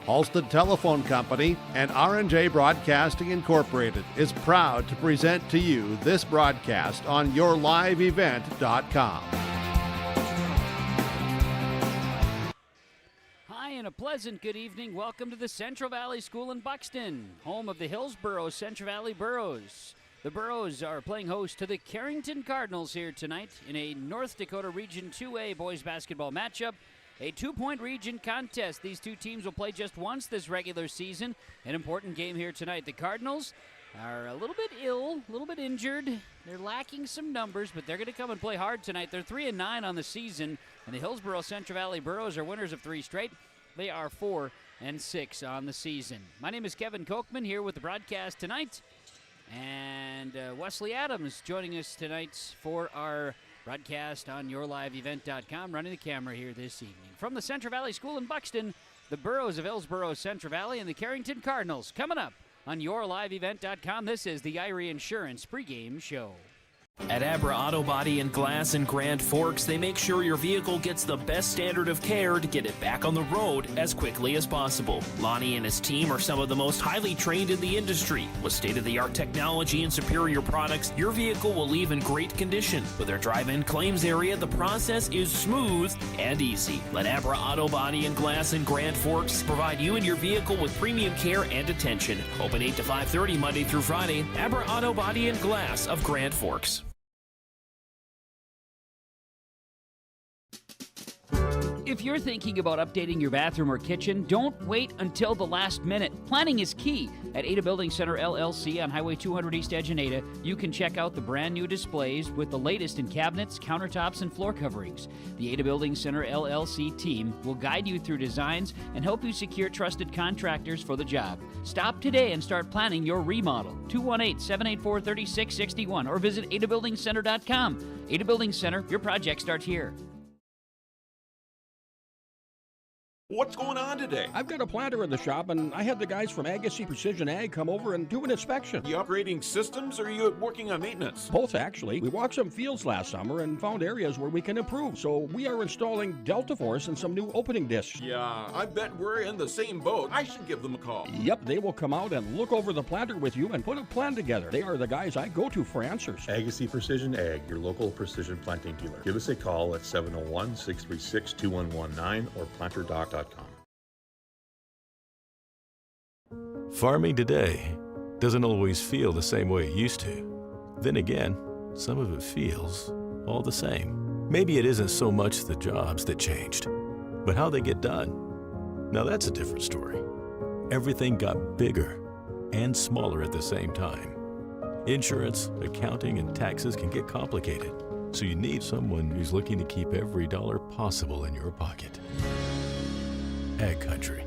Halstead Telephone Company and R&J Broadcasting Incorporated is proud to present to you this broadcast on yourliveevent.com. Hi, and a pleasant good evening. Welcome to the Central Valley School in Buxton, home of the Hillsboro Central Valley Burros. The Burros are playing host to the Carrington Cardinals here tonight in a North Dakota Region 2A boys basketball matchup. A 2-point region contest. These two teams will play just once this regular season. An important game here tonight. The Cardinals are a little bit ill, a little bit injured. They're lacking some numbers, but they're going to come and play hard tonight. They're 3-9 on the season, and the Hillsboro Central Valley Burros are winners of 3 straight. They are 4-6 on the season. My name is Kevin Kochman here with the broadcast tonight, and Wesley Adams joining us tonight for our broadcast on yourliveevent.com, running the camera here this evening. From the Central Valley School in Buxton, the Burros of Hillsboro Central Valley and the Carrington Cardinals coming up on yourliveevent.com. This is the Irie Insurance pregame show. At Abra Auto Body and Glass in Grand Forks, they make sure your vehicle gets the best standard of care to get it back on the road as quickly as possible. Lonnie and his team are some of the most highly trained in the industry. With state-of-the-art technology and superior products, your vehicle will leave in great condition. With their drive-in claims area, the process is smooth and easy. Let Abra Auto Body and Glass in Grand Forks provide you and your vehicle with premium care and attention. Open 8 to 5:30 Monday through Friday. Abra Auto Body and Glass of Grand Forks. If you're thinking about updating your bathroom or kitchen, don't wait until the last minute. Planning is key. At Ada Building Center LLC on Highway 200 East Edge in Ada, you can check out the brand new displays with the latest in cabinets, countertops, and floor coverings. The Ada Building Center LLC team will guide you through designs and help you secure trusted contractors for the job. Stop today and start planning your remodel. 218-784-3661 or visit adabuildingcenter.com. Ada Building Center, your project starts here. What's going on today? I've got a planter in the shop, and I had the guys from Agassiz Precision Ag come over and do an inspection. You upgrading systems, or are you working on maintenance? Both, actually. We walked some fields last summer and found areas where we can improve. So we are installing Delta Force and some new opening discs. Yeah, I bet we're in the same boat. I should give them a call. Yep, they will come out and look over the planter with you and put a plan together. They are the guys I go to for answers. Agassiz Precision Ag, your local precision planting dealer. Give us a call at 701-636-2119 or planterdoc.com. Farming today doesn't always feel the same way it used to. Then again, some of it feels all the same. Maybe it isn't so much the jobs that changed, but how they get done. Now that's a different story. Everything got bigger and smaller at the same time. Insurance, accounting, and taxes can get complicated, so you need someone who's looking to keep every dollar possible in your pocket. Ag Country.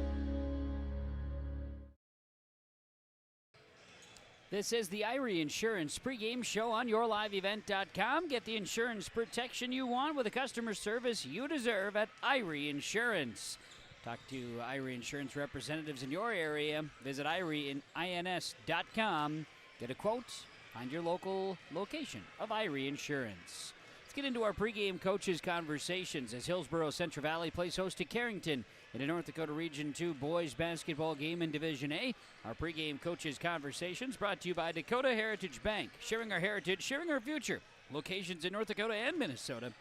This is the Irie Insurance pregame show on yourliveevent.com. Get the insurance protection you want with the customer service you deserve at Irie Insurance. Talk to Irie Insurance representatives in your area. Visit IrieINS.com. Get a quote. Find your local location of Irie Insurance. Let's get into our pregame coaches conversations as Hillsboro Central Valley plays host to Carrington in a North Dakota Region 2 boys basketball game in Division A. Our pregame coaches conversations brought to you by Dakota Heritage Bank. Sharing our heritage, sharing our future. Locations in North Dakota and Minnesota.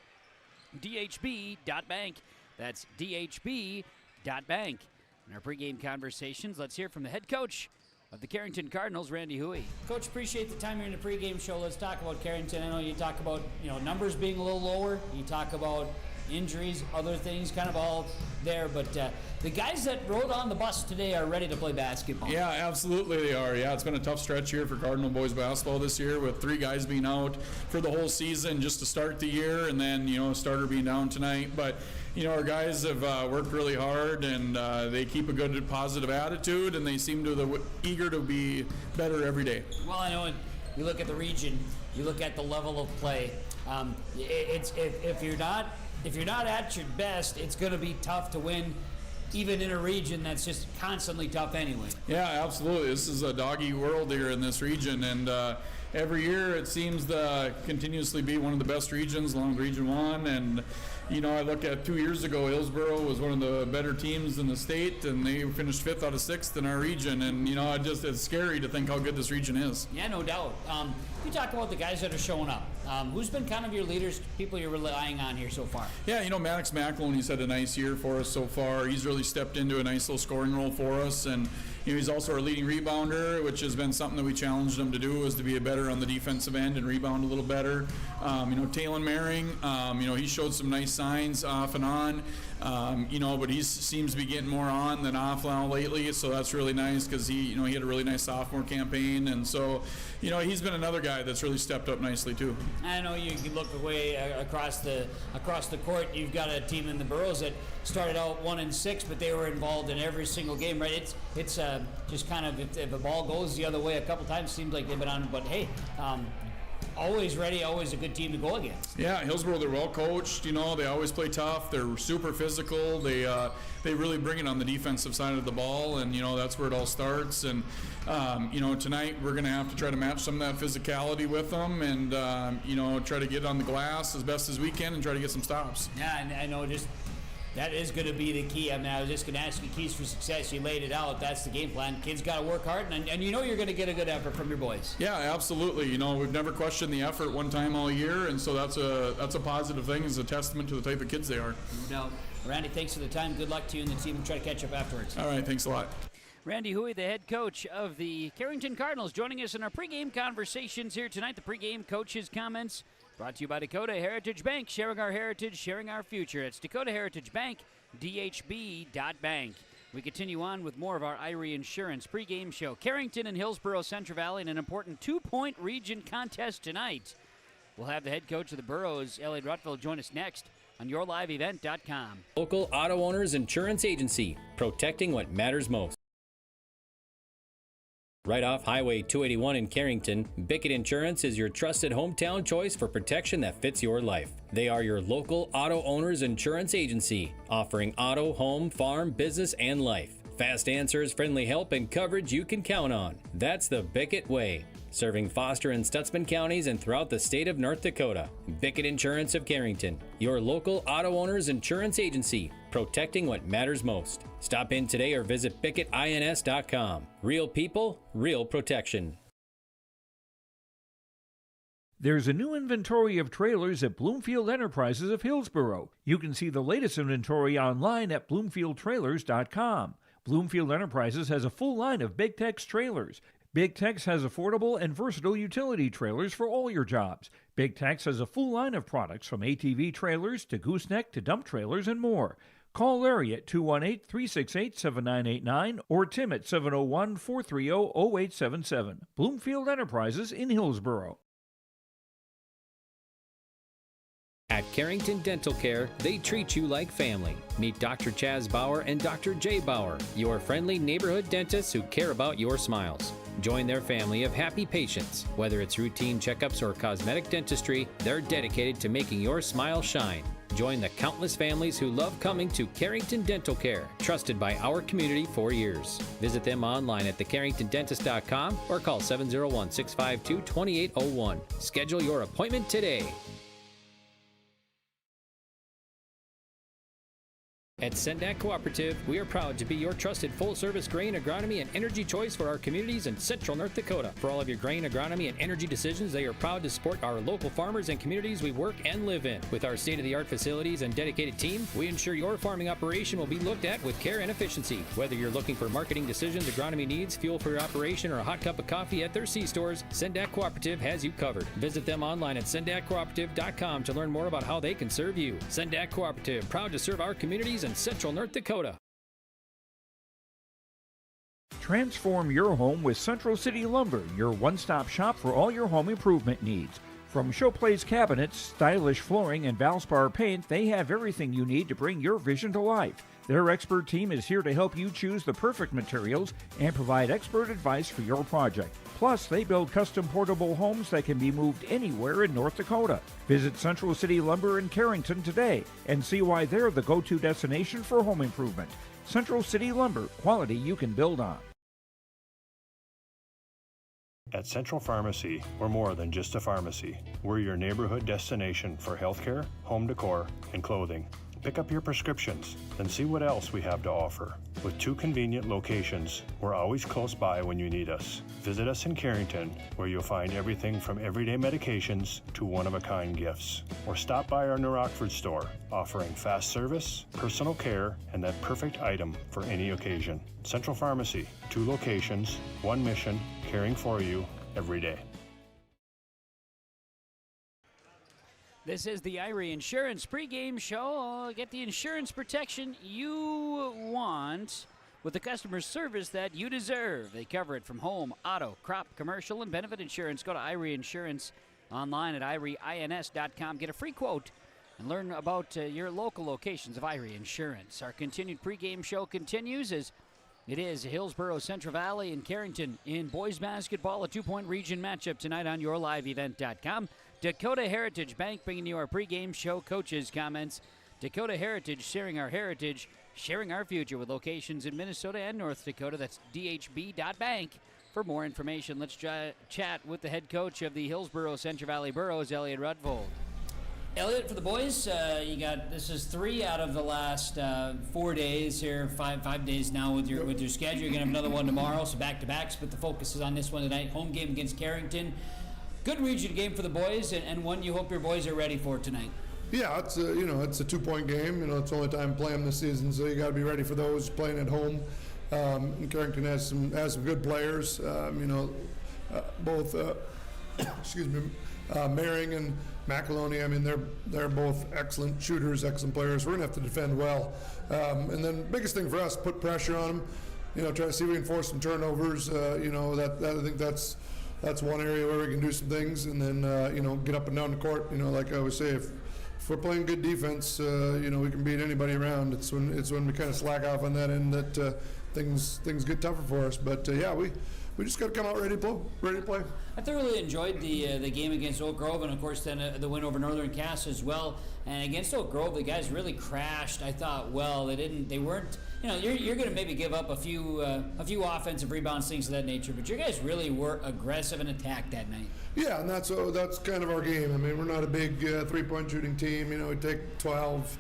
DHB.bank. That's DHB.bank. In our pregame conversations, let's hear from the head coach of the Carrington Cardinals, Randy Huey. Coach, appreciate the time here in the pregame show. Let's talk about Carrington. I know you talk about, numbers being a little lower. You talk about injuries, other things, kind of all there. But the guys that rode on the bus today are ready to play basketball. Yeah, absolutely they are. Yeah, it's been a tough stretch here for Cardinal boys basketball this year with 3 guys being out for the whole season just to start the year, and then, a starter being down tonight. But, our guys have worked really hard, and they keep a good, positive attitude, and they seem to eager to be better every day. Well, I know you look at the region, you look at the level of play. If you're not at your best, it's going to be tough to win, even in a region that's just constantly tough anyway. Yeah, absolutely. This is a doggy world here in this region, and every year it seems to continuously be one of the best regions along Region 1. And, I look at 2 years ago, Hillsboro was one of the better teams in the state, and they finished 5th out of 6th in our region. And, it's scary to think how good this region is. Yeah, no doubt. You talk about the guys that are showing up. Who's been kind of your leaders, people you're relying on here so far? Yeah, Maddox Macklin—he's had a nice year for us so far. He's really stepped into a nice little scoring role for us, and he's also our leading rebounder, which has been something that we challenged him to do, was to be better on the defensive end and rebound a little better. Talon Maring, he showed some nice signs off and on, but he seems to be getting more on than off now lately, so that's really nice because he had a really nice sophomore campaign, and so he's been another guy that's really stepped up nicely too. I know you can look away across the court. You've got a team in the Burros that started out 1-6, but they were involved in every single game, right? It's just kind of, if a ball goes the other way a couple times, seems like they've been on. But hey, always ready, always a good team to go against. Yeah, Hillsboro, they're well coached. They always play tough. They're super physical. They really bring it on the defensive side of the ball, and that's where it all starts. And tonight we're going to have to try to match some of that physicality with them, and try to get on the glass as best as we can and try to get some stops. Yeah, and I know that is going to be the key. I mean, I was just going to ask you keys for success. You laid it out. That's the game plan. Kids got to work hard, and you're going to get a good effort from your boys. Yeah, absolutely. We've never questioned the effort one time all year, and so that's a positive thing. It's a testament to the type of kids they are. No doubt. Randy, thanks for the time. Good luck to you and the team. We'll try to catch up afterwards. All right, thanks a lot. Randy Huey, the head coach of the Carrington Cardinals, joining us in our pregame conversations here tonight. The pregame coach's comments brought to you by Dakota Heritage Bank, sharing our heritage, sharing our future. It's Dakota Heritage Bank, dhb.bank. We continue on with more of our Irie Insurance pregame show. Carrington and Hillsboro Central Valley in an important 2-point region contest tonight. We'll have the head coach of the Burros, Elliot Rutville, join us next on yourliveevent.com. Local Auto Owners Insurance Agency, protecting what matters most. Right off Highway 281 in Carrington, Bickett Insurance is your trusted hometown choice for protection that fits your life. They are your local auto owners insurance agency, offering auto, home, farm, business, and life. Fast answers, friendly help, and coverage you can count on. That's the Bickett way. Serving Foster and Stutzman counties and throughout the state of North Dakota. Bickett Insurance of Carrington, your local auto owners insurance agency, protecting what matters most. Stop in today or visit BickettINS.com. Real people, real protection. There's a new inventory of trailers at Bloomfield Enterprises of Hillsboro. You can see the latest inventory online at BloomfieldTrailers.com. Bloomfield Enterprises has a full line of Big Tex trailers. Big Tex has affordable and versatile utility trailers for all your jobs. Big Tex has a full line of products from ATV trailers to gooseneck to dump trailers and more. Call Larry at 218-368-7989 or Tim at 701-430-0877. Bloomfield Enterprises in Hillsboro. At Carrington Dental Care, they treat you like family. Meet Dr. Chaz Bauer and Dr. Jay Bauer, your friendly neighborhood dentists who care about your smiles. Join their family of happy patients. Whether it's routine checkups or cosmetic dentistry, they're dedicated to making your smile shine. Join the countless families who love coming to Carrington Dental Care, trusted by our community for years. Visit them online at thecarringtondentist.com or call 701-652-2801. Schedule your appointment today. At Sendak Cooperative, we are proud to be your trusted full-service grain, agronomy, and energy choice for our communities in central North Dakota. For all of your grain, agronomy, and energy decisions, they are proud to support our local farmers and communities we work and live in. With our state-of-the-art facilities and dedicated team, we ensure your farming operation will be looked at with care and efficiency. Whether you're looking for marketing decisions, agronomy needs, fuel for your operation, or a hot cup of coffee at their C-stores, Sendak Cooperative has you covered. Visit them online at sendakcooperative.com to learn more about how they can serve you. Sendak Cooperative, proud to serve our communities in central North Dakota. Transform your home with Central City Lumber, your one-stop shop for all your home improvement needs. From showplace cabinets, stylish flooring, and Valspar paint, they have everything you need to bring your vision to life. Their expert team is here to help you choose the perfect materials and provide expert advice for your project. Plus, they build custom portable homes that can be moved anywhere in North Dakota. Visit Central City Lumber in Carrington today and see why they're the go-to destination for home improvement. Central City Lumber, quality you can build on. At Central Pharmacy, we're more than just a pharmacy. We're your neighborhood destination for healthcare, home decor, and clothing. Pick up your prescriptions, then see what else we have to offer. With 2 convenient locations, we're always close by when you need us. Visit us in Carrington, where you'll find everything from everyday medications to one-of-a-kind gifts. Or stop by our New Rockford store, offering fast service, personal care, and that perfect item for any occasion. Central Pharmacy, 2 locations, 1 mission, caring for you every day. This is the Irie Insurance pregame show. Get the insurance protection you want with the customer service that you deserve. They cover it from home, auto, crop, commercial, and benefit insurance. Go to Irie Insurance online at irieins.com. Get a free quote and learn about your local locations of Irie Insurance. Our continued pregame show continues as it is Hillsboro, Central Valley, and Carrington in boys basketball, a 2-point region matchup tonight on yourliveevent.com. Dakota Heritage Bank bringing you our pregame show coaches' comments. Dakota Heritage, sharing our heritage, sharing our future with locations in Minnesota and North Dakota. That's dhb.bank. For more information, let's chat with the head coach of the Hillsboro Central Valley Burros, Elliot Rudvold. Elliot, for the boys, this is 3 out of the last 4 days here, five days now with your schedule. You're gonna have another one tomorrow, so back-to-backs, but the focus is on this one tonight. Home game against Carrington. Good region game for the boys, and one you hope your boys are ready for tonight. Yeah, it's a 2-point game. It's the only time playing this season, so you got to be ready for those playing at home. And Carrington has some good players. Both Maring and McAloney. They're both excellent shooters, excellent players. We're gonna have to defend well. And then biggest thing for us, put pressure on them. Try to see if we can force some turnovers. I think that's one area where we can do some things, and then get up and down the court. Like I always say, if we're playing good defense, we can beat anybody around. It's when we kind of slack off on that end that things get tougher for us. But we just got to come out ready to play. I thoroughly enjoyed the game against Oak Grove, and of course then the win over Northern Cass as well. And against Oak Grove, the guys really crashed. I thought, they weren't. You're going to maybe give up a few offensive rebounds, things of that nature, but your guys really were aggressive and attacked that night. Yeah, and that's kind of our game. We're not a big 3-point shooting team. We take 12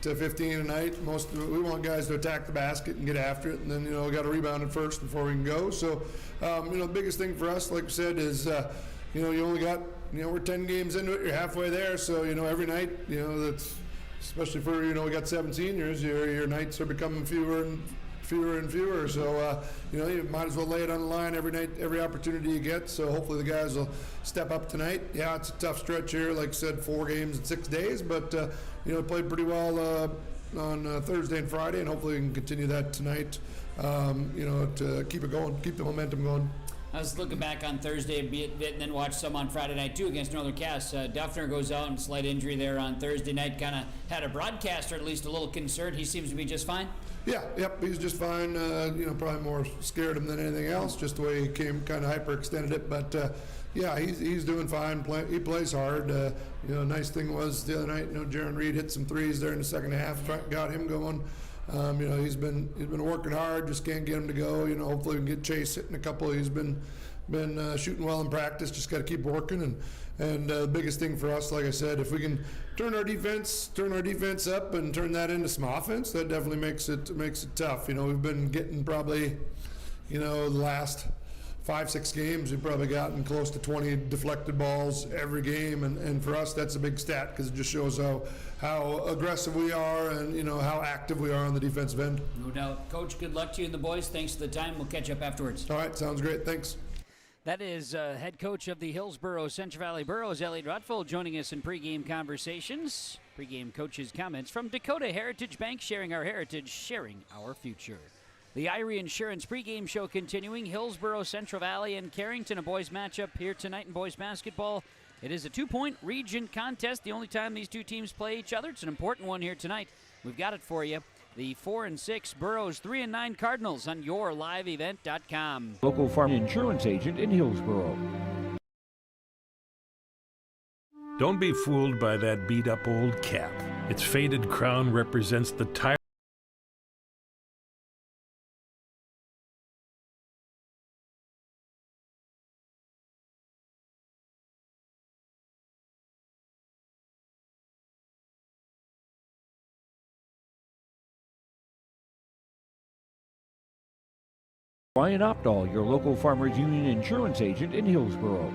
to 15 a night. We want guys to attack the basket and get after it, and then we got to rebound it first before we can go. So the biggest thing for us, like I said, is you only got we're 10 games into it. You're halfway there, so every night that's especially for we got 7 seniors. Your nights are becoming fewer and fewer. So you might as well lay it on the line every night, every opportunity you get. So hopefully the guys will step up tonight. Yeah, it's a tough stretch here. Like I said, 4 games in 6 days, but played pretty well on Thursday and Friday, and hopefully we can continue that tonight. To keep it going, keep the momentum going. I was looking back on Thursday a bit and then watched some on Friday night too against Northern Cass. Duffner goes out and slight injury there on Thursday night. Kind of had a broadcaster at least a little concerned. He seems to be just fine. Yeah, yep, he's just fine. Probably more scared him than anything else. Just the way he came, kind of hyperextended it. But he's doing fine. He plays hard. Nice thing was the other night, Jaron Reed hit some threes there in the second half, got him going. He's been working hard, just can't get him to go. Hopefully we can get Chase hitting a couple. He's been shooting well in practice. Just got to keep working. And the biggest thing for us, like I said, if we can turn our defense up and turn that into some offense, that definitely makes it tough. We've been getting probably, the last 5-6 games, we've probably gotten close to 20 deflected balls every game, and for us that's a big stat because it just shows how aggressive we are and how active we are on the defensive end. No doubt. Coach, good luck to you and the boys. Thanks for the time. We'll catch up afterwards. All right, sounds great. Thanks. That is head coach of the Hillsboro Central Valley Burros, Elliot Rudvold, joining us in pregame conversations. Pregame coaches' comments from Dakota Heritage Bank, sharing our heritage, sharing our future. The Irie Insurance pregame show continuing. Hillsboro, Central Valley, and Carrington, a boys matchup here tonight in boys basketball. It is a 2-point region contest, the only time these two teams play each other. It's an important one here tonight. We've got it for you. The 4-6 Burros, 3-9 Cardinals on yourliveevent.com. Local farm insurance agent in Hillsboro. Don't be fooled by that beat-up old cap. Its faded crown represents the tired Ryan Opdahl, your local Farmers Union insurance agent in Hillsboro.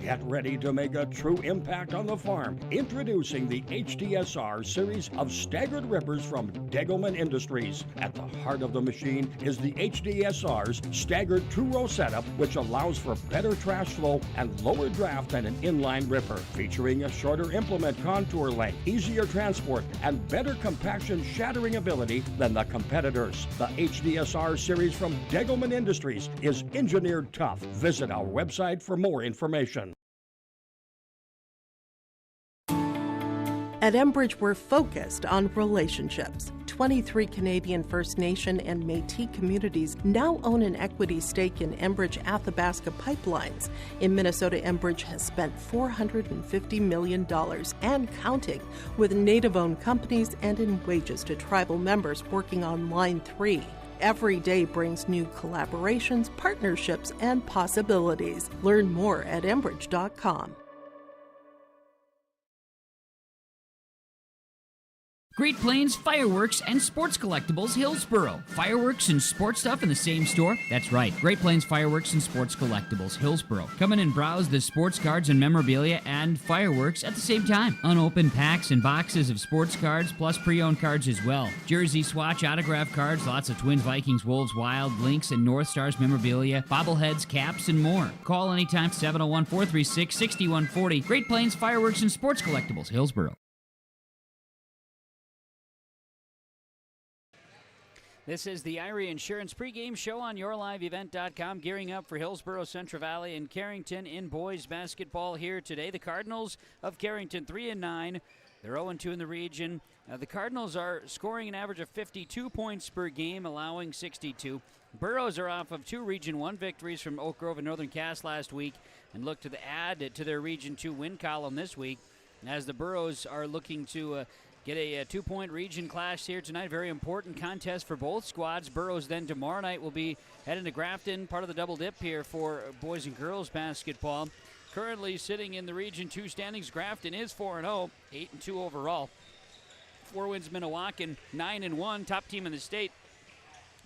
Get ready to make a true impact on the farm. Introducing the HDSR series of staggered rippers from Degelman Industries. At the heart of the machine is the HDSR's staggered two-row setup, which allows for better trash flow and lower draft than an inline ripper. Featuring a shorter implement contour length, easier transport, and better compaction shattering ability than the competitors. The HDSR series from Degelman Industries is engineered tough. Visit our website for more information. At Enbridge, we're focused on relationships. 23 Canadian First Nation and Métis communities now own an equity stake in Enbridge Athabasca Pipelines. In Minnesota, Enbridge has spent $450 million and counting with Native-owned companies and in wages to tribal members working on Line 3. Every day brings new collaborations, partnerships, and possibilities. Learn more at Enbridge.com. Great Plains Fireworks and Sports Collectibles, Hillsboro. Fireworks and sports stuff in the same store? That's right. Great Plains Fireworks and Sports Collectibles, Hillsboro. Come in and browse the sports cards and memorabilia and fireworks at the same time. Unopened packs and boxes of sports cards, plus pre-owned cards as well. Jersey, swatch, autograph cards, lots of Twins, Vikings, Wolves, Wild, Lynx, and North Stars memorabilia, bobbleheads, caps, and more. Call anytime, 701-436-6140. Great Plains Fireworks and Sports Collectibles, Hillsboro. This is the Irie Insurance pregame show on YourLiveEvent.com, gearing up for Hillsboro, Central Valley, and Carrington in boys basketball here today. The Cardinals of Carrington 3-9. They're 0-2 in the region. The Cardinals are scoring an average of 52 points per game, allowing 62. Burros are off of 2 Region 1 victories from Oak Grove and Northern Cass last week and look to add to their Region 2 win column this week, as the Burros are looking to get a 2-point region clash here tonight. Very important contest for both squads. Burros then tomorrow night will be heading to Grafton, part of the double dip here for boys and girls basketball. Currently sitting in the Region 2 standings, Grafton is 4-0, 8-2 overall. 4 wins Minnewacan, 9-1, top team in the state.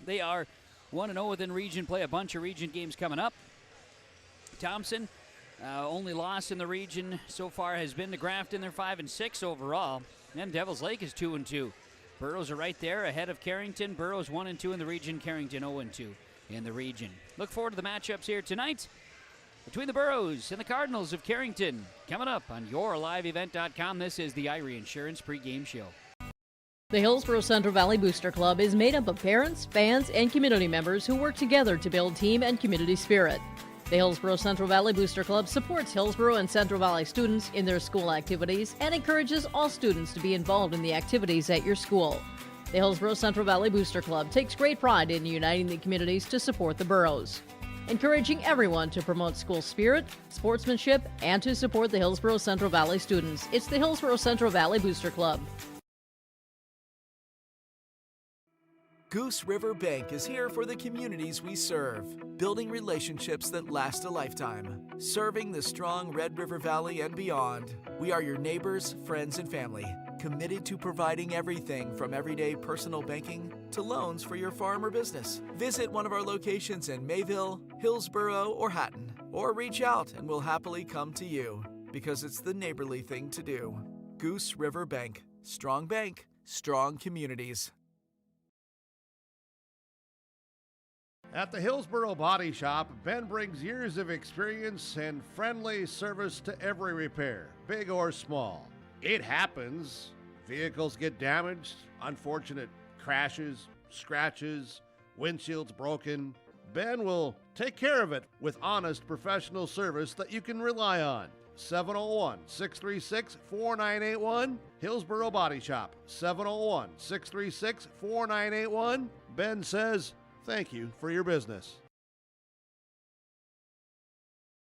They are 1-0 within region play, a bunch of region games coming up. Thompson, only loss in the region so far has been to Grafton. They're 5-6 overall. And Devil's Lake is 2-2. Burros are right there ahead of Carrington. Burros 1-2 in the region. Carrington 0-2 in the region. Look forward to the matchups here tonight between the Burros and the Cardinals of Carrington. Coming up on YourLiveEvent.com. This is the Irie Insurance pregame show. The Hillsboro Central Valley Booster Club is made up of parents, fans, and community members who work together to build team and community spirit. The Hillsboro Central Valley Booster Club supports Hillsboro and Central Valley students in their school activities and encourages all students to be involved in the activities at your school. The Hillsboro Central Valley Booster Club takes great pride in uniting the communities to support the Burros, encouraging everyone to promote school spirit, sportsmanship, and to support the Hillsboro Central Valley students. It's the Hillsboro Central Valley Booster Club. Goose River Bank is here for the communities we serve, building relationships that last a lifetime, serving the strong Red River Valley and beyond. We are your neighbors, friends, and family, committed to providing everything from everyday personal banking to loans for your farm or business. Visit one of our locations in Mayville, Hillsboro, or Hatton, or reach out and we'll happily come to you, because it's the neighborly thing to do. Goose River Bank, strong bank, strong communities. At the Hillsboro Body Shop, Ben brings years of experience and friendly service to every repair, big or small. It happens. Vehicles get damaged, unfortunate crashes, scratches, windshields broken. Ben will take care of it with honest professional service that you can rely on. 701-636-4981, Hillsboro Body Shop, 701-636-4981. Ben says, thank you for your business.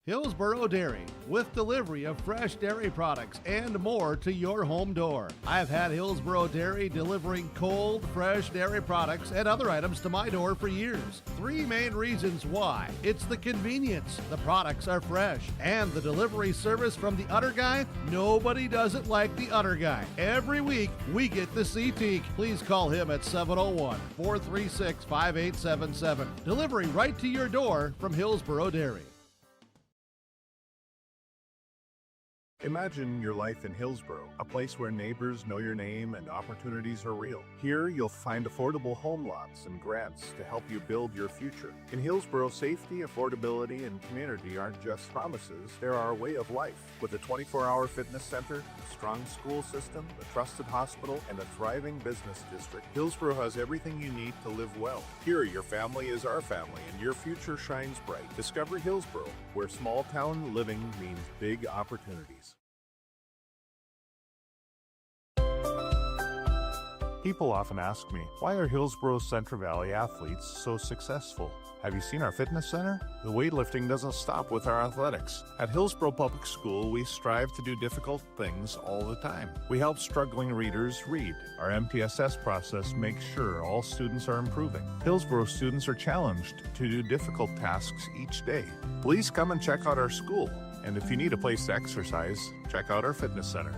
Hillsboro Dairy, with delivery of fresh dairy products and more to your home door. I've had Hillsboro Dairy delivering cold, fresh dairy products and other items to my door for years. 3 main reasons why. It's the convenience, the products are fresh, and the delivery service from the Udder Guy. Nobody does it like the Udder Guy. Every week, we get the C-Teak. Please call him at 701-436-5877. Delivery right to your door from Hillsboro Dairy. Imagine your life in Hillsboro, a place where neighbors know your name and opportunities are real. Here, you'll find affordable home lots and grants to help you build your future. In Hillsboro, safety, affordability, and community aren't just promises, they're our way of life. With a 24-hour fitness center, a strong school system, a trusted hospital, and a thriving business district, Hillsboro has everything you need to live well. Here, your family is our family, and your future shines bright. Discover Hillsboro, where small-town living means big opportunities. People often ask me, why are Hillsboro's Central Valley athletes so successful? Have you seen our fitness center? The weightlifting doesn't stop with our athletics. At Hillsboro Public School, we strive to do difficult things all the time. We help struggling readers read. Our MTSS process makes sure all students are improving. Hillsboro students are challenged to do difficult tasks each day. Please come and check out our school. And if you need a place to exercise, check out our fitness center.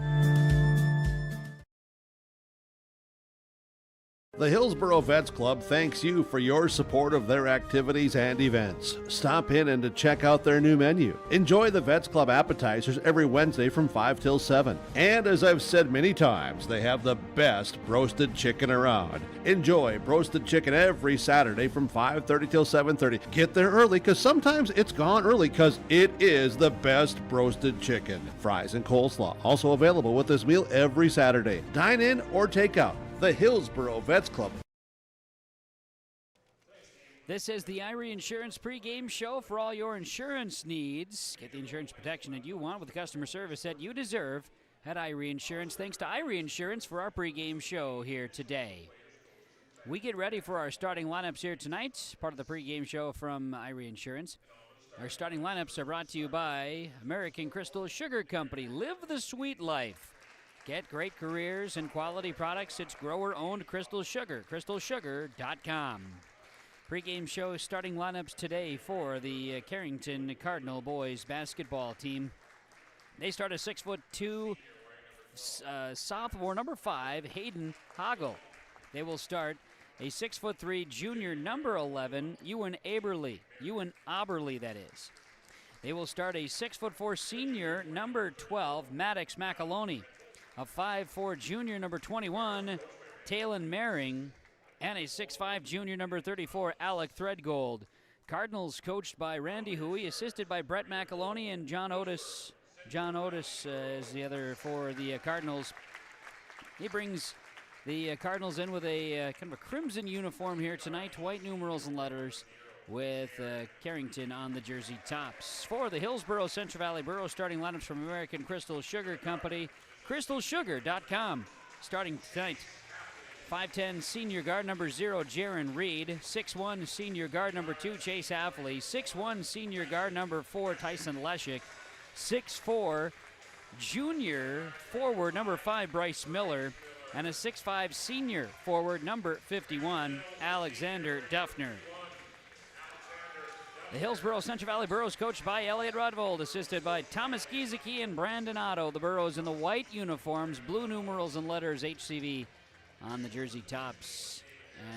The Hillsboro Vets Club thanks you for your support of their activities and events. Stop in and to check out their new menu. Enjoy the Vets Club appetizers every Wednesday from 5 till 7. And as I've said many times, they have the best roasted chicken around. Enjoy roasted chicken every Saturday from 5:30 till 7:30. Get there early because sometimes it's gone early because it is the best roasted chicken. Fries and coleslaw also available with this meal every Saturday. Dine in or take out. The Hillsboro Vets Club. This is the Irie Insurance pregame show for all your insurance needs. Get the insurance protection that you want with the customer service that you deserve at Irie Insurance. Thanks to Irie Insurance for our pregame show here today. We get ready for our starting lineups here tonight, part of the pregame show from Irie Insurance. Our starting lineups are brought to you by American Crystal Sugar Company. Live the sweet life. Get great careers and quality products. It's grower-owned Crystal Sugar, crystalsugar.com. Pre-game show starting lineups today for the Carrington Cardinal boys basketball team. They start a 6'2" sophomore, number 5, Hayden Hoggle. They will start a 6'3" junior, number 11, Ewan Aberly. Ewan Aberly, that is. They will start a 6'4" senior, number 12, Maddox McAloney. A 5'4" junior, number 21, Talon Maring, and a 6'5" junior, number 34, Alec Threadgold. Cardinals coached by Randy Huey, assisted by Brett McAloney and John Otis. John Otis is the other for the Cardinals. He brings the Cardinals in with a kind of a crimson uniform here tonight, white numerals and letters with Carrington on the jersey tops. For the Hillsboro Central Valley Borough, starting lineups from American Crystal Sugar Company, crystalsugar.com. Starting tonight, 5'10" senior guard number 0, Jaron Reed. 6'1" senior guard number 2, Chase Affley. 6'1" senior guard number 4, Tyson Leshik. 6'4" junior forward number 5, Bryce Miller. And a 6'5" senior forward number 51, Alexander Duffner. The Hillsboro Central Valley Burros coached by Elliot Rodvold, assisted by Thomas Giesecke and Brandon Otto. The Burros in the white uniforms, blue numerals and letters HCV on the jersey tops.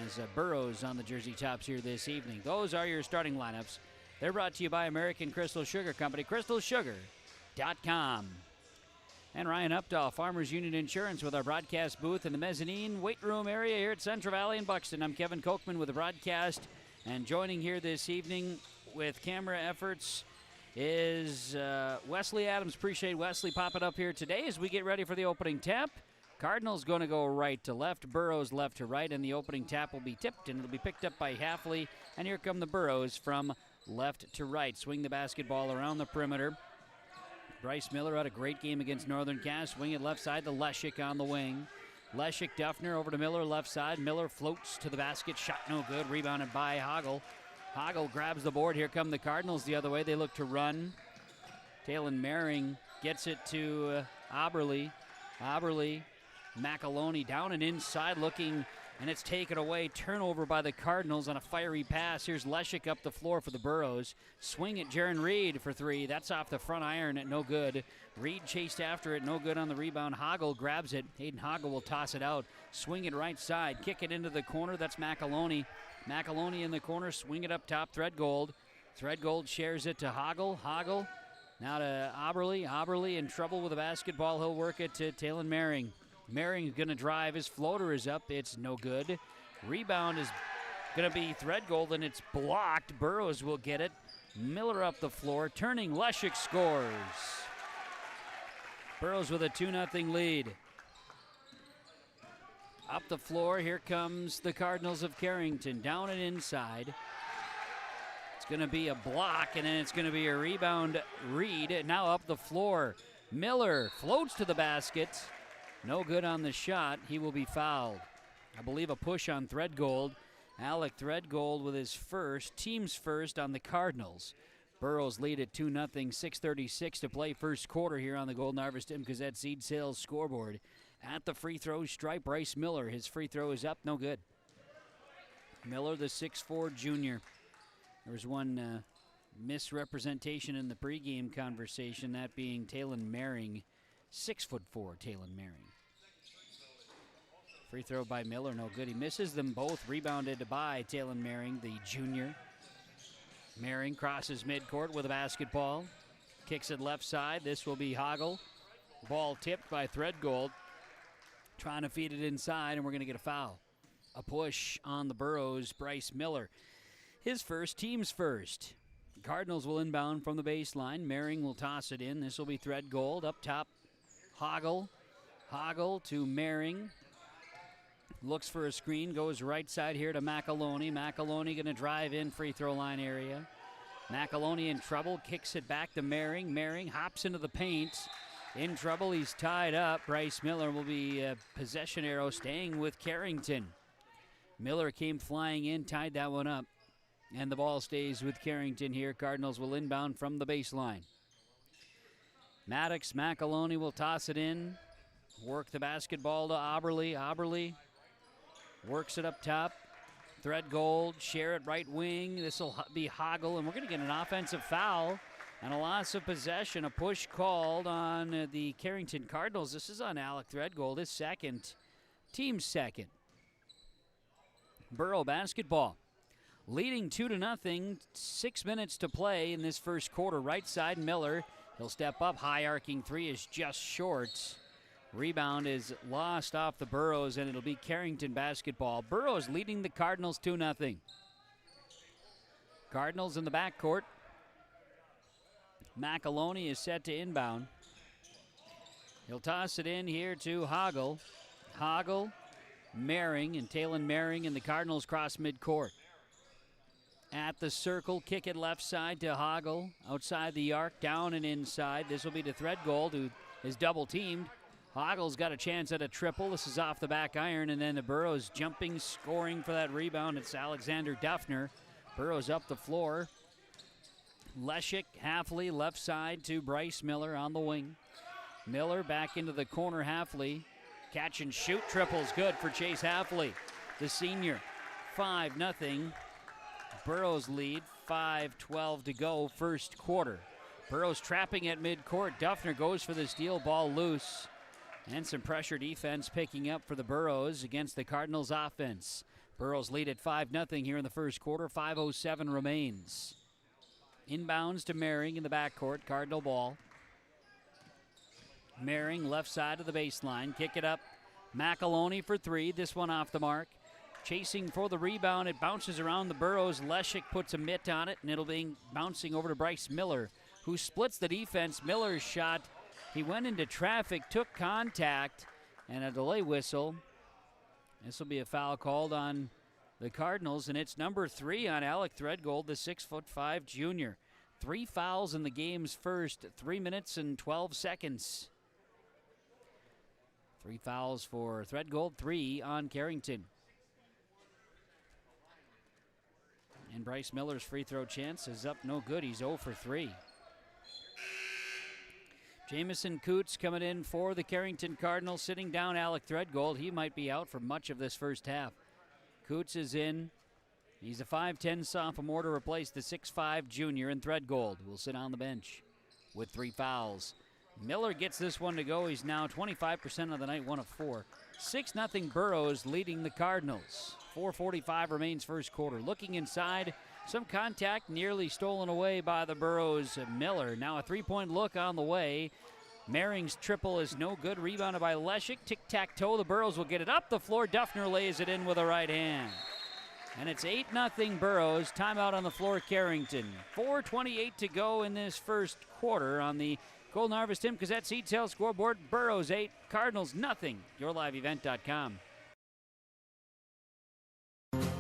As Burros on the jersey tops here this evening. Those are your starting lineups. They're brought to you by American Crystal Sugar Company, crystalsugar.com. And Ryan Updahl, Farmers Union Insurance, with our broadcast booth in the mezzanine weight room area here at Central Valley in Buxton. I'm Kevin Kochman with the broadcast, and joining here this evening with camera efforts is Wesley Adams. Appreciate Wesley popping up here today as we get ready for the opening tap. Cardinals going to go right to left, Burros left to right, and the opening tap will be tipped, and it'll be picked up by Hafley. And here come the Burros from left to right. Swing the basketball around the perimeter. Bryce Miller had a great game against Northern Cass. Swing it left side to Leshik on the wing. Leshik, Duffner over to Miller left side. Miller floats to the basket. Shot no good. Rebounded by Hoggle. Hoggle grabs the board. Here come the Cardinals the other way. They look to run. Talon Mehring gets it to Oberle. Oberle, McAloney down and inside looking, and it's taken away. Turnover by the Cardinals on a fiery pass. Here's Leshik up the floor for the Burros. Swing at Jaron Reed for three. That's off the front iron, no good. Reed chased after it, no good on the rebound. Hoggle grabs it. Hayden Hoggle will toss it out. Swing it right side. Kick it into the corner. That's McAloney. McAloney in the corner. Swing it up top. Threadgold. Threadgold shares it to Hoggle. Hoggle now to Oberle. Oberle in trouble with the basketball. He'll work it to Talon Mehring. Mehring's going to drive. His floater is up. It's no good. Rebound is going to be Threadgold, and it's blocked. Burrows will get it. Miller up the floor. Turning. Leshik scores. Burrows with a 2-0 lead. Up the floor. Here comes the Cardinals of Carrington. Down and inside. It's going to be a block, and then it's going to be a rebound. Reed now up the floor. Miller floats to the basket. No good on the shot. He will be fouled. I believe a push on Threadgold. Alec Threadgold with his first, team's first on the Cardinals. Burrows lead at 2-0, 6:36 to play first quarter here on the Golden Harvest Gazette Seed Sales scoreboard. At the free throw stripe, Bryce Miller. His free throw is up, no good. Miller, the 6'4 junior. There was one misrepresentation in the pregame conversation, that being Talon Mehring, 6'4", Talon Mehring. Free throw by Miller, no good. He misses them both. Rebounded by Talon Mehring, the junior. Mehring crosses midcourt with a basketball. Kicks it left side. This will be Hoggle. Ball tipped by Threadgold. Trying to feed it inside, and we're going to get a foul. A push on the Burros, Bryce Miller. His first, team's first. Cardinals will inbound from the baseline. Mehring will toss it in. This will be Threadgold. Up top, Hoggle. Hoggle to Mehring. Looks for a screen. Goes right side here to McAloney. McAloney going to drive in free throw line area. McAloney in trouble. Kicks it back to Mehring. Mehring hops into the paint. In trouble. He's tied up. Bryce Miller will be a possession arrow staying with Carrington. Miller came flying in, tied that one up. And the ball stays with Carrington here. Cardinals will inbound from the baseline. Maddox, McAloney will toss it in. Work the basketball to Oberle. Oberle works it up top. Threadgold, share it right wing. This will be Hoggle, and we're going to get an offensive foul and a loss of possession. A push called on the Carrington Cardinals. This is on Alec Threadgold, his second, team's second. Burrow basketball. Leading 2-0, 6 minutes to play in this first quarter. Right side, Miller. He'll step up. High arcing three is just short. Rebound is lost off the Burros, and it'll be Carrington basketball. Burros leading the Cardinals 2-0. Cardinals in the backcourt. McAloney is set to inbound. He'll toss it in here to Hoggle. Hoggle, Mehring, and Talon Mehring, and the Cardinals cross midcourt. At the circle, kick it left side to Hoggle. Outside the arc, down and inside. This will be to Threadgold, who is double teamed. Hoggle's got a chance at a triple. This is off the back iron, and then the Burros jumping, scoring for that rebound. It's Alexander Duffner. Burros up the floor. Leshik, Halfley, left side to Bryce Miller on the wing. Miller back into the corner, Halfley. Catch and shoot, triple's good for Chase Halfley, the senior. 5-0. Burros lead, 5:12 to go, first quarter. Burros trapping at midcourt. Duffner goes for the steal, ball loose. And some pressure defense picking up for the Burros against the Cardinals offense. Burros lead at 5-0 here in the first quarter. 5:07 remains. Inbounds to Mehring in the backcourt. Cardinal ball. Mehring left side of the baseline. Kick it up. McAloney for three. This one off the mark. Chasing for the rebound. It bounces around the Burros. Leshik puts a mitt on it, and it'll be bouncing over to Bryce Miller, who splits the defense. Miller's shot, he went into traffic, took contact, and a delay whistle. This will be a foul called on the Cardinals, and it's number 3 on Alec Threadgold, the 6'5" junior. 3 fouls in the game's first 3 minutes and 12 seconds. 3 fouls for Threadgold, 3 on Carrington. And Bryce Miller's free throw chance is up, no good. He's 0 for 3. Jamison Coots coming in for the Carrington Cardinals, sitting down Alec Threadgold. He might be out for much of this first half. Coots is in. He's a 5'10 sophomore to replace the 6'5 junior, and Threadgold will sit on the bench with 3 fouls. Miller gets this one to go. He's now 25% of the night, 1 of 4. 6-0 Burrows leading the Cardinals. 4:45 remains first quarter. Looking inside, some contact nearly stolen away by the Burrows Miller. Now a 3-point look on the way. Maring's triple is no good. Rebounded by Leshik. Tic-tac-toe. The Burrows will get it up the floor. Duffner lays it in with a right hand. And it's 8-0 Burrows. Timeout on the floor, Carrington. 4:28 to go in this first quarter on the Golden Harvest Tim Cassette Seed Sales scoreboard. Burrows 8, Cardinals nothing. YourLiveEvent.com.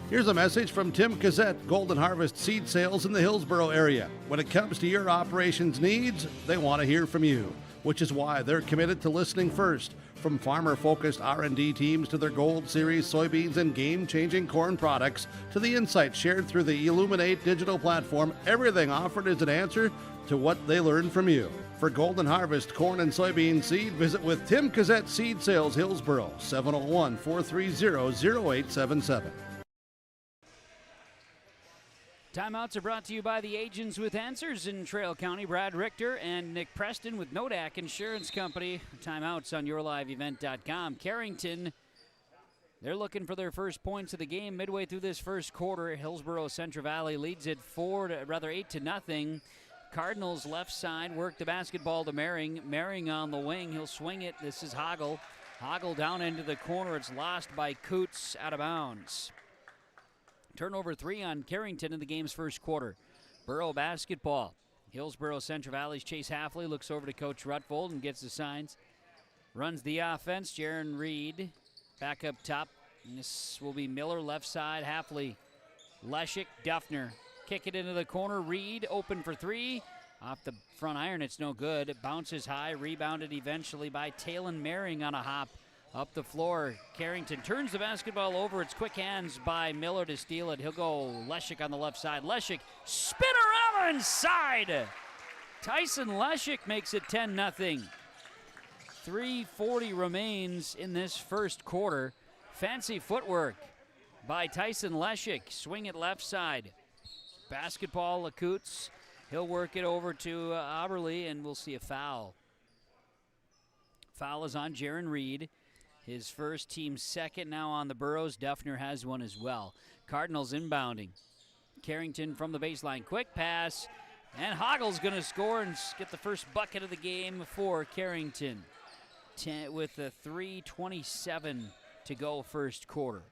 Here's a message from Tim Cassette, Golden Harvest Seed Sales in the Hillsboro area. When it comes to your operations needs, they want to hear from you, which is why they're committed to listening first. From farmer-focused R&D teams to their Gold Series soybeans and game-changing corn products to the insights shared through the Illuminate digital platform, everything offered is an answer to what they learned from you. For Golden Harvest corn and soybean seed, visit with Tim Cassette Seed Sales Hillsboro, 701-430-0877. Timeouts are brought to you by the Agents with Answers in Trail County, Brad Richter and Nick Preston with Nodak Insurance Company. Timeouts on YourLiveEvent.com. Carrington, they're looking for their first points of the game midway through this first quarter. Hillsboro Central Valley leads it 8-0. Cardinals left side work the basketball to Maring. Maring on the wing. He'll swing it. This is Hoggle. Hoggle down into the corner. It's lost by Coots, out of bounds. Turnover 3 on Carrington in the game's first quarter. Borough basketball. Hillsboro Central Valley's Chase Halfley looks over to Coach Rutfold and gets the signs. Runs the offense. Jaron Reed back up top. And this will be Miller left side. Halfley, Leshik, Duffner. Kick it into the corner. Reed open for 3. Off the front iron, it's no good. It bounces high. Rebounded eventually by Talon Maring on a hop. Up the floor, Carrington turns the basketball over. It's quick hands by Miller to steal it. He'll go Leshik on the left side. Leshik, spin around inside. Tyson Leshik makes it 10-0. 3:40 remains in this first quarter. Fancy footwork by Tyson Leshik. Swing it left side. Basketball, Coots. He'll work it over to Auberly, and we'll see a foul. Foul is on Jaron Reed. His first, team second now on the Burrows. Duffner has one as well. Cardinals inbounding. Carrington from the baseline. Quick pass. And Hoggle's going to score and get the first bucket of the game for Carrington. With the 3:27 to go first quarter.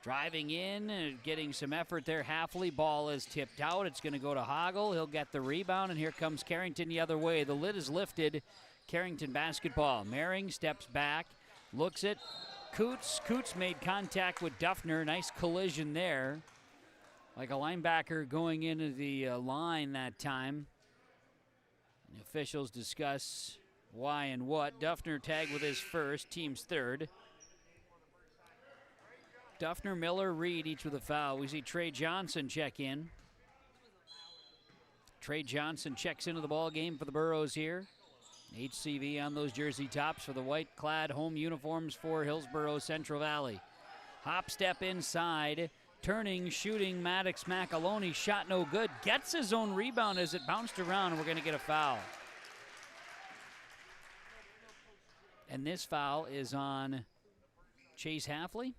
Driving in and getting some effort there. Halfley, ball is tipped out. It's going to go to Hoggle. He'll get the rebound, and here comes Carrington the other way. The lid is lifted. Carrington basketball. Maring steps back. Looks at Coots. Coots made contact with Duffner. Nice collision there. Like a linebacker going into the line that time. The officials discuss why and what. Duffner tagged with his first, team's third. Duffner, Miller, Reed each with a foul. We see Trey Johnson check in. Trey Johnson checks into the ball game for the Burrows here. HCV on those jersey tops for the white-clad home uniforms for Hillsboro Central Valley. Hop step inside, turning, shooting, Maddox McAloney, shot no good. Gets his own rebound as it bounced around, and we're going to get a foul. And this foul is on Chase Halfley.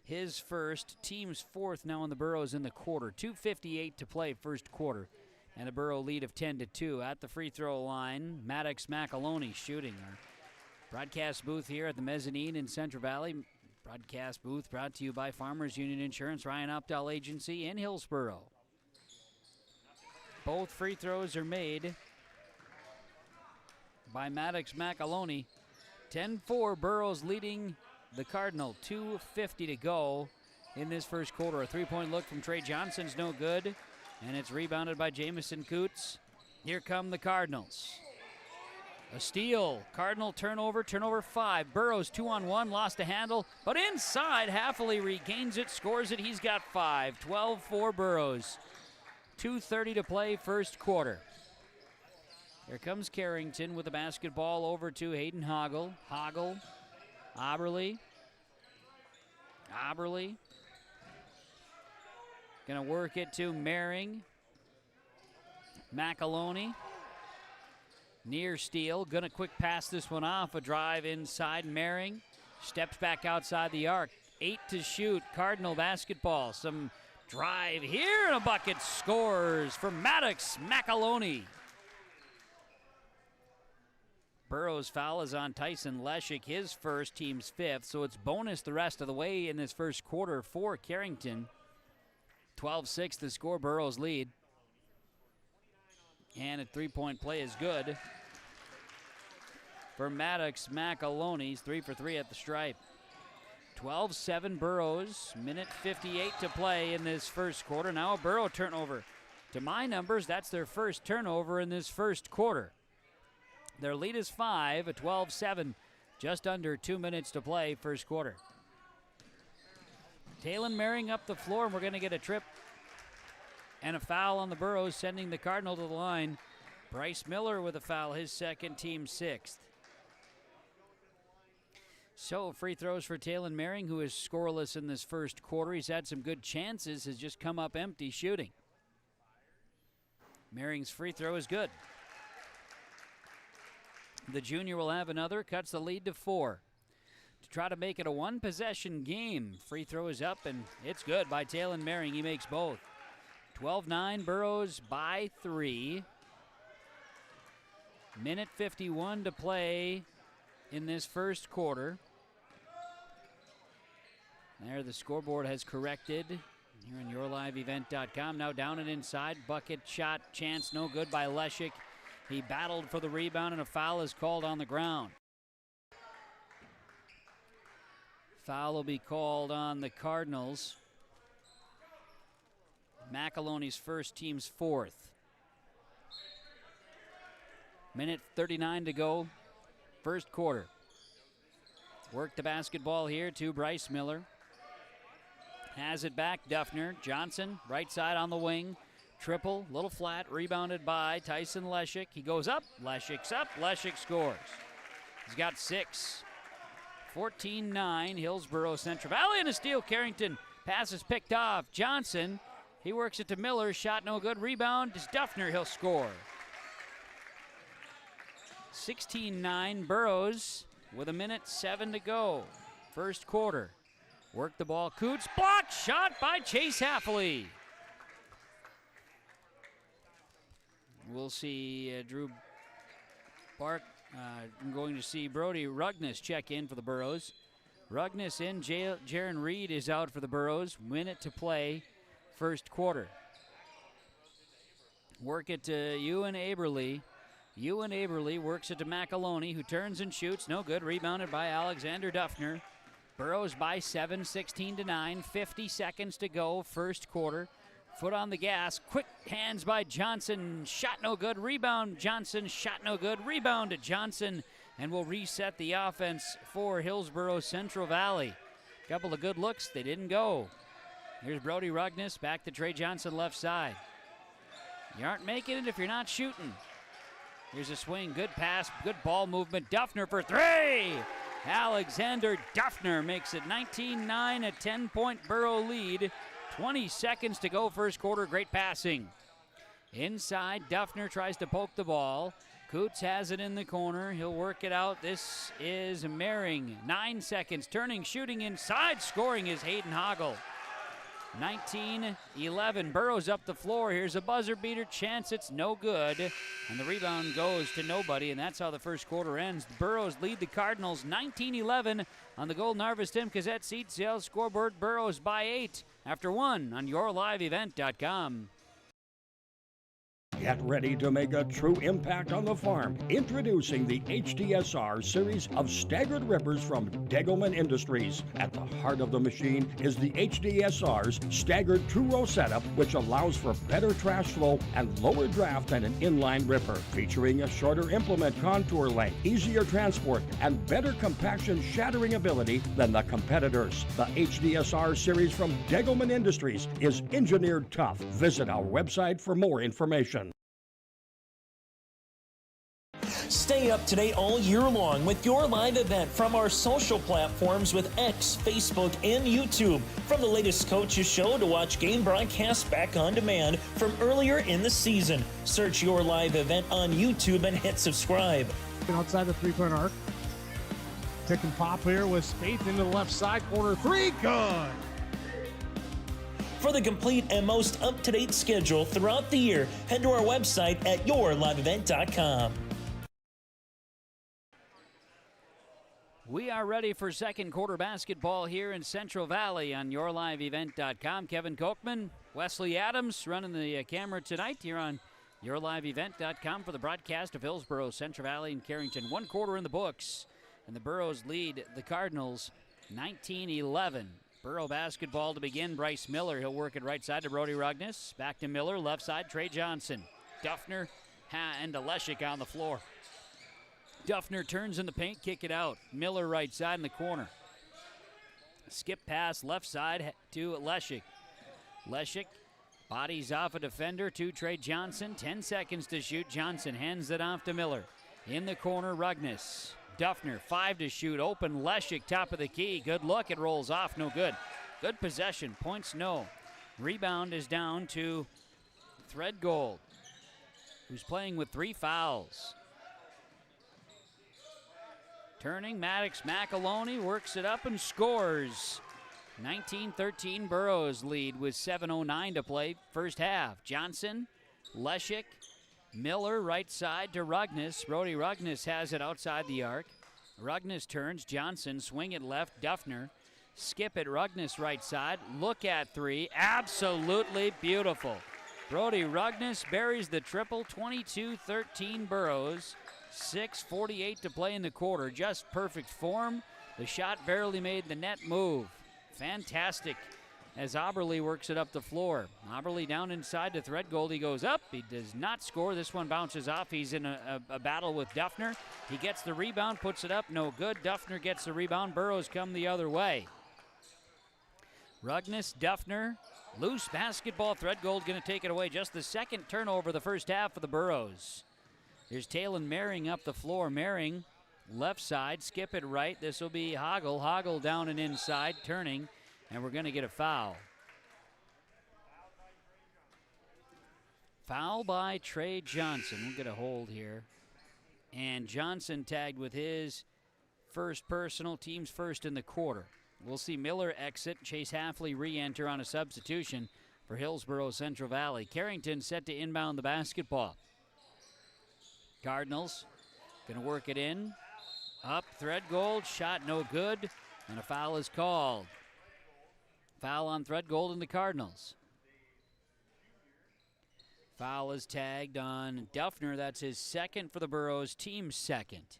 His first, team's fourth now on the Burrows in the quarter. 2:58 to play first quarter. And a Burrow lead of 10-2 at the free throw line. Maddox McAloney shooting. Our broadcast booth here at the Mezzanine in Central Valley. Broadcast booth brought to you by Farmers Union Insurance, Ryan Opdahl Agency in Hillsboro. Both free throws are made by Maddox McAloney. 10-4, Burrows leading the Cardinal. 2:50 to go in this first quarter. A three-point look from Trey Johnson's no good. And it's rebounded by Jamison Coots. Here come the Cardinals. A steal. Cardinal turnover 5. Burrows 2-on-1, lost a handle. But inside, Halfley regains it, scores it. He's got 5. 12-4 Burrows. 2:30 to play first quarter. Here comes Carrington with the basketball over to Hayden Hoggle. Hoggle, Oberle. Gonna work it to Mehring. McAloney. Near steal. Gonna quick pass this one off. A drive inside. Mehring steps back outside the arc. 8 to shoot. Cardinal basketball. Some drive here and a bucket. Scores for Maddox McAloney. Burrows' foul is on Tyson Leshik, his first, team's 5th, so it's bonus the rest of the way in this first quarter for Carrington. 12-6 the score, Burrows lead. And a three-point play is good for Maddox McAloney. He's 3 for 3 at the stripe. 12-7 Burrows, minute 58 to play in this first quarter. Now a Burrow turnover. To my numbers, that's their first turnover in this first quarter. Their lead is 5, a 12-7, just under 2 minutes to play first quarter. Talon Mehring up the floor, and we're going to get a trip and a foul on the Burrows, sending the Cardinal to the line. Bryce Miller with a foul, his second, team 6th. So free throws for Talon Mehring, who is scoreless in this first quarter. He's had some good chances, has just come up empty shooting. Mehring's free throw is good. The junior will have another, cuts the lead to 4. To try to make it a one-possession game. Free throw is up, and it's good by Talon Mehring. He makes both. 12-9, Burrows by 3. Minute 51 to play in this first quarter. There, the scoreboard has corrected. Here on yourliveevent.com. Now down and inside. Bucket shot chance no good by Leshik. He battled for the rebound, and a foul is called on the ground. Foul will be called on the Cardinals. McAloney's first, team's 4th. Minute 39 to go, first quarter. Work the basketball here to Bryce Miller. Has it back, Duffner. Johnson, right side on the wing. Triple, little flat, rebounded by Tyson Leshik. He goes up, Leshik's up, Leshik scores. He's got 6. 14-9, Hillsboro Central Valley, and a steal. Carrington, pass is picked off. Johnson, he works it to Miller, shot no good, rebound. It's Duffner, he'll score. 16-9, Burrows with a minute 7 to go. First quarter. Work the ball, Coots, blocked, shot by Chase Haffley. We'll see Drew Bark. I'm going to see Brody Rugnes check in for the Burrows. Rugnes in, Jaron Reed is out for the Burrows. Minute to play, first quarter. Work it to Ewan Aberle. Ewan Aberle works it to McAloney, who turns and shoots. No good, rebounded by Alexander Duffner. Burrows by 7, 16-9, 50 seconds to go, first quarter. Foot on the gas, quick hands by Johnson, shot no good, rebound Johnson, shot no good, rebound to Johnson, and will reset the offense for Hillsboro Central Valley. Couple of good looks, they didn't go. Here's Brody Rugnes, back to Trey Johnson left side. You aren't making it if you're not shooting. Here's a swing, good pass, good ball movement, Duffner for 3! Alexander Duffner makes it 19-9, a 10-point Burrow lead. 20 seconds to go, first quarter, great passing. Inside, Duffner tries to poke the ball. Coots has it in the corner. He'll work it out. This is Mehring. 9 seconds, turning, shooting inside. Scoring is Hayden Hoggle. 19-11, Burrows up the floor. Here's a buzzer beater chance. It's no good. And the rebound goes to nobody, and that's how the first quarter ends. The Burrows lead the Cardinals 19-11 on the Golden Harvest Timcazette seat sales scoreboard. Burrows by 8 after 1 on yourliveevent.com. Get ready to make a true impact on the farm. Introducing the HDSR series of staggered rippers from Degelman Industries. At the heart of the machine is the HDSR's staggered two-row setup, which allows for better trash flow and lower draft than an inline ripper. Featuring a shorter implement contour length, easier transport, and better compaction shattering ability than the competitors. The HDSR series from Degelman Industries is engineered tough. Visit our website for more information. Stay up to date all year long with your live event from our social platforms with X, Facebook, and YouTube. From the latest coaches show to watch game broadcasts back on demand from earlier in the season. Search your live event on YouTube and hit subscribe. Outside the three-point arc. Pick and pop here with Spaeth into the left side corner. Three, good. For the complete and most up-to-date schedule throughout the year, head to our website at yourliveevent.com. We are ready for second quarter basketball here in Central Valley on yourliveevent.com. Kevin Kochman, Wesley Adams running the camera tonight here on yourliveevent.com for the broadcast of Hillsboro, Central Valley, and Carrington. 1 quarter in the books, and the Burros lead the Cardinals 19-11. Burro basketball to begin. Bryce Miller, he'll work it right side to Brody Rugnes. Back to Miller, left side, Trey Johnson. Duffner and Leshik on the floor. Duffner turns in the paint, kick it out. Miller right side in the corner. Skip pass left side to Leshik. Leshik bodies off a defender to Trey Johnson. 10 seconds to shoot. Johnson hands it off to Miller. In the corner, Rugnes. Duffner, 5 to shoot. Open, Leshik, top of the key. Good look, it rolls off, no good. Good possession, points no. Rebound is down to Threadgold, who's playing with 3 fouls. Turning, Maddox McAloney works it up and scores. 19-13 Burros lead with 7:09 to play first half. Johnson, Leshik, Miller right side to Rugnes. Brody Rugnes has it outside the arc. Rugnes turns, Johnson swing it left, Duffner. Skip it, Rugnes right side. Look at 3, absolutely beautiful. Brody Rugnes buries the triple, 22-13 Burros. 6:48 to play in the quarter. Just perfect form. The shot barely made the net move. Fantastic as Oberle works it up the floor. Oberle down inside to Threadgold. He goes up. He does not score. This one bounces off. He's in a battle with Duffner. He gets the rebound, puts it up. No good. Duffner gets the rebound. Burros come the other way. Rugnes, Duffner, loose basketball. Threadgold going to take it away. Just the second turnover of the first half for the Burros. Here's Talon Mehring up the floor. Mehring, left side, skip it right. This will be Hoggle. Hoggle down and inside, turning, and we're going to get a foul. Foul by Trey Johnson. We'll get a hold here. And Johnson tagged with his first personal, team's first in the quarter. We'll see Miller exit, Chase Halfley re-enter on a substitution for Hillsboro Central Valley. Carrington set to inbound the basketball. Cardinals going to work it in. Up, Threadgold, shot no good, and a foul is called. Foul on Threadgold and the Cardinals. Foul is tagged on Duffner. That's his second for the Burros, team's second.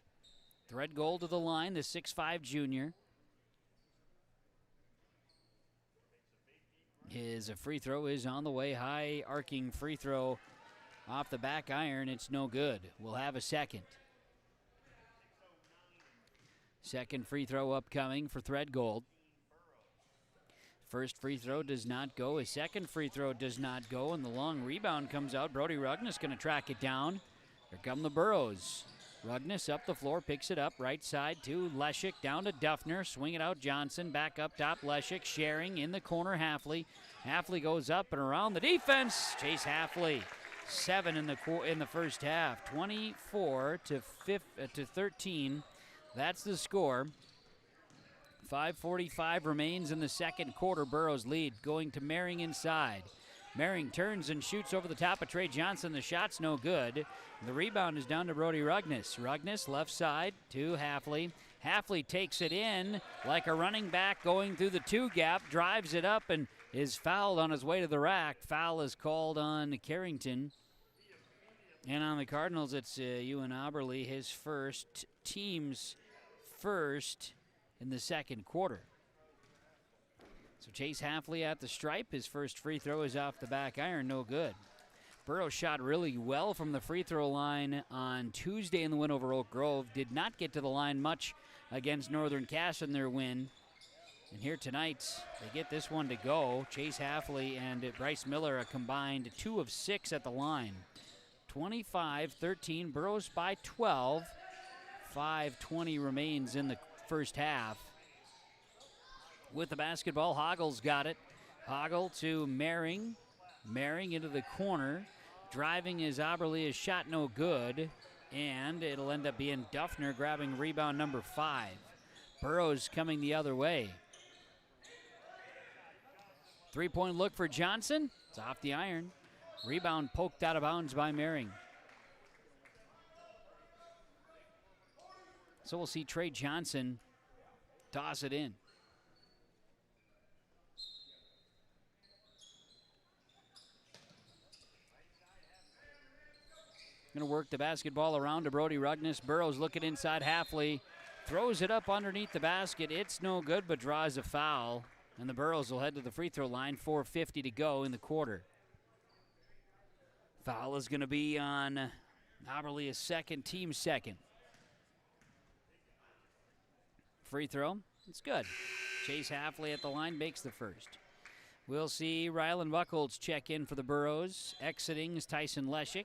Threadgold to the line, the 6'5 junior. His free throw is on the way. High arcing free throw off the back iron. It's no good. We'll have a second. Second free throw upcoming for Threadgold. First free throw does not go. His second free throw does not go, and the long rebound comes out. Brody Rugnes going to track it down. Here come the Burros. Rugnes up the floor, picks it up, right side to Leshik, down to Duffner, swing it out, Johnson, back up top, Leshik, sharing in the corner, Halfley. Halfley goes up and around the defense. Chase Halfley, 7 in the first half, 24 to 13. That's the score. 5:45 remains in the second quarter. Burros lead, going to Mehring inside. Mehring turns and shoots over the top of Trey Johnson. The shot's no good. The rebound is down to Brody Rugnes. Rugnes left side to Halfley. Halfley takes it in like a running back going through the 2 gap, drives it up and is fouled on his way to the rack. Foul is called on Carrington. And on the Cardinals, it's Ewan Oberle, his first, team's first in the second quarter. So Chase Halfley at the stripe. His first free throw is off the back iron, no good. Burrow shot really well from the free throw line on Tuesday in the win over Oak Grove. Did not get to the line much against Northern Cass in their win. And here tonight, they get this one to go. Chase Halfley and Bryce Miller a combined 2 of 6 at the line. 25-13. Burrows by 12. 5:20 remains in the first half. With the basketball, Hoggle's got it. Hoggle to Mehring. Mehring into the corner. Driving is Aberle, his shot no good. And it'll end up being Duffner grabbing rebound number 5. Burrows coming the other way. 3-point look for Johnson. It's off the iron. Rebound poked out of bounds by Mehring. So we'll see Trey Johnson toss it in. Going to work the basketball around to Brody Rugnes. Burrows looking inside Halfley. Throws it up underneath the basket. It's no good, but draws a foul. And the Burrows will head to the free throw line. 4:50 to go in the quarter. Foul is going to be on Aberle, his second, team second. Free throw. It's good. Chase Halfley at the line makes the first. We'll see Rylan Buchholz check in for the Burrows. Exiting is Tyson Leshik.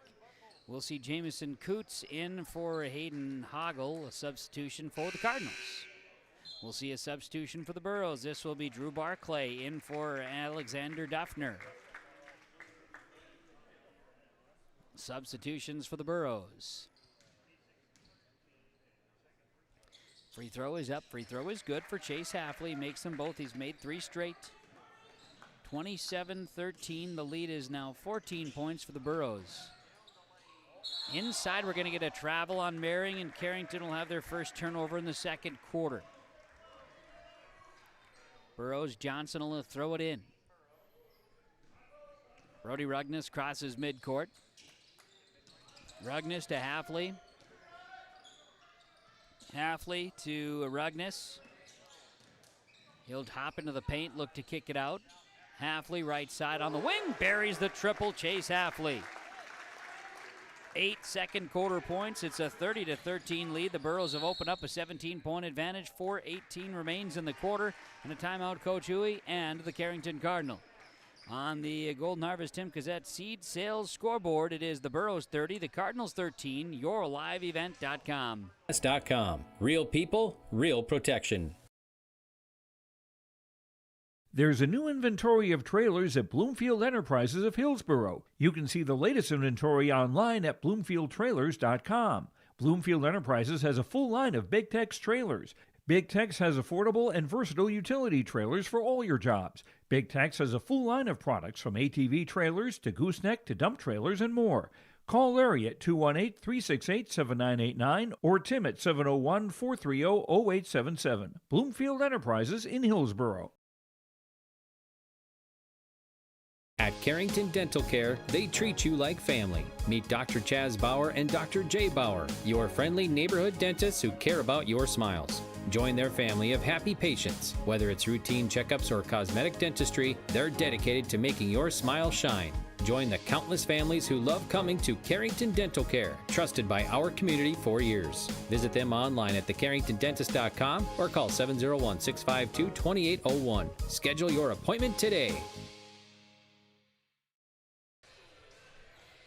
We'll see Jamison Coots in for Hayden Hoggle, a substitution for the Cardinals. We'll see a substitution for the Burrows. This will be Drew Barclay in for Alexander Duffner. Substitutions for the Burrows. Free throw is up. Free throw is good for Chase Halfley. Makes them both. He's made 3 straight. 27-13. The lead is now 14 points for the Burrows. Inside, we're going to get a travel on Mehring, and Carrington will have their first turnover in the second quarter. Burrows, Johnson will throw it in. Brody Rugnes crosses midcourt. Rugnes to Halfley. Halfley to Rugnes. He'll hop into the paint, look to kick it out. Halfley right side on the wing, buries the triple. Chase Halfley. 8 second quarter points. It's a 30-13 lead. The Burrows have opened up a 17-point advantage. 4:18 remains in the quarter. And a timeout, Coach Huey and the Carrington Cardinal. On the Golden Harvest Tim Cassette seed sales scoreboard, it is the Burrows 30, the Cardinals 13, yourliveevent.com. Real people, real protection. There's a new inventory of trailers at Bloomfield Enterprises of Hillsboro. You can see the latest inventory online at BloomfieldTrailers.com. Bloomfield Enterprises has a full line of Big Tex trailers. Big Tex has affordable and versatile utility trailers for all your jobs. Big Tex has a full line of products from ATV trailers to gooseneck to dump trailers and more. Call Larry at 218-368-7989 or Tim at 701-430-0877. Bloomfield Enterprises in Hillsboro. At Carrington Dental Care, they treat you like family. Meet Dr. Chaz Bauer and Dr. Jay Bauer, your friendly neighborhood dentists who care about your smiles. Join their family of happy patients. Whether it's routine checkups or cosmetic dentistry, they're dedicated to making your smile shine. Join the countless families who love coming to Carrington Dental Care, trusted by our community for years. Visit them online at thecarringtondentist.com or call 701-652-2801. Schedule your appointment today.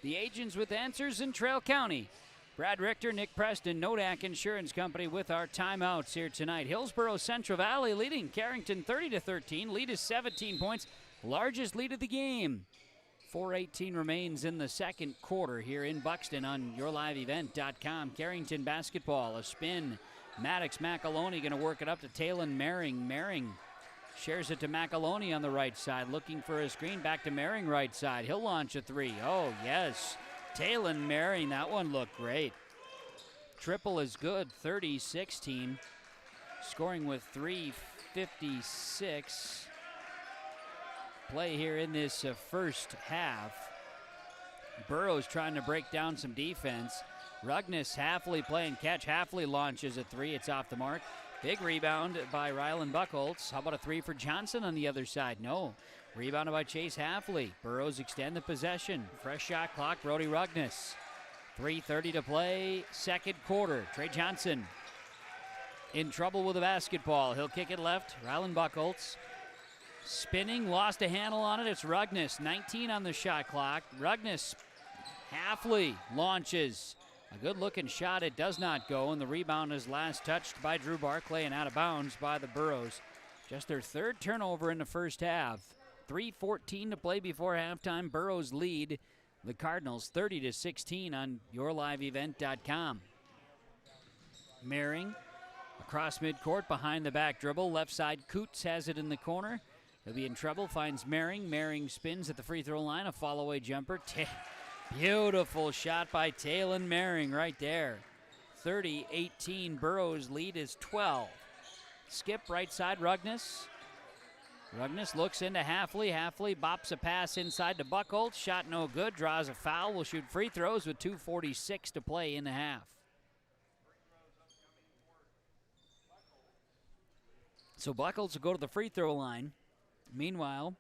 The agents with answers in Trail County. Brad Richter, Nick Preston, Nodak Insurance Company with our timeouts here tonight. Hillsboro Central Valley leading Carrington 30-13. Lead is 17 points. Largest lead of the game. 4:18 remains in the second quarter here in Buxton on yourliveevent.com. Carrington basketball, a spin. Maddox McAloney going to work it up to Talon Mehring. Mehring shares it to McAloney on the right side, looking for a screen. Back to Mehring right side. He'll launch a 3. Oh, yes. Talon Mehring, that one looked great. Triple is good, 30-16. Scoring with 3:56. Play here in this first half. Burrows trying to break down some defense. Rugnes Halfley playing catch. Halfley launches a 3. It's off the mark. Big rebound by Rylan Buchholz. How about a 3 for Johnson on the other side? No. Rebounded by Chase Halfley. Burrows extend the possession. Fresh shot clock, Brody Rugnes. 3:30 to play, second quarter. Trey Johnson in trouble with the basketball. He'll kick it left. Rylan Buchholz spinning, lost a handle on it. It's Rugnes. 19 on the shot clock. Rugnes Halfley launches. A good-looking shot. It does not go, and the rebound is last touched by Drew Barclay and out of bounds by the Burros. Just their third turnover in the first half. 3:14 to play before halftime. Burros lead the Cardinals 30-16 on yourliveevent.com. Mehring across midcourt behind the back dribble. Left side, Coots has it in the corner. He'll be in trouble. Finds Mehring. Mehring spins at the free throw line. A fall-away jumper. Beautiful shot by Talon Mehring right there. 30-18. Burros lead is 12. Skip right side, Rugnes. Rugnes looks into Halfley. Halfley bops a pass inside to Buchholz. Shot no good. Draws a foul. Will shoot free throws with 2:46 to play in the half. So Buchholz will go to the free throw line. Meanwhile,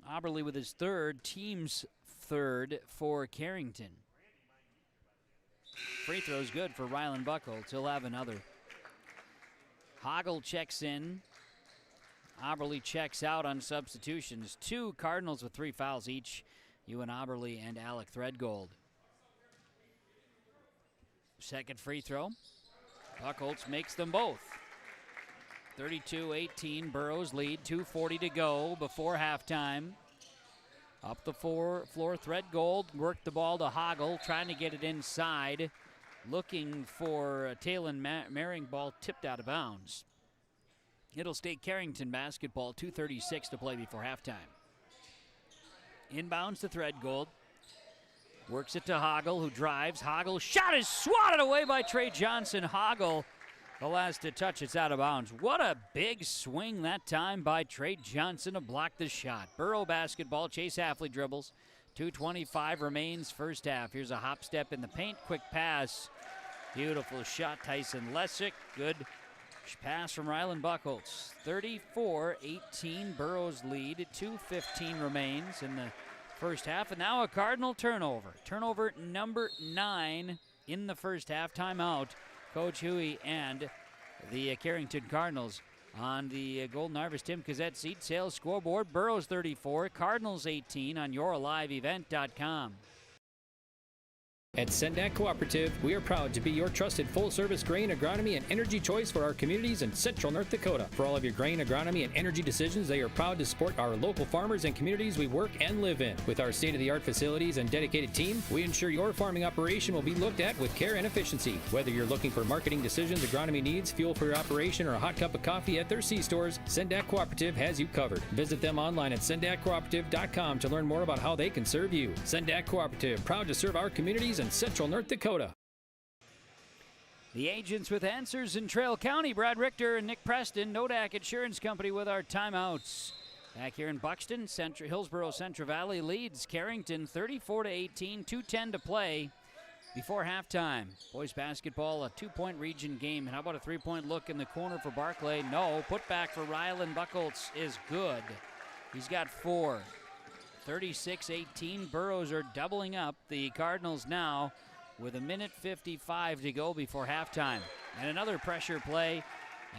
Oberle with his third, team's third for Carrington. Free throw's good for Rylan Buchholz. He'll have another. Hagel checks in. Oberle checks out on substitutions. 2 Cardinals with 3 fouls each. Ewan Oberle and Alec Threadgold. Second free throw. Buchholz makes them both. 32-18, Burros lead. 2:40 to go before halftime. Up the floor, Threadgold worked the ball to Hagel, trying to get it inside. Looking for Talon Mehring, ball tipped out of bounds. It'll stay Carrington basketball, 2:36 to play before halftime. Inbounds to Threadgold. Works it to Hagel, who drives. Hagel shot is swatted away by Trey Johnson. Hagel, the last to touch, it's out of bounds. What a big swing that time by Trey Johnson to block the shot. Burrow basketball, Chase Halfley dribbles. 2:25 remains first half. Here's a hop step in the paint, quick pass. Beautiful shot, Tyson Lesick. Good pass from Rylan Buchholz. 34-18, Burros lead. 2:15 remains in the first half, and now a Cardinal turnover. Turnover number 9 in the first half. Timeout. Coach Huey and the Carrington Cardinals. On the Golden Harvest Tim Cassette seat sales scoreboard, Burros 34, Cardinals 18 on yourliveevent.com. At Sendak Cooperative, we are proud to be your trusted full-service grain, agronomy, and energy choice for our communities in central North Dakota. For all of your grain, agronomy, and energy decisions, they are proud to support our local farmers and communities we work and live in. With our state-of-the-art facilities and dedicated team, we ensure your farming operation will be looked at with care and efficiency. Whether you're looking for marketing decisions, agronomy needs, fuel for your operation, or a hot cup of coffee at their C-stores, Sendak Cooperative has you covered. Visit them online at sendakcooperative.com to learn more about how they can serve you. Sendak Cooperative, proud to serve our communities in central North Dakota. The agents with answers in Trail County, Brad Richter and Nick Preston, Nodak Insurance Company with our timeouts. Back here in Buxton, Hillsboro Central Valley leads Carrington 34-18, 2:10 to play before halftime. Boys basketball, a 2-point region game. And how about a 3-point look in the corner for Barclay? No. Put back for Rylan Buchholz is good. He's got 4. 36-18, Burros are doubling up. The Cardinals now with 1:55 to go before halftime. And another pressure play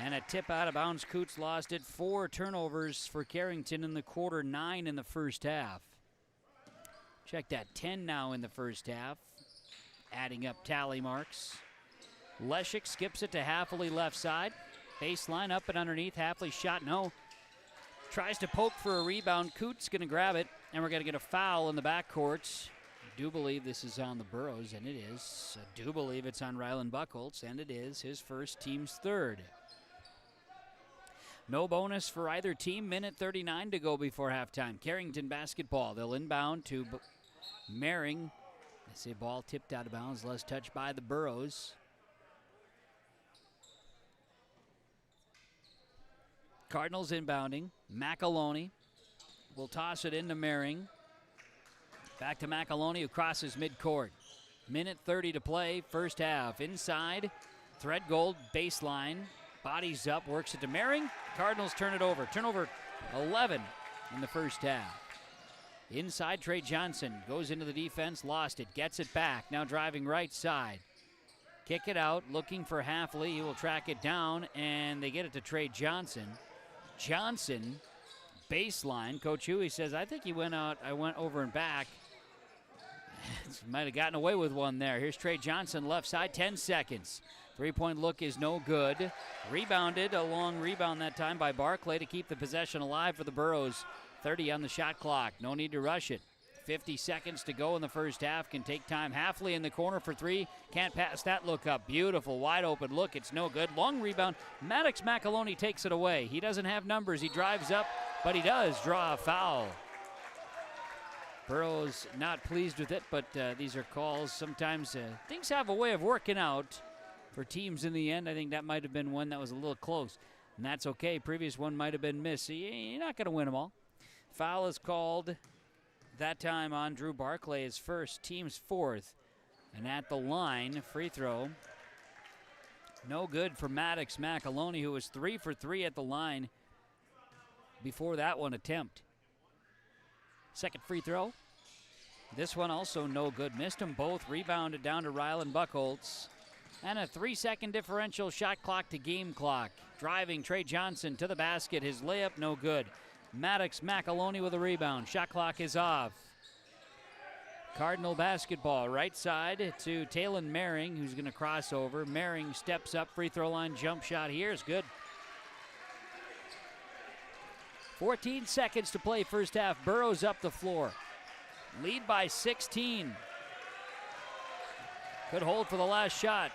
and a tip out of bounds. Coots lost it. 4 turnovers for Carrington in the quarter, 9 in the first half. Check that, 10 now in the first half. Adding up tally marks. Lesick skips it to Halfley left side. Baseline up and underneath. Halfley shot no. Tries to poke for a rebound. Coots going to grab it, and we're going to get a foul in the backcourt. I do believe this is on the Burros, and it is. I do believe it's on Rylan Buchholz, and it is his first, team's third. No bonus for either team. 1:39 to go before halftime. Carrington basketball. They'll inbound to Mehring. I say ball tipped out of bounds, less touched by the Burros. Cardinals inbounding. McAloney will toss it into Mehring. Back to McAloney, who crosses midcourt. 1:30 to play, first half. Inside, Threadgold, baseline. Bodies up, works it to Mehring. Cardinals turn it over. Turnover 11 in the first half. Inside, Trey Johnson goes into the defense, lost it, gets it back. Now driving right side. Kick it out, looking for Halfley. He will track it down, and they get it to Trey Johnson. Johnson, baseline. Coach Huey says, I think he went out. I went over and back. Might have gotten away with one there. Here's Trey Johnson, left side, 10 seconds. Three-point look is no good. Rebounded, a long rebound that time by Barclay to keep the possession alive for the Burros. 30 on the shot clock. No need to rush it. 50 seconds to go in the first half. Can take time. Halfley in the corner for three. Can't pass that look up. Beautiful, wide open look. It's no good. Long rebound. Maddox McAloney takes it away. He doesn't have numbers. He drives up, but he does draw a foul. Burrows not pleased with it, but these are calls. Sometimes things have a way of working out for teams in the end. I think that might have been one that was a little close, and that's okay. Previous one might have been missed. You're not going to win them all. Foul is called that time on Drew Barclay, his first, team's fourth. And at the line, free throw. No good for Maddox McAloney, who was 3 for 3 at the line before that one attempt. Second free throw. This one also no good. Missed them both. Rebounded down to Rylan Buchholz. And a 3-second differential, shot clock to game clock. Driving Trey Johnson to the basket. His layup no good. Maddox McAloney with a rebound. Shot clock is off. Cardinal basketball, right side to Talon Mehring, who's going to cross over. Mehring steps up, free throw line, jump shot here is good. 14 seconds to play first half. Burrows up the floor. Lead by 16. Could hold for the last shot.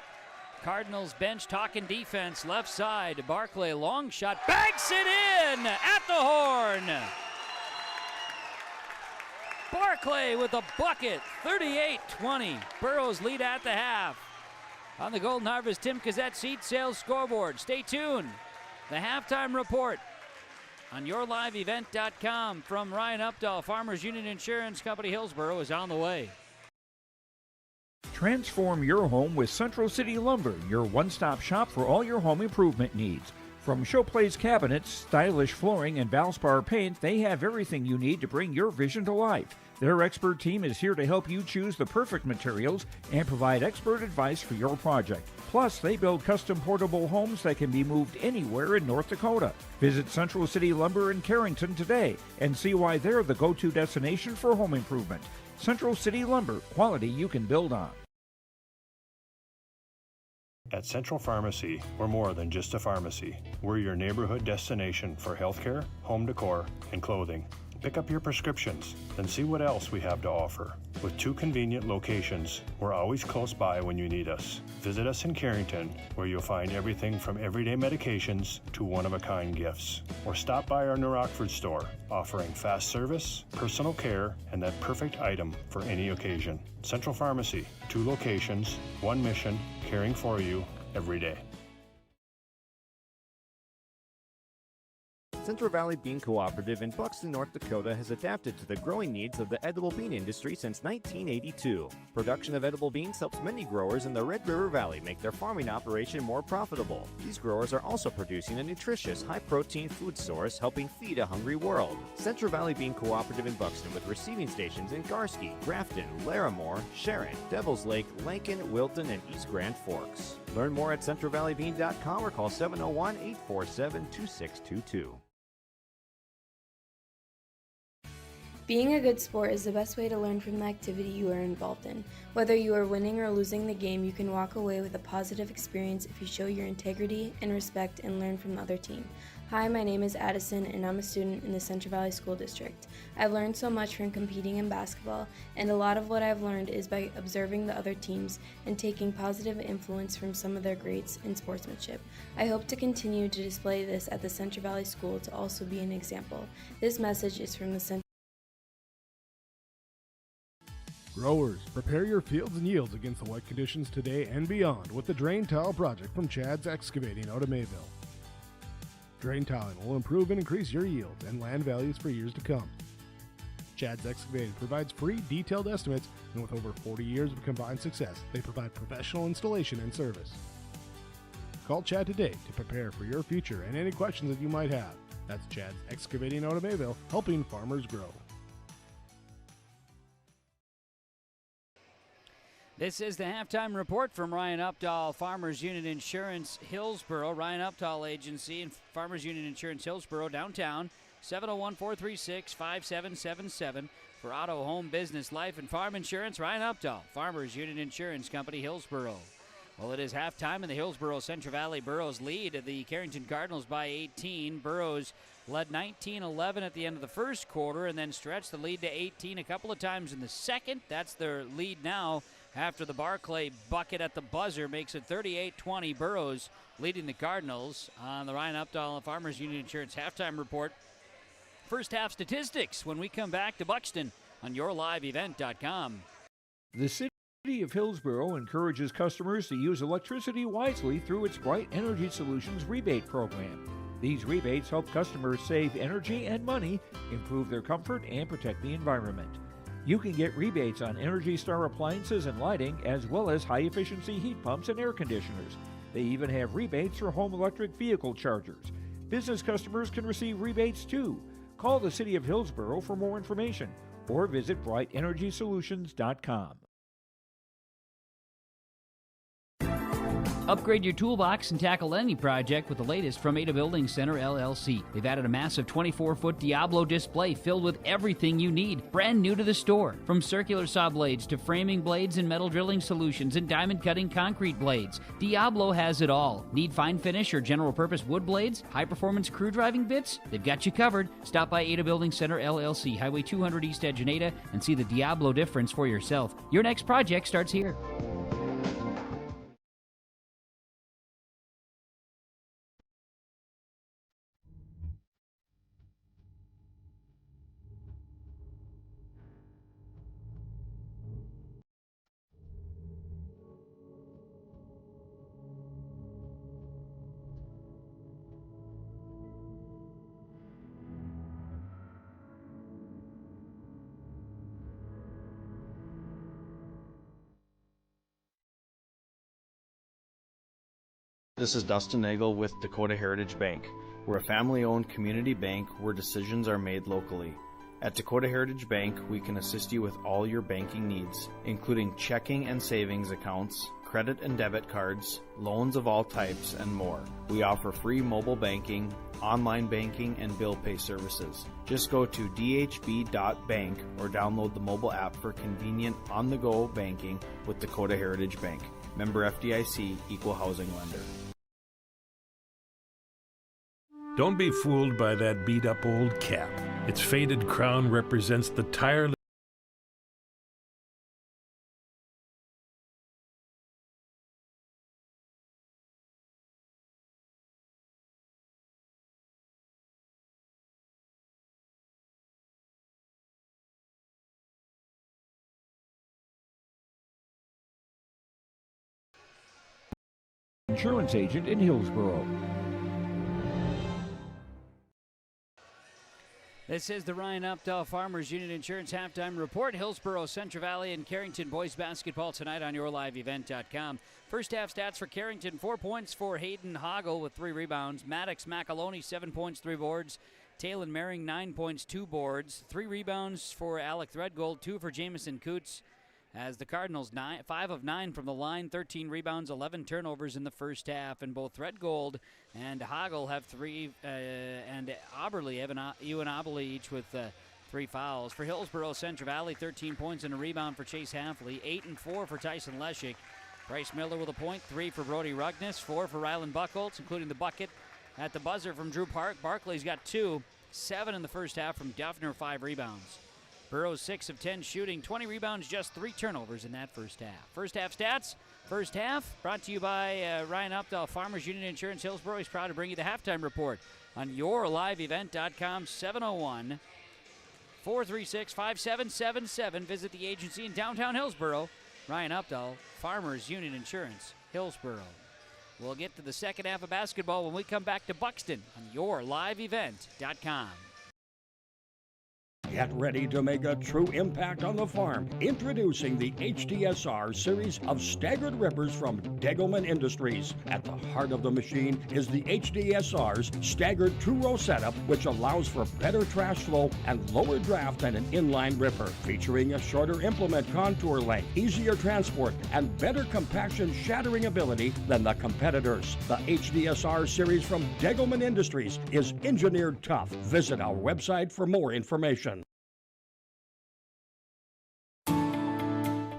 Cardinals bench talking defense. Left side, Barclay, long shot, banks it in at the horn. Barclay with a bucket, 38-20. Burrows lead at the half. On the Golden Harvest Tim Cassette seat sales scoreboard. Stay tuned. The halftime report on yourliveevent.com from Ryan Updahl. Farmers Union Insurance Company Hillsboro is on the way. Transform your home with Central City Lumber, your one-stop shop for all your home improvement needs. From showplace cabinets, stylish flooring, and Valspar paint, they have everything you need to bring your vision to life. Their expert team is here to help you choose the perfect materials and provide expert advice for your project. Plus, they build custom portable homes that can be moved anywhere in North Dakota. Visit Central City Lumber in Carrington today and see why they're the go-to destination for home improvement. Central City Lumber, quality you can build on. At Central Pharmacy, we're more than just a pharmacy. We're your neighborhood destination for healthcare, home decor, and clothing. Pick up your prescriptions, then see what else we have to offer. With 2 convenient locations, we're always close by when you need us. Visit us in Carrington, where you'll find everything from everyday medications to one-of-a-kind gifts. Or stop by our New Rockford store, offering fast service, personal care, and that perfect item for any occasion. Central Pharmacy, 2 locations, 1 mission, caring for you every day. Central Valley Bean Cooperative in Buxton, North Dakota has adapted to the growing needs of the edible bean industry since 1982. Production of edible beans helps many growers in the Red River Valley make their farming operation more profitable. These growers are also producing a nutritious, high-protein food source helping feed a hungry world. Central Valley Bean Cooperative in Buxton with receiving stations in Garski, Grafton, Larimore, Sharon, Devils Lake, Lincoln, Wilton, and East Grand Forks. Learn more at centralvalleybean.com or call 701-847-2622. Being a good sport is the best way to learn from the activity you are involved in. Whether you are winning or losing the game, you can walk away with a positive experience if you show your integrity and respect and learn from the other team. Hi, my name is Addison and I'm a student in the Central Valley School District. I've learned so much from competing in basketball, and a lot of what I've learned is by observing the other teams and taking positive influence from some of their greats in sportsmanship. I hope to continue to display this at the Central Valley School to also be an example. This message is from the Central Growers, prepare your fields and yields against the wet conditions today and beyond with the Drain Tile project from Chad's Excavating out of Mayville. Drain tiling will improve and increase your yields and land values for years to come. Chad's Excavating provides free detailed estimates, and with over 40 years of combined success, they provide professional installation and service. Call Chad today to prepare for your future and any questions that you might have. That's Chad's Excavating out of Mayville, helping farmers grow. This is the halftime report from Ryan Updahl, Farmers Union Insurance Hillsboro. Ryan Updahl Agency and Farmers Union Insurance Hillsboro downtown, 701-436-5777. For auto, home, business, life, and farm insurance, Ryan Updahl, Farmers Union Insurance Company, Hillsboro. Well, it is halftime, and the Hillsboro Central Valley Burros lead the Carrington Cardinals by 18. Burros led 19-11 at the end of the first quarter and then stretched the lead to 18 a couple of times in the second. That's their lead now after the Barclay bucket at the buzzer makes it 38-20. Burros leading the Cardinals on the Ryan Updahl Farmers Union Insurance halftime report. First half statistics when we come back to Buxton on yourliveevent.com. The city of Hillsboro encourages customers to use electricity wisely through its Bright Energy Solutions rebate program. These rebates help customers save energy and money, improve their comfort, and protect the environment. You can get rebates on Energy Star appliances and lighting, as well as high-efficiency heat pumps and air conditioners. They even have rebates for home electric vehicle chargers. Business customers can receive rebates too. Call the City of Hillsboro for more information or visit brightenergysolutions.com. Upgrade your toolbox and tackle any project with the latest from Ada Building Center, LLC. They've added a massive 24-foot Diablo display filled with everything you need, brand new to the store. From circular saw blades to framing blades and metal drilling solutions and diamond cutting concrete blades, Diablo has it all. Need fine finish or general purpose wood blades, high-performance crew driving bits? They've got you covered. Stop by Ada Building Center, LLC, Highway 200 East Edge in Ada, and see the Diablo difference for yourself. Your next project starts here. This is Dustin Nagel with Dakota Heritage Bank. We're a family-owned community bank where decisions are made locally. At Dakota Heritage Bank, we can assist you with all your banking needs, including checking and savings accounts, credit and debit cards, loans of all types, and more. We offer free mobile banking, online banking, and bill pay services. Just go to dhb.bank or download the mobile app for convenient on-the-go banking with Dakota Heritage Bank. Member FDIC, Equal Housing Lender. Don't be fooled by that beat-up old cap. Its faded crown represents the tireless Insurance agent in Hillsboro. This is the Ryan Updahl Farmers Union Insurance Halftime Report. Hillsboro, Central Valley, and Carrington boys basketball tonight on yourliveevent.com. First half stats for Carrington: 4 points for Hayden Hoggle with 3 rebounds. Maddox McAloney, 7 points, 3 boards. Talon Mering, 9 points, 2 boards. 3 rebounds for Alec Threadgold, 2 for Jamison Coots. As the Cardinals, 5 of 9 from the line, 13 rebounds, 11 turnovers in the first half. And both Threadgold and Hoggle have 3, and Ewan Oberle each with 3 fouls. For Hillsboro, Central Valley, 13 points and a rebound for Chase Hafley, 8 and 4 for Tyson Leschik. Bryce Miller with a point, 3 for Brody Rugness, 4 for Rylan Buchholz, including the bucket at the buzzer from Drew Park. Barclay's got 2, 7 in the first half from Duffner, 5 rebounds. Burrows 6 of 10 shooting, 20 rebounds, just 3 turnovers in that first half. First half stats. First half brought to you by Ryan Updahl, Farmers Union Insurance Hillsboro. He's proud to bring you the halftime report on yourliveevent.com. 701-436-5777. Visit the agency in downtown Hillsboro. Ryan Updahl, Farmers Union Insurance Hillsboro. We'll get to the second half of basketball when we come back to Buxton on yourliveevent.com. Get ready to make a true impact on the farm. Introducing the HDSR series of staggered rippers from Degelman Industries. At the heart of the machine is the HDSR's staggered 2-row setup, which allows for better trash flow and lower draft than an inline ripper. Featuring a shorter implement contour length, easier transport, and better compaction shattering ability than the competitors. The HDSR series from Degelman Industries is engineered tough. Visit our website for more information.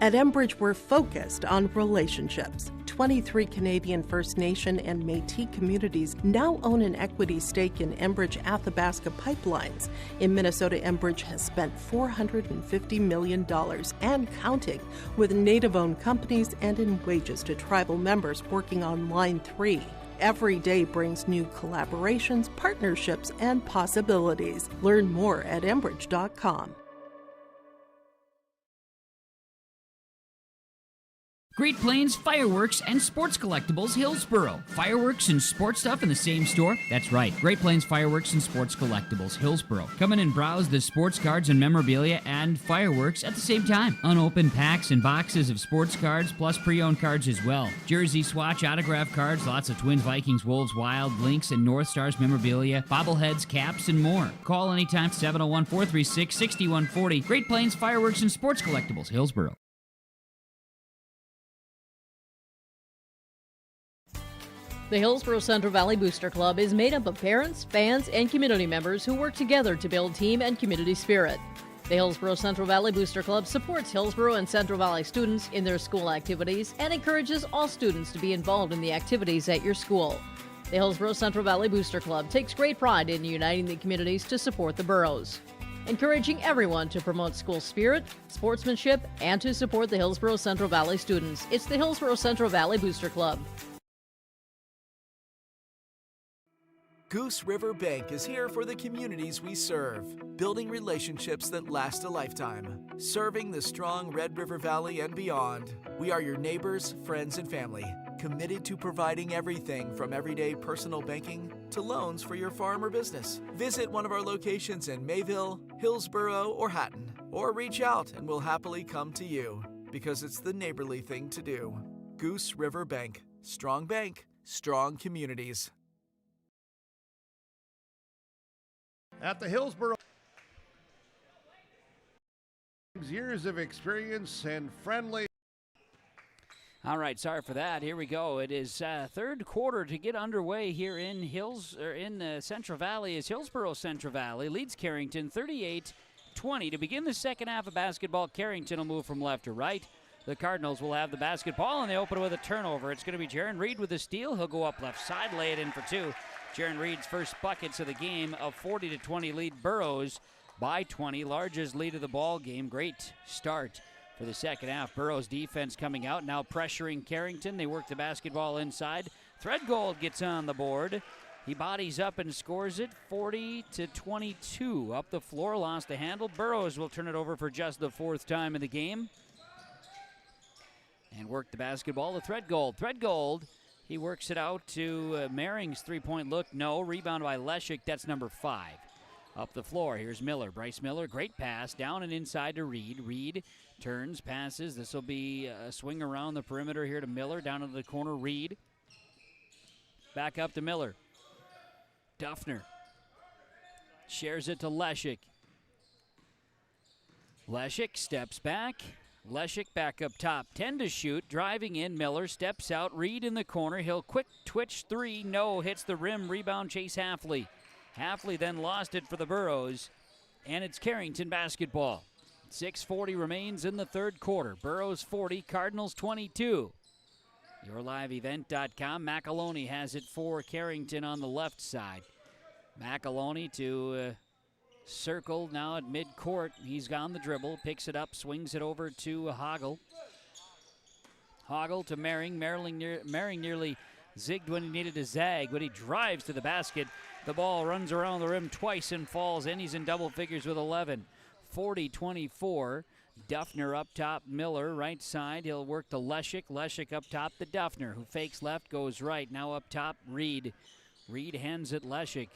At Enbridge, we're focused on relationships. 23 Canadian First Nation and Métis communities now own an equity stake in Enbridge Athabasca pipelines. In Minnesota, Enbridge has spent $450 million and counting with Native-owned companies and in wages to tribal members working on Line 3. Every day brings new collaborations, partnerships, and possibilities. Learn more at Enbridge.com. Great Plains Fireworks and Sports Collectibles, Hillsboro. Fireworks and sports stuff in the same store? That's right. Great Plains Fireworks and Sports Collectibles, Hillsboro. Come in and browse the sports cards and memorabilia and fireworks at the same time. Unopened packs and boxes of sports cards, plus pre-owned cards as well. Jersey, swatch, autograph cards, lots of Twins, Vikings, Wolves, Wild, Lynx, and North Stars memorabilia, bobbleheads, caps, and more. Call anytime, 701-436-6140. Great Plains Fireworks and Sports Collectibles, Hillsboro. The Hillsboro Central Valley Booster Club is made up of parents, fans, and community members who work together to build team and community spirit. The Hillsboro Central Valley Booster Club supports Hillsboro and Central Valley students in their school activities and encourages all students to be involved in the activities at your school. The Hillsboro Central Valley Booster Club takes great pride in uniting the communities to support the boroughs, encouraging everyone to promote school spirit, sportsmanship, and to support the Hillsboro Central Valley students. It's the Hillsboro Central Valley Booster Club. Goose River Bank is here for the communities we serve, building relationships that last a lifetime, serving the strong Red River Valley and beyond. We are your neighbors, friends, and family, committed to providing everything from everyday personal banking to loans for your farm or business. Visit one of our locations in Mayville, Hillsboro, or Hatton, or reach out and we'll happily come to you, because it's the neighborly thing to do. Goose River Bank, strong communities. At the Hillsboro, years of experience and friendly. All right, sorry for that. Here we go. It is third quarter to get underway here in Central Valley. As Hillsboro Central Valley leads Carrington 38-20 to begin the second half of basketball. Carrington will move from left to right. The Cardinals will have the basketball, and they open with a turnover. It's going to be Jaron Reed with the steal. He'll go up left side, lay it in for two. Jaron Reed's first buckets of the game, of 40-20 lead Burrows by 20. Largest lead of the ball game. Great start for the second half. Burrows defense coming out, now pressuring Carrington. They work the basketball inside. Threadgold gets on the board. He bodies up and scores it, 40-22. Up the floor, lost the handle. Burrows will turn it over for just the fourth time in the game. And work the basketball to Threadgold. Threadgold, he works it out to Maring's three-point look. No. Rebound by Leshik. That's number 5. Up the floor, here's Miller. Bryce Miller, great pass. Down and inside to Reed. Reed turns, passes. This will be a swing around the perimeter here to Miller. Down into the corner, Reed. Back up to Miller. Duffner shares it to Leshik. Leshik steps back. Leshik back up top, 10 to shoot, driving in. Miller steps out, Reed in the corner. He'll quick twitch three, no, hits the rim. Rebound, Chase Halfley. Halfley then lost it for the Burrows, and it's Carrington basketball. 6:40 remains in the third quarter. Burrows 40, Cardinals 22. YourLiveEvent.com. McAloney has it for Carrington on the left side. McAloney to circle now at midcourt. He's on the dribble, picks it up, swings it over to Hoggle. Hoggle to Maring. Maring nearly zigged when he needed to zag, but he drives to the basket. The ball runs around the rim twice and falls in. He's in double figures with 11. 40-24. Duffner up top, Miller right side. He'll work to Leshik. Leshik up top to Duffner, who fakes left, goes right. Now up top, Reed. Reed hands it Leshik.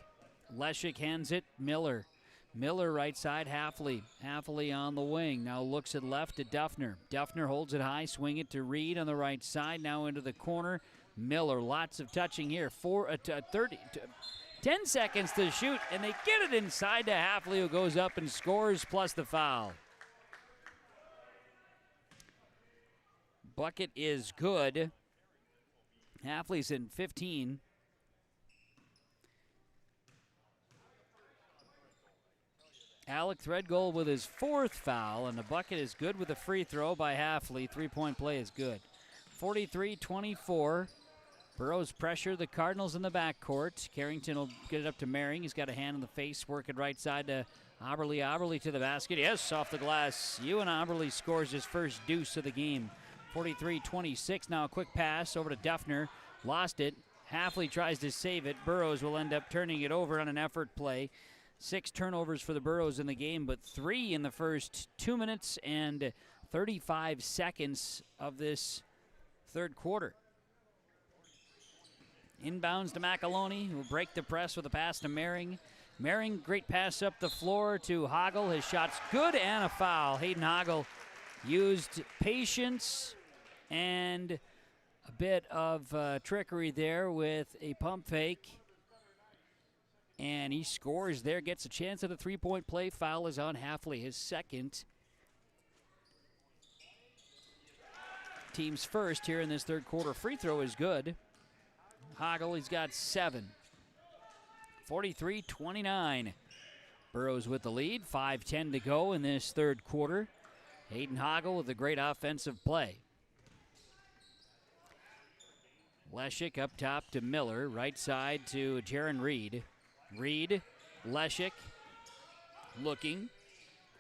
Leshik hands it Miller. Miller right side, Halfley. Halfley on the wing. Now looks at left to Duffner. Duffner holds it high, swing it to Reed on the right side. Now into the corner. Miller, lots of touching here. 10 seconds to shoot, and they get it inside to Halfley, who goes up and scores, plus the foul. Bucket is good. Halfley's in 15. Alec Threadgold with his 4th foul, and the bucket is good with a free throw by Halfley. 3-point play is good. 43-24. Burrows pressure the Cardinals in the backcourt. Carrington will get it up to Mehring. He's got a hand in the face, working right side to Oberle. Oberle to the basket. Yes, off the glass. Ewan Oberle scores his first deuce of the game. 43-26. Now a quick pass over to Duffner. Lost it. Halfley tries to save it. Burrows will end up turning it over on an effort play. 6 turnovers for the Burrows in the game, but 3 in the first 2 minutes and 35 seconds of this third quarter. Inbounds to McAloney, who will break the press with a pass to Mehring. Mehring, great pass up the floor to Hoggle. His shot's good and a foul. Hayden Hoggle used patience and a bit of trickery there with a pump fake. And he scores there, gets a chance at a 3-point play. Foul is on Halfley, his second. Team's first here in this third quarter. Free throw is good. Hoggle, he's got 7. 43-29. Burrows with the lead. 5:10 to go in this third quarter. Hayden Hoggle with a great offensive play. Leshik up top to Miller. Right side to Jaron Reed. Reed, Leshik, looking.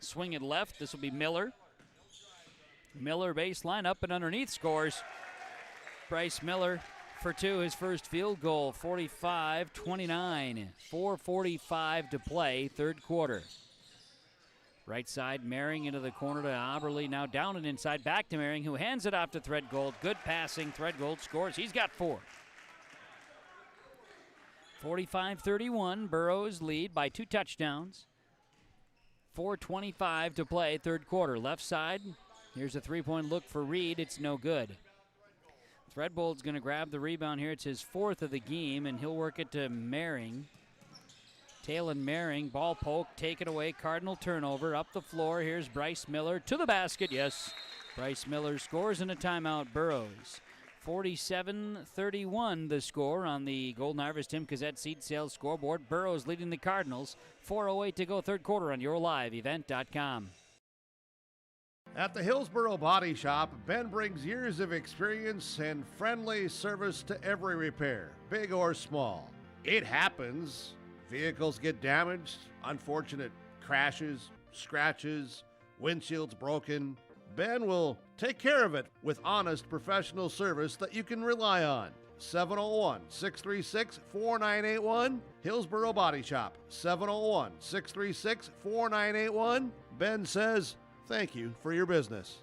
Swing it left. This will be Miller. Miller baseline up and underneath, scores. Bryce Miller for 2, his first field goal. 45-29. 4:45 to play, third quarter. Right side, Mehring into the corner to Oberle. Now down and inside, back to Mehring, who hands it off to Threadgold. Good passing. Threadgold scores. He's got 4. 45-31. Burrows lead by 2 touchdowns. 4:25 to play, third quarter. Left side, here's a 3-point look for Reed. It's no good. Threadgold's going to grab the rebound here. It's his 4th of the game, and he'll work it to Mehring. Taylon Mehring, ball poke, taken away. Cardinal turnover, up the floor. Here's Bryce Miller to the basket. Yes, Bryce Miller scores in a timeout. Burrows. 47-31 the score on the Golden Harvest Tim Cassette seed sales scoreboard. Burrows leading the Cardinals. 4:08 to go, third quarter on YourLiveEvent.com. At the Hillsboro Body Shop, Ben brings years of experience and friendly service to every repair, big or small. It happens. Vehicles get damaged, unfortunate crashes, scratches, windshields broken. Ben will take care of it with honest professional service that you can rely on. 701-636-4981, Hillsboro Body Shop. 701-636-4981. Ben says, thank you for your business.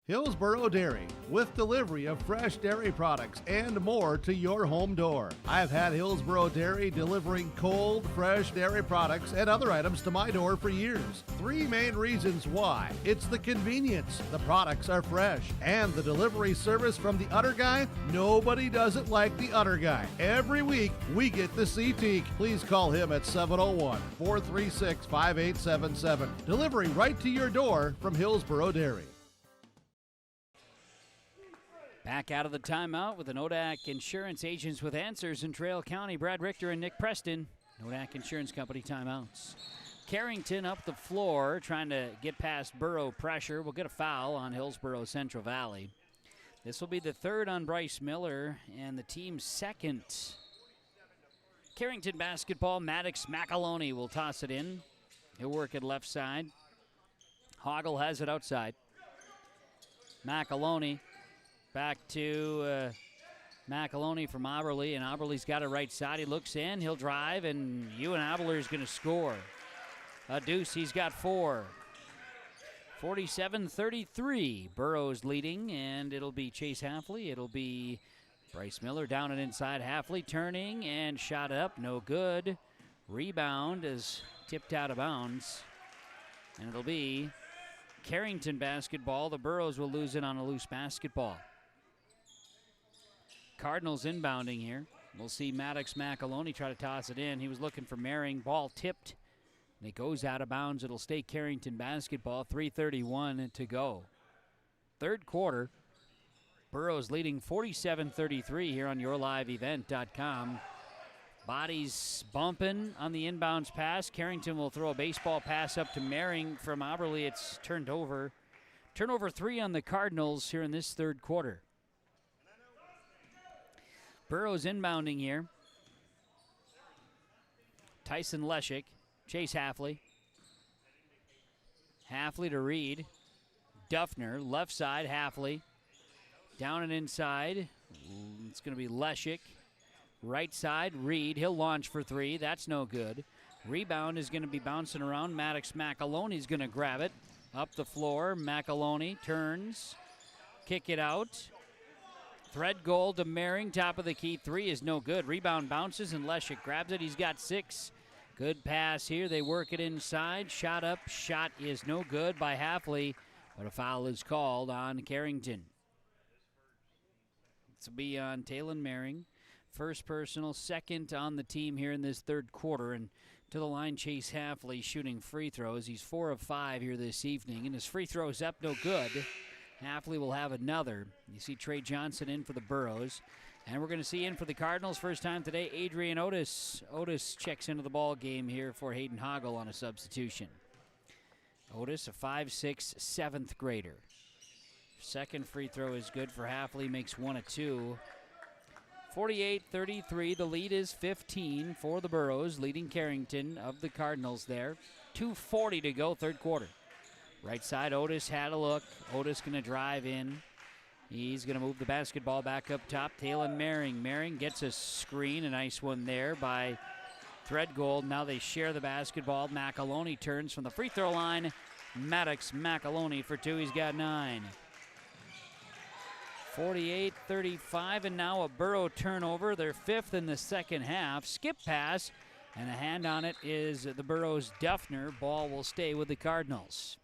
Hillsboro Dairy, with delivery of fresh dairy products and more to your home door. I've had Hillsboro Dairy delivering cold, fresh dairy products and other items to my door for years. 3 main reasons why. It's the convenience, the products are fresh, and the delivery service from the Udder Guy. Nobody does it like the Udder Guy. Every week, we get the C-Teak. Please call him at 701-436-5877. Delivery right to your door from Hillsboro Dairy. Back out of the timeout with the Nodak Insurance Agents with Answers in Trail County. Brad Richter and Nick Preston. Nodak Insurance Company timeouts. Carrington up the floor trying to get past Burrow pressure. We'll get a foul on Hillsboro Central Valley. This will be the 3rd on Bryce Miller and the team's 2nd. Carrington basketball. Maddox McAloney will toss it in. He'll work it left side. Hoggle has it outside. McAloney. Back to McAloney from Oberle, and Oberle's got it right side. He looks in, he'll drive, and Ewan Oberle is going to score. A deuce, he's got 4. 47-33, Burrows leading, and it'll be Chase Halfley. It'll be Bryce Miller down and inside. Halfley turning and shot up, no good. Rebound is tipped out of bounds, and it'll be Carrington basketball. The Burrows will lose it on a loose basketball. Cardinals inbounding here. We'll see Maddox McAloney try to toss it in. He was looking for Mehring. Ball tipped. And it goes out of bounds. It'll stay Carrington basketball. 3:31 to go. Third quarter. Burrows leading 47-33 here on YourLiveEvent.com. Bodies bumping on the inbounds pass. Carrington will throw a baseball pass up to Mering from Auberly. It's turned over. Turnover 3 on the Cardinals here in this third quarter. Burrows inbounding here. Tyson Leshik, Chase Halfley. Halfley to Reed. Duffner, left side, Halfley. Down and inside. It's going to be Leshik. Right side, Reed. He'll launch for 3. That's no good. Rebound is going to be bouncing around. Maddox McAloney's going to grab it. Up the floor, McAloney turns. Kick it out. Thread goal to Mering, top of the key. 3 is no good. Rebound bounces and Leshik grabs it. He's got 6. Good pass here. They work it inside. Shot up. Shot is no good by Halfley, but a foul is called on Carrington. This will be on Talon Mering. First personal, second on the team here in this third quarter. And to the line, Chase Halfley shooting free throws. He's 4 of 5 here this evening, and his free throw's up, no good. Halfley will have another. You see Trey Johnson in for the Burros. And we're going to see in for the Cardinals, first time today, Adrian Otis. Otis checks into the ball game here for Hayden Hoggle on a substitution. Otis, a 5'6", 7th grader. Second free throw is good for Halfley, makes 1 of 2. 48-33, the lead is 15 for the Burros, leading Carrington of the Cardinals there. 2:40 to go, third quarter. Right side, Otis had a look. Otis going to drive in. He's going to move the basketball back up top. Talon Mering. Mering gets a screen. A nice one there by Threadgold. Now they share the basketball. McAloney turns from the free throw line. Maddox McAloney for 2. He's got 9. 48-35, and now a Burrow turnover. Their 5th in the second half. Skip pass, and a hand on it is the Burrows' Duffner. Ball will stay with the Cardinals.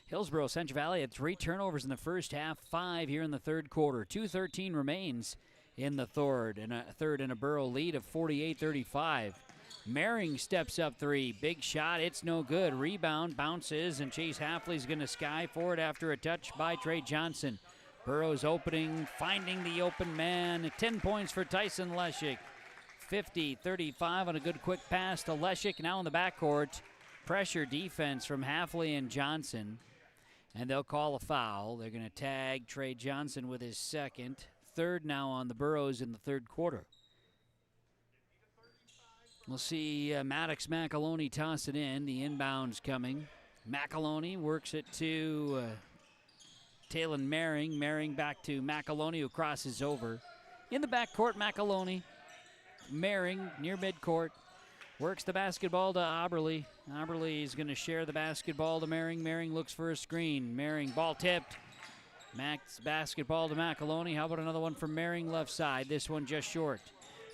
Hillsboro Central Valley had 3 turnovers in the first half, 5 here in the third quarter. 2:13 remains in the third, and a Burrow lead of 48-35. Mering steps up 3. Big shot. It's no good. Rebound bounces, and Chase Halfley's going to sky for it after a touch by Trey Johnson. Burrows opening, finding the open man. 10 points for Tyson Leshik. 50-35 on a good quick pass to Leshik. Now in the backcourt. Pressure defense from Halfley and Johnson. And they'll call a foul. They're going to tag Trey Johnson with his second. Third now on the Burros in the third quarter. We'll see Maddox McAloney toss it in. The inbound's coming. McAloney works it to Talon Mering. Mering back to McAloney, who crosses over. In the backcourt, McAloney. Mering near midcourt. Works the basketball to Auberly. Auberly is going to share the basketball to Mering. Mering looks for a screen. Mering, ball tipped. Max basketball to McAloney. How about another one from Mering left side? This one just short.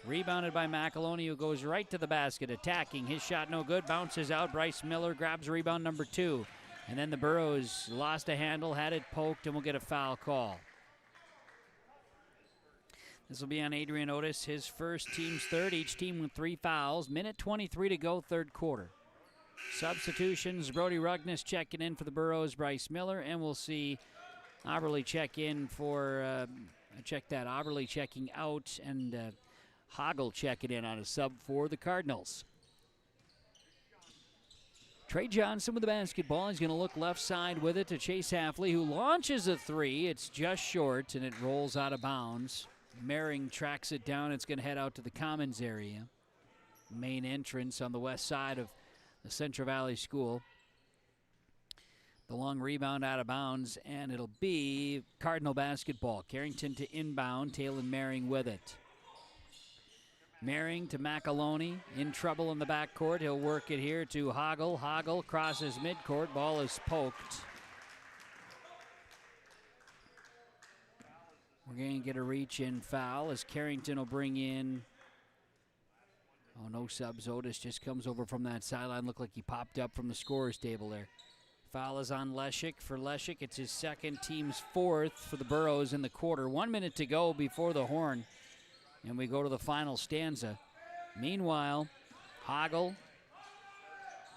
Rebounded by McAloney, who goes right to the basket, attacking. His shot no good, bounces out. Bryce Miller grabs rebound number 2. And then the Burros lost a handle, had it poked, and will get a foul call. This will be on Adrian Otis, his first, team's third, each team with 3 fouls. Minute 23 to go, third quarter. Substitutions, Brody Rugness checking in for the Burros, Bryce Miller, and we'll see Auberly check in for, Auberly checking out, and Hoggle checking in on a sub for the Cardinals. Trey Johnson with the basketball. He's going to look left side with it to Chase Halfley, who launches a 3. It's just short, and it rolls out of bounds. Mering tracks it down. It's going to head out to the Commons area. Main entrance on the west side of the Central Valley School. The long rebound out of bounds, and it'll be Cardinal basketball. Carrington to inbound. Talon Mering with it. Mering to McAloney. In trouble in the backcourt. He'll work it here to Hoggle. Hoggle crosses midcourt. Ball is poked. We're going to get a reach-in foul as Carrington will bring in. Oh, no subs. Otis just comes over from that sideline. Looked like he popped up from the scorer's table there. Foul is on Leshik. For Leshik, it's his second, team's 4th for the Burros in the quarter. 1 minute to go before the horn, and we go to the final stanza. Meanwhile, Hoggle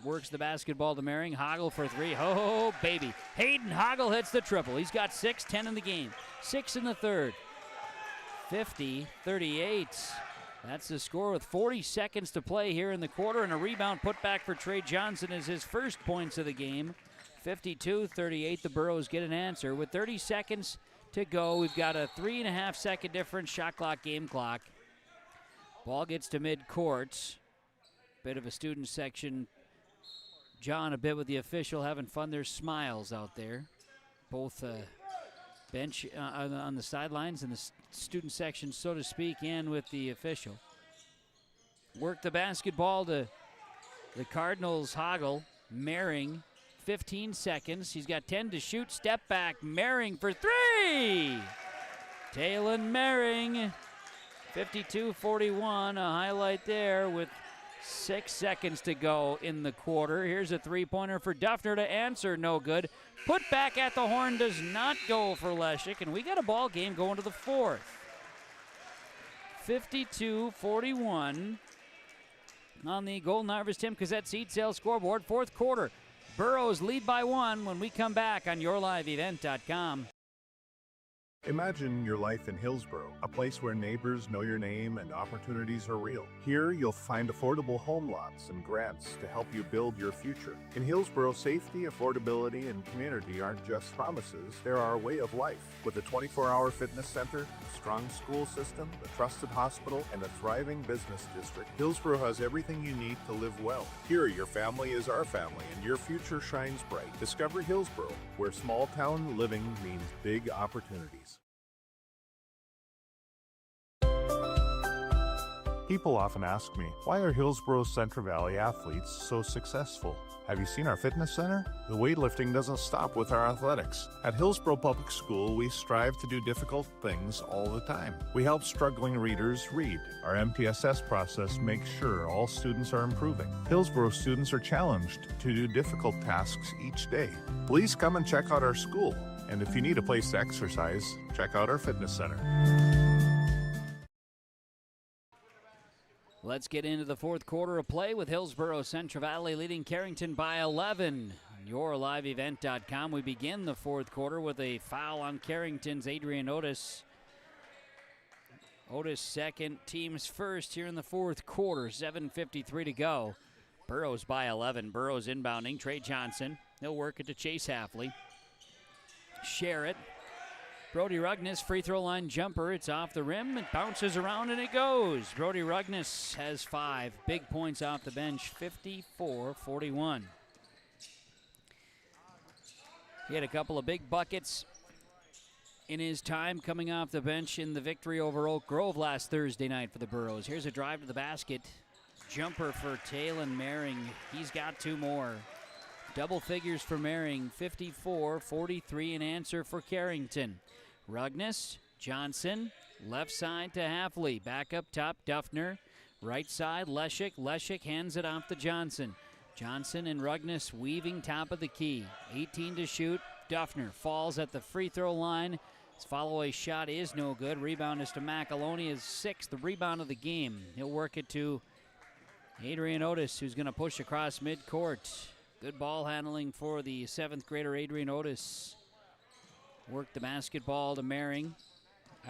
works the basketball to Mering. Hoggle for 3. Oh, baby. Hayden Hoggle hits the triple. He's got 6, 10 in the game. 6 in the third. 50-38. That's the score with 40 seconds to play here in the quarter, and a rebound put back for Trey Johnson is his first points of the game. 52-38, the Burros get an answer. With 30 seconds to go, we've got a 3.5 second difference, shot clock, game clock. Ball gets to midcourt. Bit of a student section. John a bit with the official, having fun. There's smiles out there. Both bench on the sidelines and the student section, so to speak, and with the official. Work the basketball to the Cardinals. Hoggle. Mehring, 15 seconds. He's got 10 to shoot. Step back. Mehring for three. Taylon Mehring, 52-41. A highlight there with 6 seconds to go in the quarter. Here's a three-pointer for Duffner to answer. No good. Put back at the horn does not go for Leshik, and we got a ball game going to the fourth. 52-41 on the Golden Harvest Tim Cassette seat sale scoreboard. Fourth quarter. Burros lead by 1 when we come back on YourLiveEvent.com. Imagine your life in Hillsboro, a place where neighbors know your name and opportunities are real. Here, you'll find affordable home lots and grants to help you build your future. In Hillsboro, safety, affordability, and community aren't just promises, they're our way of life. With a 24-hour fitness center, a strong school system, a trusted hospital, and a thriving business district, Hillsboro has everything you need to live well. Here, your family is our family, and your future shines bright. Discover Hillsboro, where small-town living means big opportunities. People often ask me, why are Hillsboro's Central Valley athletes so successful? Have you seen our fitness center? The weightlifting doesn't stop with our athletics. At Hillsboro Public School, we strive to do difficult things all the time. We help struggling readers read. Our MTSS process makes sure all students are improving. Hillsboro students are challenged to do difficult tasks each day. Please come and check out our school. And if you need a place to exercise, check out our fitness center. Let's get into the fourth quarter of play with Hillsboro Central Valley leading Carrington by 11. YourLiveEvent.com. We begin the fourth quarter with a foul on Carrington's Adrian Otis. Otis second, team's first here in the fourth quarter. 7:53 to go. Burros by 11. Burros inbounding. Trey Johnson. He'll work it to Chase Halfley. Share it. Brody Rugnes, free throw line jumper. It's off the rim. It bounces around and it goes. Brody Rugnes has 5 big points off the bench, 54-41. He had a couple of big buckets in his time coming off the bench in the victory over Oak Grove last Thursday night for the Burros. Here's a drive to the basket. Jumper for Taylon Mehring. He's got 2 more. Double figures for Mehring, 54-43, an answer for Carrington. Rugnes, Johnson, left side to Halfley. Back up top, Duffner. Right side, Leshik. Leshik hands it off to Johnson. Johnson and Rugnes weaving top of the key. 18 to shoot. Duffner falls at the free throw line. His follow-away shot is no good. Rebound is to McAloney, his 6th rebound of the game. He'll work it to Adrian Otis, who's going to push across midcourt. Good ball handling for the 7th grader Adrian Otis. Work the basketball to Mehring.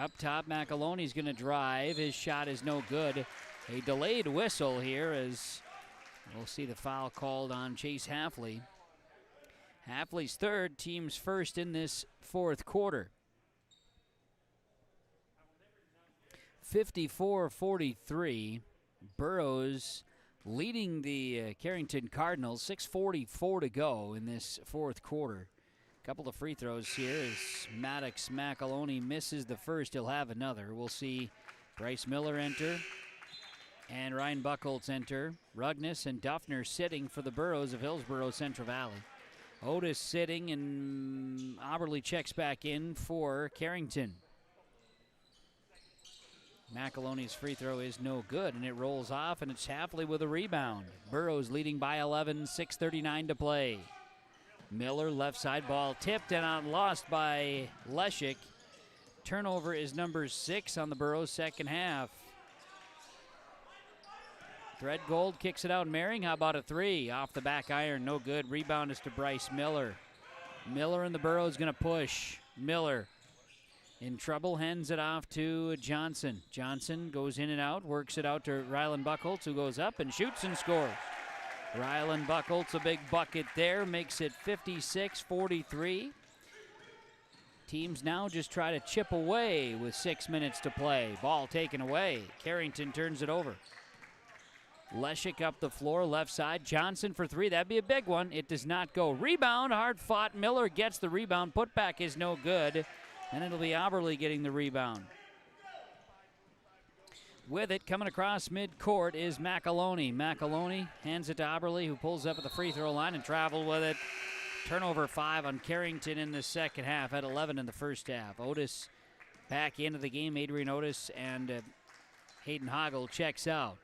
Up top, McAloney's going to drive. His shot is no good. A delayed whistle here as we'll see the foul called on Chase Halfley. Halfley's third, team's first in this fourth quarter. 54-43. Burros leading the Carrington Cardinals. 6:44 to go in this fourth quarter. Couple of free throws here as Maddox McAloney misses the first. He'll have another. We'll see Bryce Miller enter and Ryan Buchholz enter. Rugnes and Duffner sitting for the Burros of Hillsboro Central Valley. Otis sitting and Auberly checks back in for Carrington. McAloney's free throw is no good, and it rolls off, and it's Halfley with a rebound. Burros leading by 11, 6:39 to play. Miller, left side ball tipped and lost by Leshik. Turnover is number 6 on the Burros second half. Threadgold kicks it out. Mehring, how about a 3? Off the back iron, no good. Rebound is to Bryce Miller. Miller and the Burros going to push. Miller in trouble, hands it off to Johnson. Johnson goes in and out, works it out to Rylan Buchholz, who goes up and shoots and scores. Rylan Buchholz, a big bucket there, makes it 56-43. Teams now just try to chip away with 6 minutes to play. Ball taken away. Carrington turns it over. Leshik up the floor, left side. Johnson for three. That'd be a big one. It does not go. Rebound, hard fought. Miller gets the rebound. Putback is no good. And it'll be Auberly getting the rebound. With it, coming across midcourt is McAloney. McAloney hands it to Auberly, who pulls up at the free throw line and traveled with it. Turnover 5 on Carrington in the second half, had 11 in the first half. Otis back into the game. Adrian Otis and Hayden Hoggle checks out.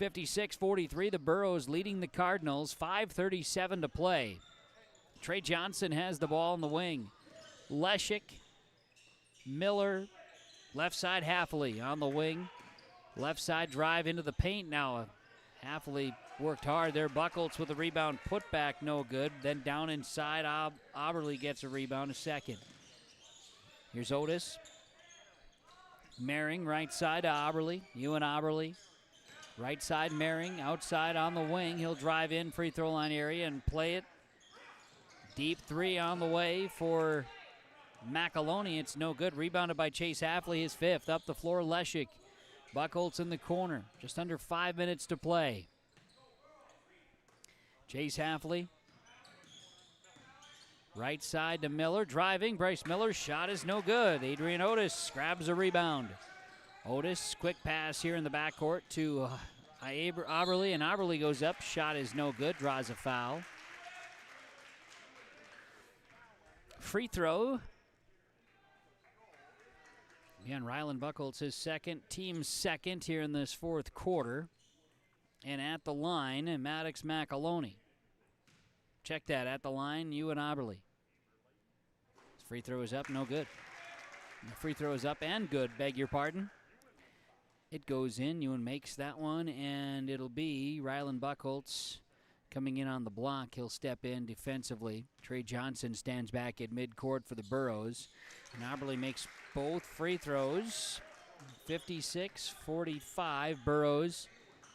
56-43, the Burros leading the Cardinals. 5:37 to play. Trey Johnson has the ball in the wing. Leshik, Miller, left side Halfley on the wing. Left side drive into the paint now. Halfley worked hard there. Buchholz with the rebound. Put back, no good. Then down inside, Auberly gets a rebound, a second. Here's Otis. Mehring, right side to Auberly. Ewan Auberly. Right side Mehring, outside on the wing. He'll drive in free throw line area and play it. Deep three on the way for McAloney. It's no good. Rebounded by Chase Halfley, his fifth. Up the floor, Leshik. Buchholz in the corner. Just under 5 minutes to play. Chase Halfley. Right side to Miller. Driving. Bryce Miller's shot is no good. Adrian Otis grabs a rebound. Otis, quick pass here in the backcourt to Auberly, and Auberly goes up. Shot is no good. Draws a foul. Free throw. Again, Rylan Buchholz, his second, team second here in this fourth quarter. And at the line, Maddox McAloney. Check that, at the line, Ewan Auberly. Free throw is up, no good. The free throw is up and good, beg your pardon. It goes in, Ewan makes that one, and it'll be Rylan Buchholz coming in on the block. He'll step in defensively. Trey Johnson stands back at midcourt for the Burros. And Auberly makes both free throws. 56-45, Burros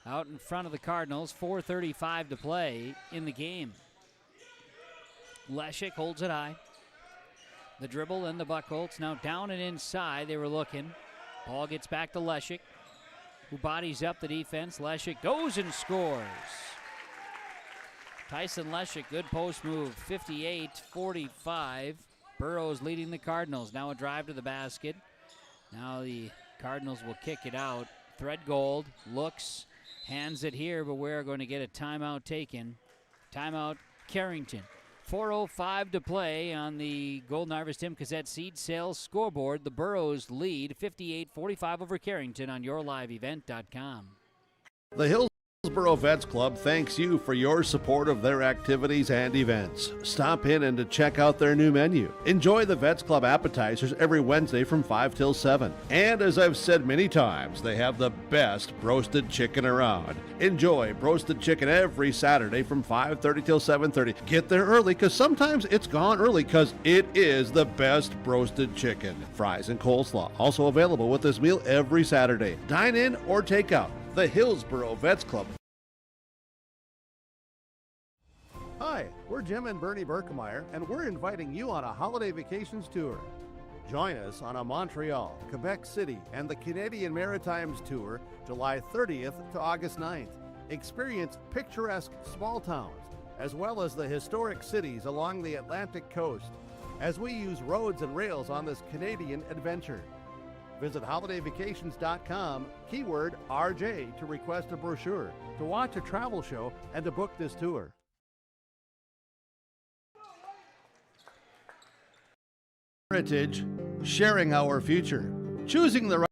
out in front of the Cardinals. 4:35 to play in the game. Leshik holds it high. The dribble and the Buchholz now down and inside. They were looking. Ball gets back to Leshik, who bodies up the defense. Leshik goes and scores. Tyson Leshik, good post move. 58-45. Burros leading the Cardinals. Now a drive to the basket. Now the Cardinals will kick it out. Threadgold looks, hands it here, but we're going to get a timeout taken. Timeout Carrington. 4:05 to play on the Golden Harvest Tim Cassette Seed Sales scoreboard. The Burros lead 58-45 over Carrington on yourliveevent.com. The Hillsboro Vets Club thanks you for your support of their activities and events. Stop in and to check out their new menu. Enjoy the Vets Club appetizers every Wednesday from 5 till 7. And as I've said many times, they have the best roasted chicken around. Enjoy roasted chicken every Saturday from 5:30 till 7:30. Get there early because sometimes it's gone early because it is the best roasted chicken. Fries and coleslaw also available with this meal every Saturday. Dine in or take out. The Hillsboro Vets Club. Hi, we're Jim and Bernie Berkemeyer, and we're inviting you on a holiday vacations tour. Join us on a Montreal, Quebec City, and the Canadian Maritimes tour, July 30th to August 9th. Experience picturesque small towns, as well as the historic cities along the Atlantic coast, as we use roads and rails on this Canadian adventure. Visit holidayvacations.com, keyword RJ, to request a brochure, to watch a travel show, and to book this tour. Heritage, sharing our future, choosing the right.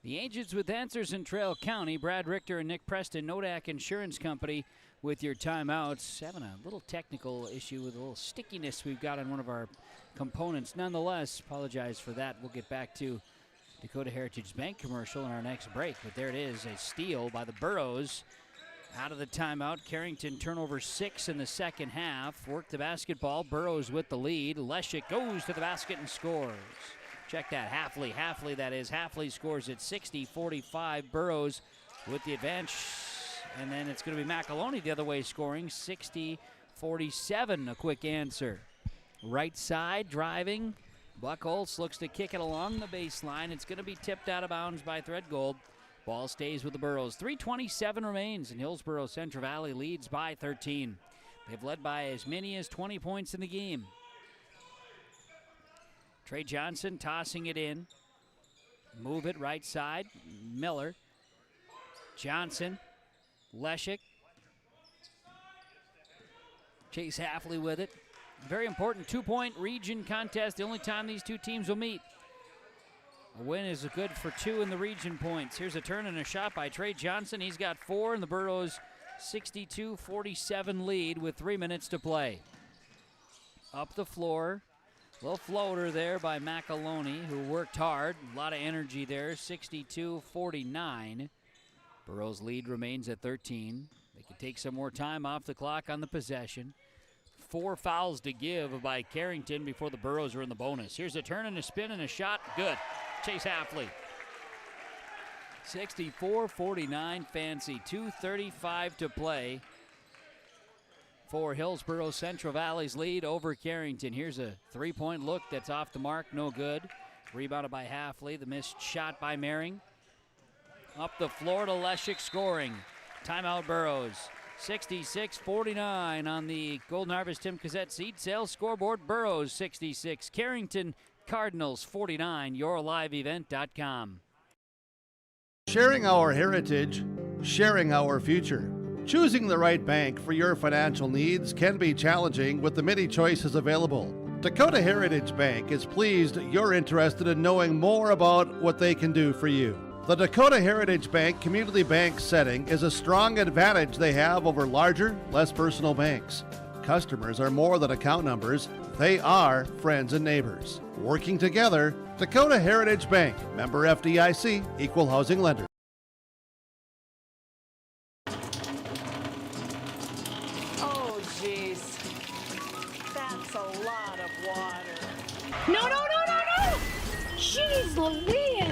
The agents with answers in Trail County, Brad Richter and Nick Preston, Nodak Insurance Company, with your timeouts. Having a little technical issue with a little stickiness we've got on one of our components. Nonetheless, apologize for that. We'll get back to Dakota Heritage Bank commercial in our next break. But there it is, a steal by the Burros. Out of the timeout, Carrington turnover 6 in the second half. Worked the basketball, Burrows with the lead. Leshik goes to the basket and scores. Check that, Halfley that is. Halfley scores at 60-45. Burrows with the advantage. And then it's going to be McAloney the other way scoring, 60-47, a quick answer. Right side, driving. Buchholz looks to kick it along the baseline. It's going to be tipped out of bounds by Threadgold. Ball stays with the Burros. 3:27 remains, and Hillsboro Central Valley leads by 13. They've led by as many as 20 points in the game. Trey Johnson tossing it in. Move it right side. Miller. Johnson. Leshik. Chase Halfley with it. Very important 2-point region contest. The only time these two teams will meet. A win is good for 2 in the region points. Here's a turn and a shot by Trey Johnson. He's got 4 in the Burros' 62-47 lead with 3 minutes to play. Up the floor. Little floater there by McAloney, who worked hard. A lot of energy there, 62-49. Burros' lead remains at 13. They can take some more time off the clock on the possession. 4 fouls to give by Carrington before the Burros are in the bonus. Here's a turn and a spin and a shot. Good. Chase Halfley. 64-49 Fancy. 2:35 to play for Hillsboro Central Valley's lead over Carrington. Here's a 3-point look that's off the mark. No good. Rebounded by Halfley. The missed shot by Mehring. Up the floor to Leshik scoring. Timeout Burros. 66-49 on the Golden Harvest Tim Cassette seed sales scoreboard. Burros 66, Carrington Cardinals 49. YourLiveEvent.com. Sharing our heritage, sharing our future. Choosing the right bank for your financial needs can be challenging with the many choices available. Dakota Heritage Bank is pleased you're interested in knowing more about what they can do for you. The Dakota Heritage Bank community bank setting is a strong advantage they have over larger, less personal banks. Customers are more than account numbers, they are friends and neighbors. Working together, Dakota Heritage Bank, member FDIC, equal housing lender. Oh, jeez. That's a lot of water. No! Jeez Louise!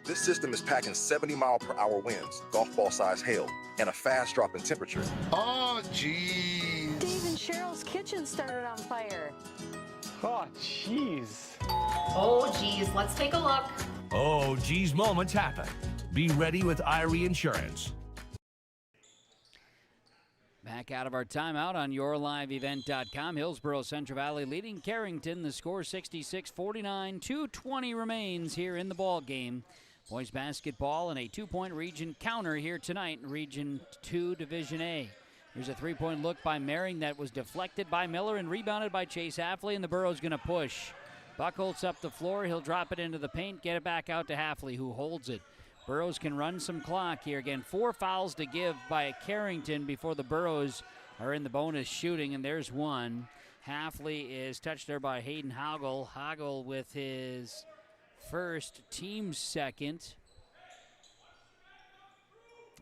This system is packing 70-mile-per-hour winds, golf ball-sized hail, and a fast drop in temperature. Oh, jeez. Dave and Cheryl's kitchen started on fire. Oh, jeez. Oh, geez, let's take a look. Oh, geez, moments happen. Be ready with Irie Insurance. Back out of our timeout on YourLiveEvent.com. Hillsboro Central Valley leading Carrington. The score 66-49. 2:20 remains here in the ball game. Boys basketball and a 2-point region counter here tonight in Region 2 Division A. Here's a 3-point look by Mehring that was deflected by Miller and rebounded by Chase Halfley, and the Burros going to push. Buchholz up the floor. He'll drop it into the paint, get it back out to Halfley, who holds it. Burros can run some clock here. Again, 4 fouls to give by Carrington before the Burros are in the bonus shooting, and there's one. Halfley is touched there by Hayden Hagel. Hagel with his first, team second.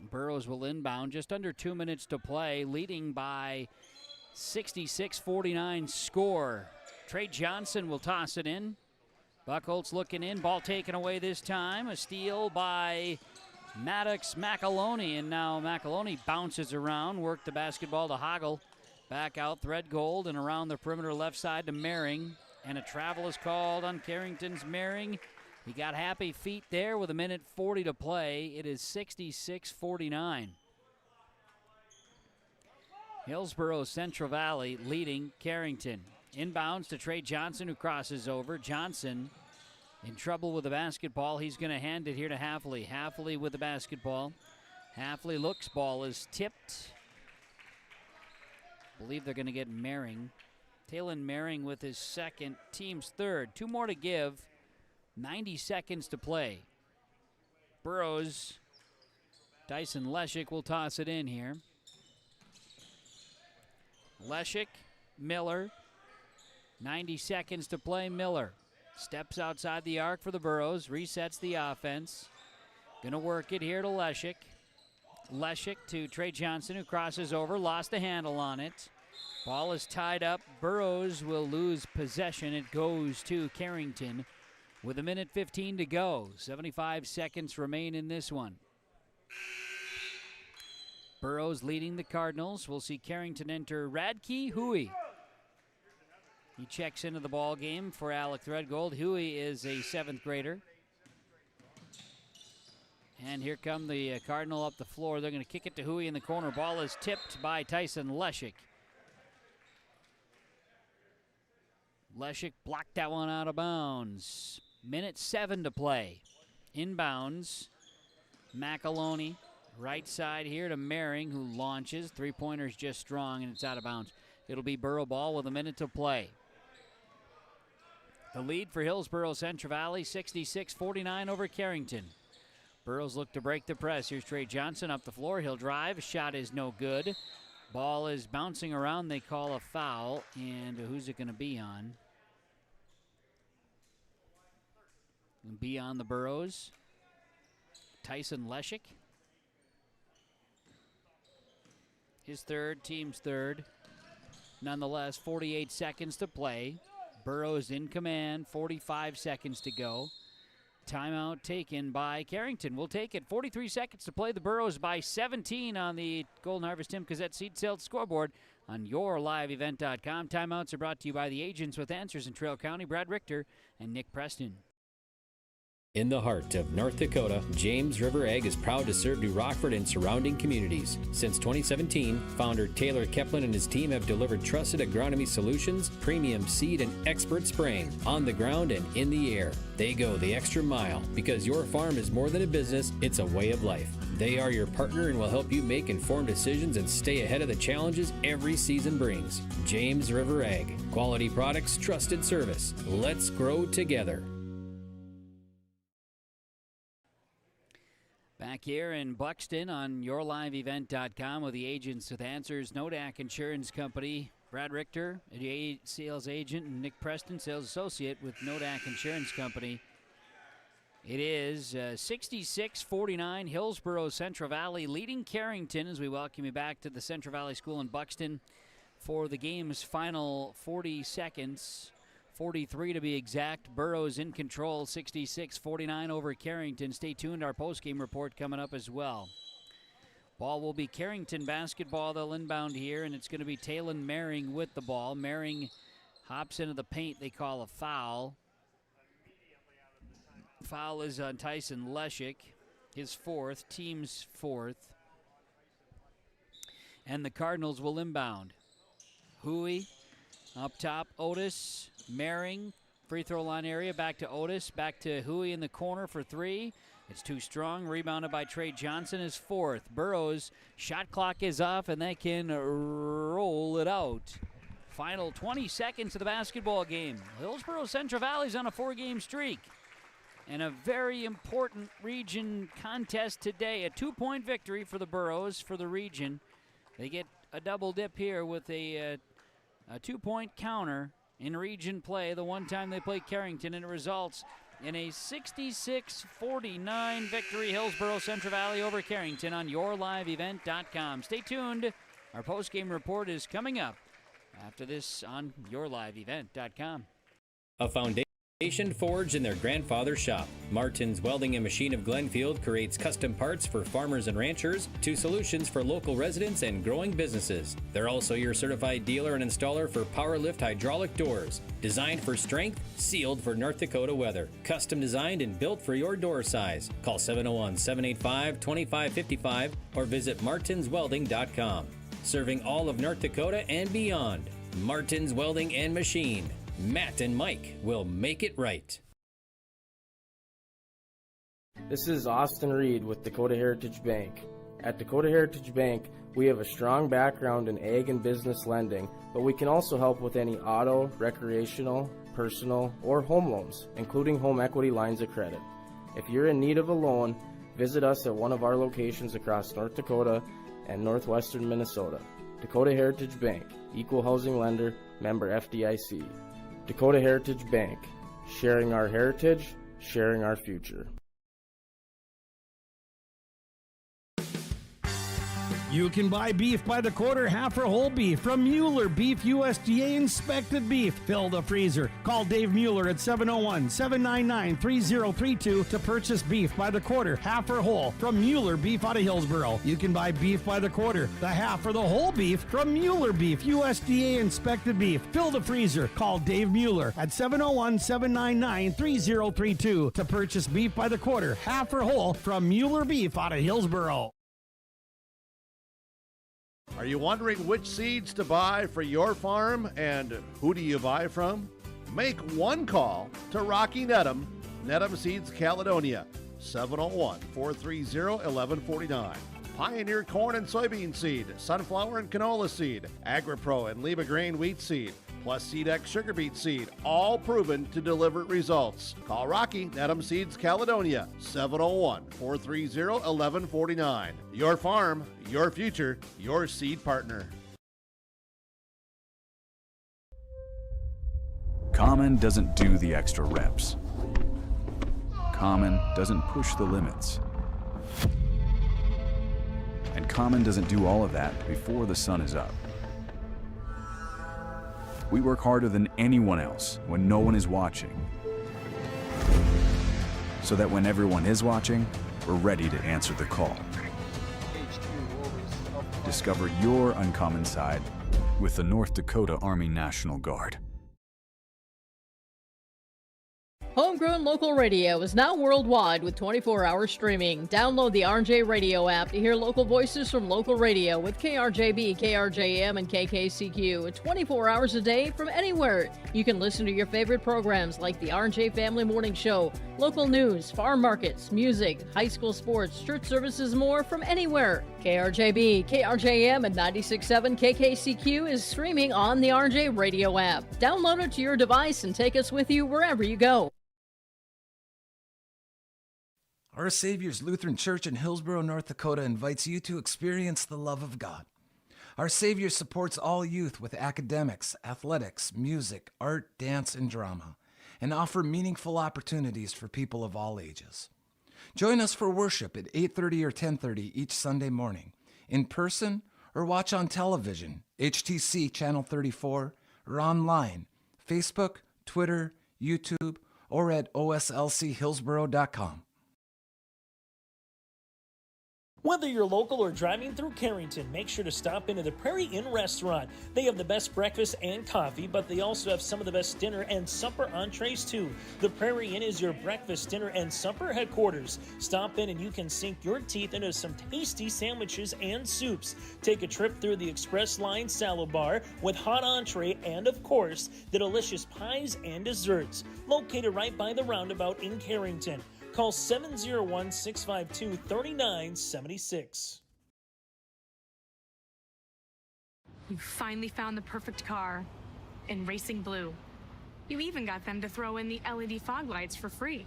Burros will inbound. Just under 2 minutes to play, leading by 66-49 score. Trey Johnson will toss it in. Buchholz looking in, ball taken away this time. A steal by Maddox McAloney, and now McAloney bounces around, worked the basketball to Hagel. Back out Threadgold and around the perimeter left side to Mehring. And a travel is called on Carrington's Mehring. He got happy feet there with 1:40 to play. It is 66-49. Hillsboro Central Valley leading Carrington. Inbounds to Trey Johnson, who crosses over. Johnson in trouble with the basketball. He's going to hand it here to Halfley. Halfley with the basketball. Halfley looks, ball is tipped. I believe they're going to get Mehring. Talon Mehring with his second, team's third. 2 more to give. 90 seconds to play. Burros, Dyson Leshik will toss it in here. Leshik, Miller. 90 seconds to play. Miller steps outside the arc for the Burros, resets the offense. Gonna work it here to Leshik. Leshik to Trey Johnson, who crosses over, lost the handle on it. Ball is tied up. Burrows will lose possession. It goes to Carrington with 1:15 to go. 75 seconds remain in this one. Burrows leading the Cardinals. We'll see Carrington enter Radke Huey. He checks into the ball game for Alec Threadgold. Huey is a 7th grader. And here come the Cardinal up the floor. They're going to kick it to Huey in the corner. Ball is tipped by Tyson Leshik. Leshik blocked that one out of bounds. 1:07 to play. Inbounds. McAloney. Right side here to Mehring, who launches. 3-pointer's just strong, and it's out of bounds. It'll be Burrow ball with 1 minute to play. The lead for Hillsboro Central Valley, 66-49 over Carrington. Burrows look to break the press. Here's Trey Johnson up the floor. He'll drive. Shot is no good. Ball is bouncing around. They call a foul. And who's it going to be on? Be on the Burrows. Tyson Leshik. His third, team's third. Nonetheless, 48 seconds to play. Burrows in command, 45 seconds to go. Timeout taken by Carrington. We'll take it. 43 seconds to play. The Burrows by 17 on the Golden Harvest Tim Cassette Seed Sales scoreboard on yourliveevent.com. Timeouts are brought to you by the agents with answers in Trail County, Brad Richter and Nick Preston. In the heart of North Dakota, James River Ag is proud to serve New Rockford and surrounding communities. Since 2017, founder Taylor Keplin and his team have delivered trusted agronomy solutions, premium seed, and expert spraying on the ground and in the air. They go the extra mile because your farm is more than a business, it's a way of life. They are your partner and will help you make informed decisions and stay ahead of the challenges every season brings. James River Ag. Quality products, trusted service. Let's grow together. Back here in Buxton on yourliveevent.com with the agents with answers. Nodak Insurance Company. Brad Richter, a sales agent, and Nick Preston, sales associate with Nodak Insurance Company. It is 66-49, Hillsboro Central Valley leading Carrington as we welcome you back to the Central Valley School in Buxton for the game's final 40 seconds. 43 to be exact. Burrows in control, 66-49 over Carrington. Stay tuned, our post-game report coming up as well. Ball will be Carrington basketball. They'll inbound here, and it's going to be Talon Mehring with the ball. Mehring hops into the paint. They call a foul. Foul is on Tyson Leshik, his fourth, team's fourth. And the Cardinals will inbound. Huey up top, Otis. Mehring, free throw line area, back to Otis, back to Huey in the corner for three. It's too strong, rebounded by Trey Johnson, his fourth. Burrows, shot clock is off, and they can roll it out. Final 20 seconds of the basketball game. Hillsboro Central Valley's on a 4-game streak. And a very important region contest today. A 2-point victory for the Burrows for the region. They get a double dip here with a 2-point counter in region play the one time they play Carrington, and it results in a 66-49 victory, Hillsboro Central Valley over Carrington on yourliveevent.com. Stay tuned. Our post-game report is coming up after this on yourliveevent.com. A foundation forged in their grandfather's shop. Martin's Welding and Machine of Glenfield creates custom parts for farmers and ranchers to solutions for local residents and growing businesses. They're also your certified dealer and installer for PowerLift hydraulic doors. Designed for strength, sealed for North Dakota weather. Custom designed and built for your door size. Call 701-785-2555 or visit martinswelding.com. Serving all of North Dakota and beyond. Martin's Welding and Machine. Matt and Mike will make it right. This is Austin Reed with Dakota Heritage Bank. At Dakota Heritage Bank, we have a strong background in ag and business lending, but we can also help with any auto, recreational, personal, or home loans, including home equity lines of credit. If you're in need of a loan, visit us at one of our locations across North Dakota and northwestern Minnesota. Dakota Heritage Bank, equal housing lender, member FDIC. Dakota Heritage Bank, sharing our heritage, sharing our future. You can buy beef by the quarter, half or whole beef from Mueller Beef, USDA inspected beef. Fill the freezer. Call Dave Mueller at 701-799-3032 to purchase beef by the quarter, half or whole from Mueller Beef out of Hillsboro. You can buy beef by the quarter, the half or the whole beef from Mueller Beef, USDA inspected beef. Fill the freezer. Call Dave Mueller at 701-799-3032 to purchase beef by the quarter, half or whole from Mueller Beef out of Hillsboro. Are you wondering which seeds to buy for your farm and who do you buy from? Make one call to Rocky Nedham, Nedham Seeds Caledonia, 701-430-1149. Pioneer corn and soybean seed, sunflower and canola seed, AgriPro and Lima grain wheat seed, plus SeedX sugar beet seed, all proven to deliver results. Call Rocky Nedham Seeds Caledonia, 701-430-1149. Your farm, your future, your seed partner. Common doesn't do the extra reps. Common doesn't push the limits. And Common doesn't do all of that before the sun is up. We work harder than anyone else when no one is watching, so that when everyone is watching, we're ready to answer the call. Discover your uncommon side with the North Dakota Army National Guard. Homegrown local radio is now worldwide with 24-hour streaming. Download the RJ Radio app to hear local voices from local radio with KRJB, KRJM, and KKCQ 24 hours a day from anywhere. You can listen to your favorite programs like the RJ Family Morning Show, local news, farm markets, music, high school sports, church services, more from anywhere. KRJB, KRJM, and 96.7 KKCQ is streaming on the RJ Radio app. Download it to your device and take us with you wherever you go. Our Savior's Lutheran Church in Hillsboro, North Dakota invites you to experience the love of God. Our Savior supports all youth with academics, athletics, music, art, dance, and drama, and offer meaningful opportunities for people of all ages. Join us for worship at 8:30 or 10:30 each Sunday morning, in person or watch on television, HTC Channel 34, or online, Facebook, Twitter, YouTube, or at oslchillsboro.com. Whether you're local or driving through Carrington, make sure to stop into the Prairie Inn restaurant. They have the best breakfast and coffee, but they also have some of the best dinner and supper entrees too. The Prairie Inn is your breakfast, dinner, and supper headquarters. Stop in and you can sink your teeth into some tasty sandwiches and soups. Take a trip through the Express Line salad bar with hot entree and, of course, the delicious pies and desserts. Located right by the roundabout in Carrington. Call 701-652-3976. You finally found the perfect car in racing blue. You even got them to throw in the LED fog lights for free.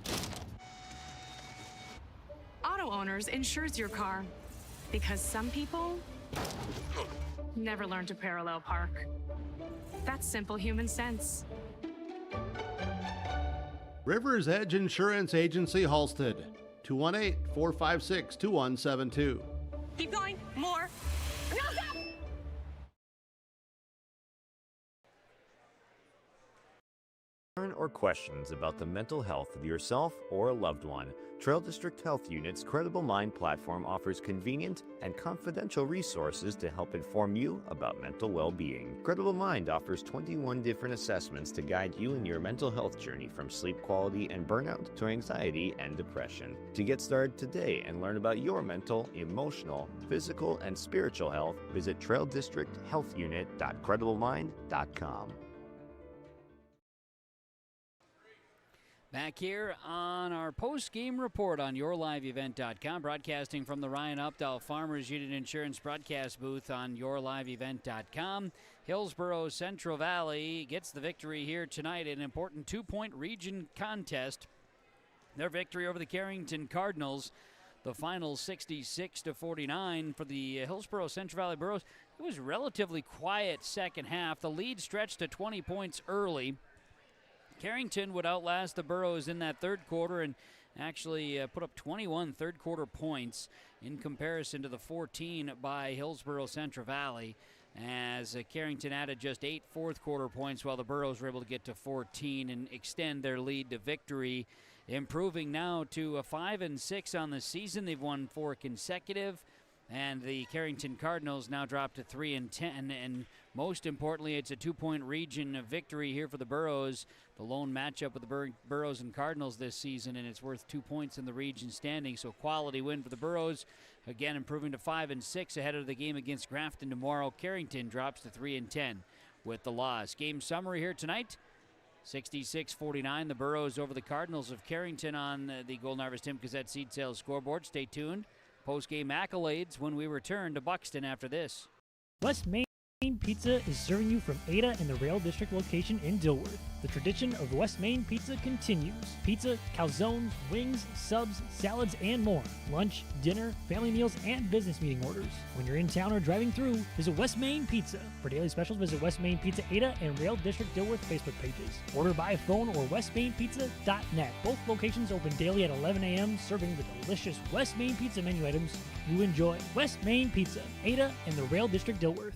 Auto Owners insures your car because some people never learn to parallel park. That's simple human sense. Rivers Edge Insurance Agency, Halstead, 218-456-2172. Keep going. More. No, stop! Or questions about the mental health of yourself or a loved one, Trail District Health Unit's Credible Mind platform offers convenient and confidential resources to help inform you about mental well-being. Credible Mind offers 21 different assessments to guide you in your mental health journey, from sleep quality and burnout to anxiety and depression. To get started today and learn about your mental, emotional, physical, and spiritual health, visit traildistricthealthunit.crediblemmind.com. Back here on our post-game report on yourliveevent.com, broadcasting from the Ryan Updahl Farmers Union Insurance broadcast booth on yourliveevent.com. Hillsboro Central Valley gets the victory here tonight in an important two-point region contest. Their victory over the Carrington Cardinals, the final 66-49 for the Hillsboro Central Valley Burros. It was a relatively quiet second half. The lead stretched to 20 points early. Carrington would outlast the Burros in that third quarter and actually put up 21 third quarter points in comparison to the 14 by Hillsboro Central Valley, as Carrington added just 8 fourth quarter points while the Burros were able to get to 14 and extend their lead to victory, improving now to 5-6 on the season. They've won 4 consecutive, and the Carrington Cardinals now dropped to 3-10, and most importantly, it's a 2-point region victory here for the Burros, the lone matchup with the Burros and Cardinals this season, and it's worth 2 points in the region standing, so quality win for the Burros, again improving to 5-6 ahead of the game against Grafton tomorrow. Carrington drops to 3-10 with the loss. Game summary here tonight: 66-49, the Burros over the Cardinals of Carrington on the Golden Harvest Tim Cassette Seed Sales scoreboard. Stay tuned. Post-game accolades when we return to Buxton after this. West Main Pizza is serving you from Ada and the Rail District location in Dilworth. The tradition of West Main Pizza continues. Pizza, calzones, wings, subs, salads, and more. Lunch, dinner, family meals, and business meeting orders. When you're in town or driving through, visit West Main Pizza. For daily specials, visit West Main Pizza Ada and Rail District Dilworth Facebook pages. Order by phone or westmainpizza.net. Both locations open daily at 11 a.m., serving the delicious West Main Pizza menu items you enjoy. West Main Pizza, Ada and the Rail District Dilworth.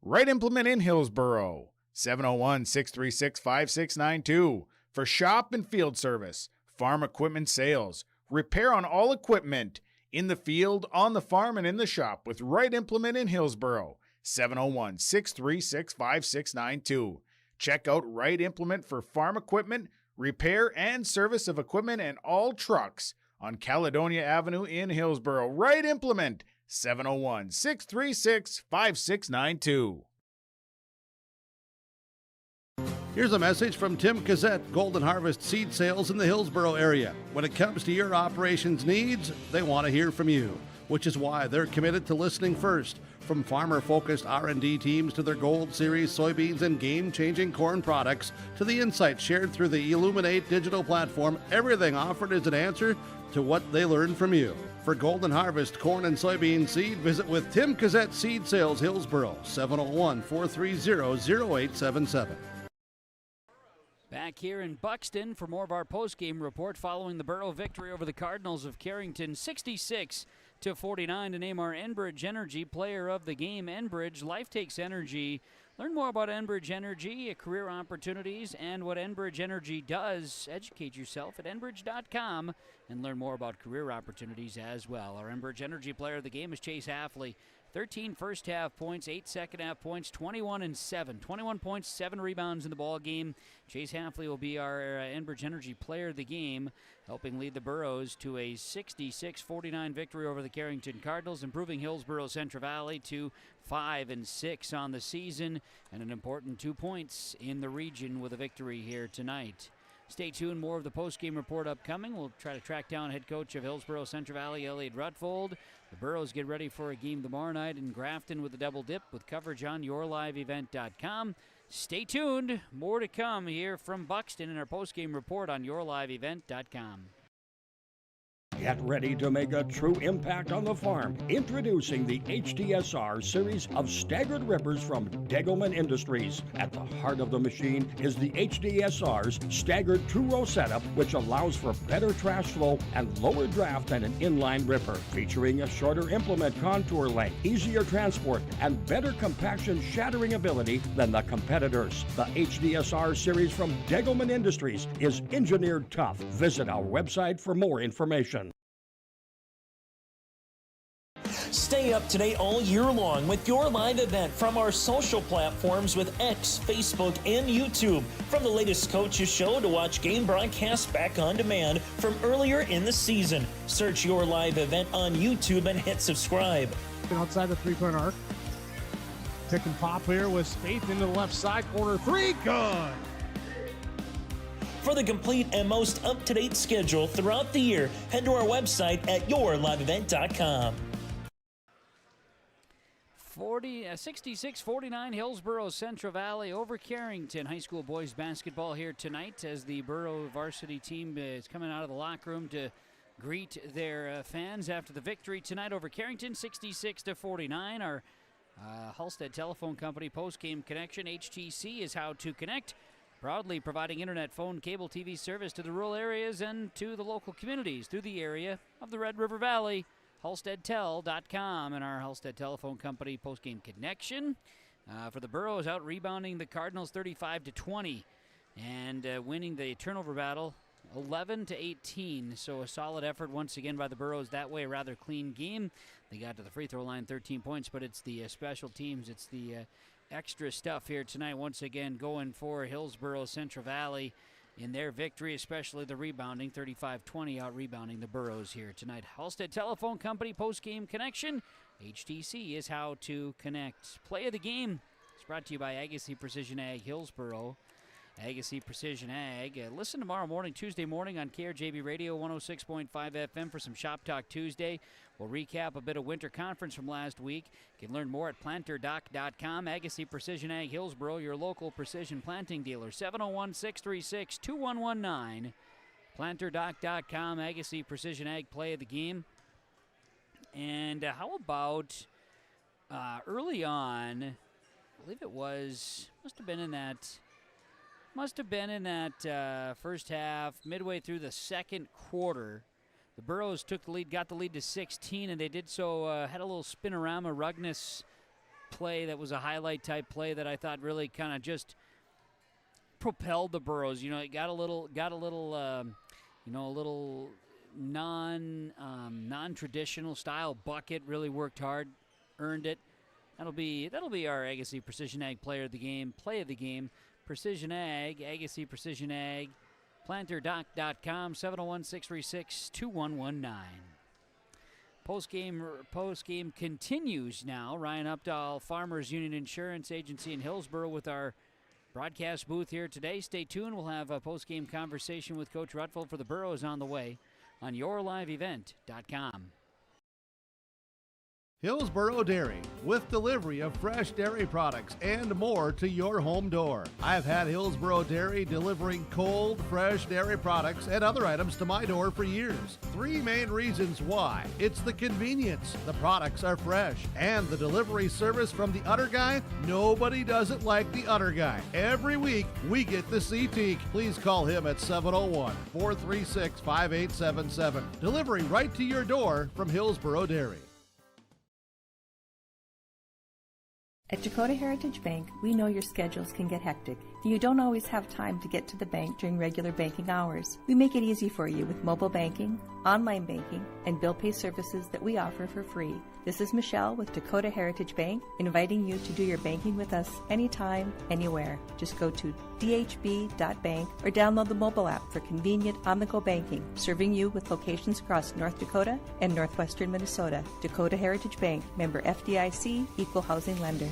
Right Implement in Hillsboro, 701-636-5692. For shop and field service, farm equipment sales, repair on all equipment, in the field, on the farm, and in the shop with Right Implement in Hillsboro, 701-636-5692. Check out Right Implement for farm equipment, repair and service of equipment and all trucks on Caledonia Avenue in Hillsboro. Right Implement, 701-636-5692. Here's a message from Tim Cassette, Golden Harvest Seed Sales in the Hillsboro area. When it comes to your operations needs, they want to hear from you, which is why they're committed to listening first. From farmer-focused R&D teams to their Gold Series soybeans and game-changing corn products to the insights shared through the Illuminate digital platform, everything offered is an answer to what they learned from you. For Golden Harvest corn and soybean seed, visit with Tim Cassette Seed Sales Hillsboro, 701-430-0877. Back here in Buxton for more of our post-game report following the Burro victory over the Cardinals of Carrington, 66-49 to name our Enbridge Energy Player of the Game. Enbridge, life takes energy. Learn more about Enbridge Energy, career opportunities, and what Enbridge Energy does. Educate yourself at enbridge.com and learn more about career opportunities as well. Our Enbridge Energy Player of the Game is Chase Halfley. 13 first half points, 8 second half points, 21-7. 21 points, 7 rebounds in the ball game. Chase Halfley will be our Enbridge Energy Player of the Game, helping lead the Burros to a 66-49 victory over the Carrington Cardinals, improving Hillsboro Central Valley to 5-6 on the season, and an important 2 points in the region with a victory here tonight. Stay tuned, more of the post-game report upcoming. We'll try to track down head coach of Hillsboro Central Valley, Elliot Rutfold. The Burros get ready for a game tomorrow night in Grafton with a double dip with coverage on yourliveevent.com. Stay tuned, more to come here from Buxton in our post-game report on yourliveevent.com. Get ready to make a true impact on the farm. Introducing the HDSR series of staggered rippers from Degelman Industries. At the heart of the machine is the HDSR's staggered two-row setup, which allows for better trash flow and lower draft than an inline ripper. Featuring a shorter implement contour length, easier transport, and better compaction shattering ability than the competitors. The HDSR series from Degelman Industries is engineered tough. Visit our website for more information. Stay up to date all year long with your live event from our social platforms with X, Facebook, and YouTube. From the latest coaches show to watch game broadcasts back on demand from earlier in the season. Search your live event on YouTube and hit subscribe. Outside the three-point arc. Pick and pop here with Spaeth into the left side corner. Three, good. For the complete and most up-to-date schedule throughout the year, head to our website at yourliveevent.com. 66-49 Hillsboro Central Valley over Carrington. High school boys basketball here tonight as the Burro varsity team is coming out of the locker room to greet their fans after the victory tonight over Carrington, 66-49. Our Halstead Telephone Company post-game connection, HTC, is how to connect. proudly providing internet, phone, cable, TV service to the rural areas and to the local communities through the area of the Red River Valley. HolstedTel.com and our Halstead Telephone Company postgame connection. For the Burros, out rebounding the Cardinals 35-20 and winning the turnover battle 11-18. So a solid effort once again by the Burros that way. A rather clean game. They got to the free throw line, 13 points, but it's the special teams. It's the extra stuff here tonight. Once again, going for Hillsboro Central Valley in their victory, especially the rebounding, 35-20 out rebounding the Burros here tonight. Halstead Telephone Company post-game connection. HTC is how to connect. Play of the game is brought to you by Agassiz Precision Ag Hillsboro. Agassiz Precision Ag. Listen tomorrow morning, Tuesday morning on KRJB Radio 106.5 FM for some Shop Talk Tuesday. We'll recap a bit of winter conference from last week. You can learn more at planterdoc.com. Agassiz Precision Ag Hillsboro, your local precision planting dealer. 701-636-2119. Planterdoc.com. Agassiz Precision Ag play of the game. And how about early on, I believe it was, must have been in that first half, midway through the second quarter. The Burros took the lead, got the lead to 16, and they did so, had a little spinorama Rugness play that was a highlight type play that I thought really kind of just propelled the Burros. You know, it got a little non-traditional style bucket. Really worked hard, earned it. That'll be our Agassiz Precision Ag player of the game, play of the game. Precision Ag, Agassiz Precision Ag, planterdoc.com, 701-636-2119. Postgame continues now. Ryan Updahl, Farmers Union Insurance Agency in Hillsboro with our broadcast booth here today. Stay tuned. We'll have a postgame conversation with Coach Rutfeld for the Burros on the way on yourliveevent.com. Hillsboro Dairy, with delivery of fresh dairy products and more to your home door. I've had Hillsboro Dairy delivering cold, fresh dairy products and other items to my door for years. 3 main reasons why. It's the convenience, the products are fresh, and the delivery service from the Udder Guy. Nobody does it like the Udder Guy. Every week, we get the C-Teak. Please call him at 701-436-5877. Delivery right to your door from Hillsboro Dairy. At Dakota Heritage Bank, we know your schedules can get hectic, and you don't always have time to get to the bank during regular banking hours. We make it easy for you with mobile banking, online banking, and bill pay services that we offer for free. This is Michelle with Dakota Heritage Bank, inviting you to do your banking with us anytime, anywhere. Just go to dhb.bank or download the mobile app for convenient on-the-go banking, serving you with locations across North Dakota and northwestern Minnesota. Dakota Heritage Bank, member FDIC, equal housing lender.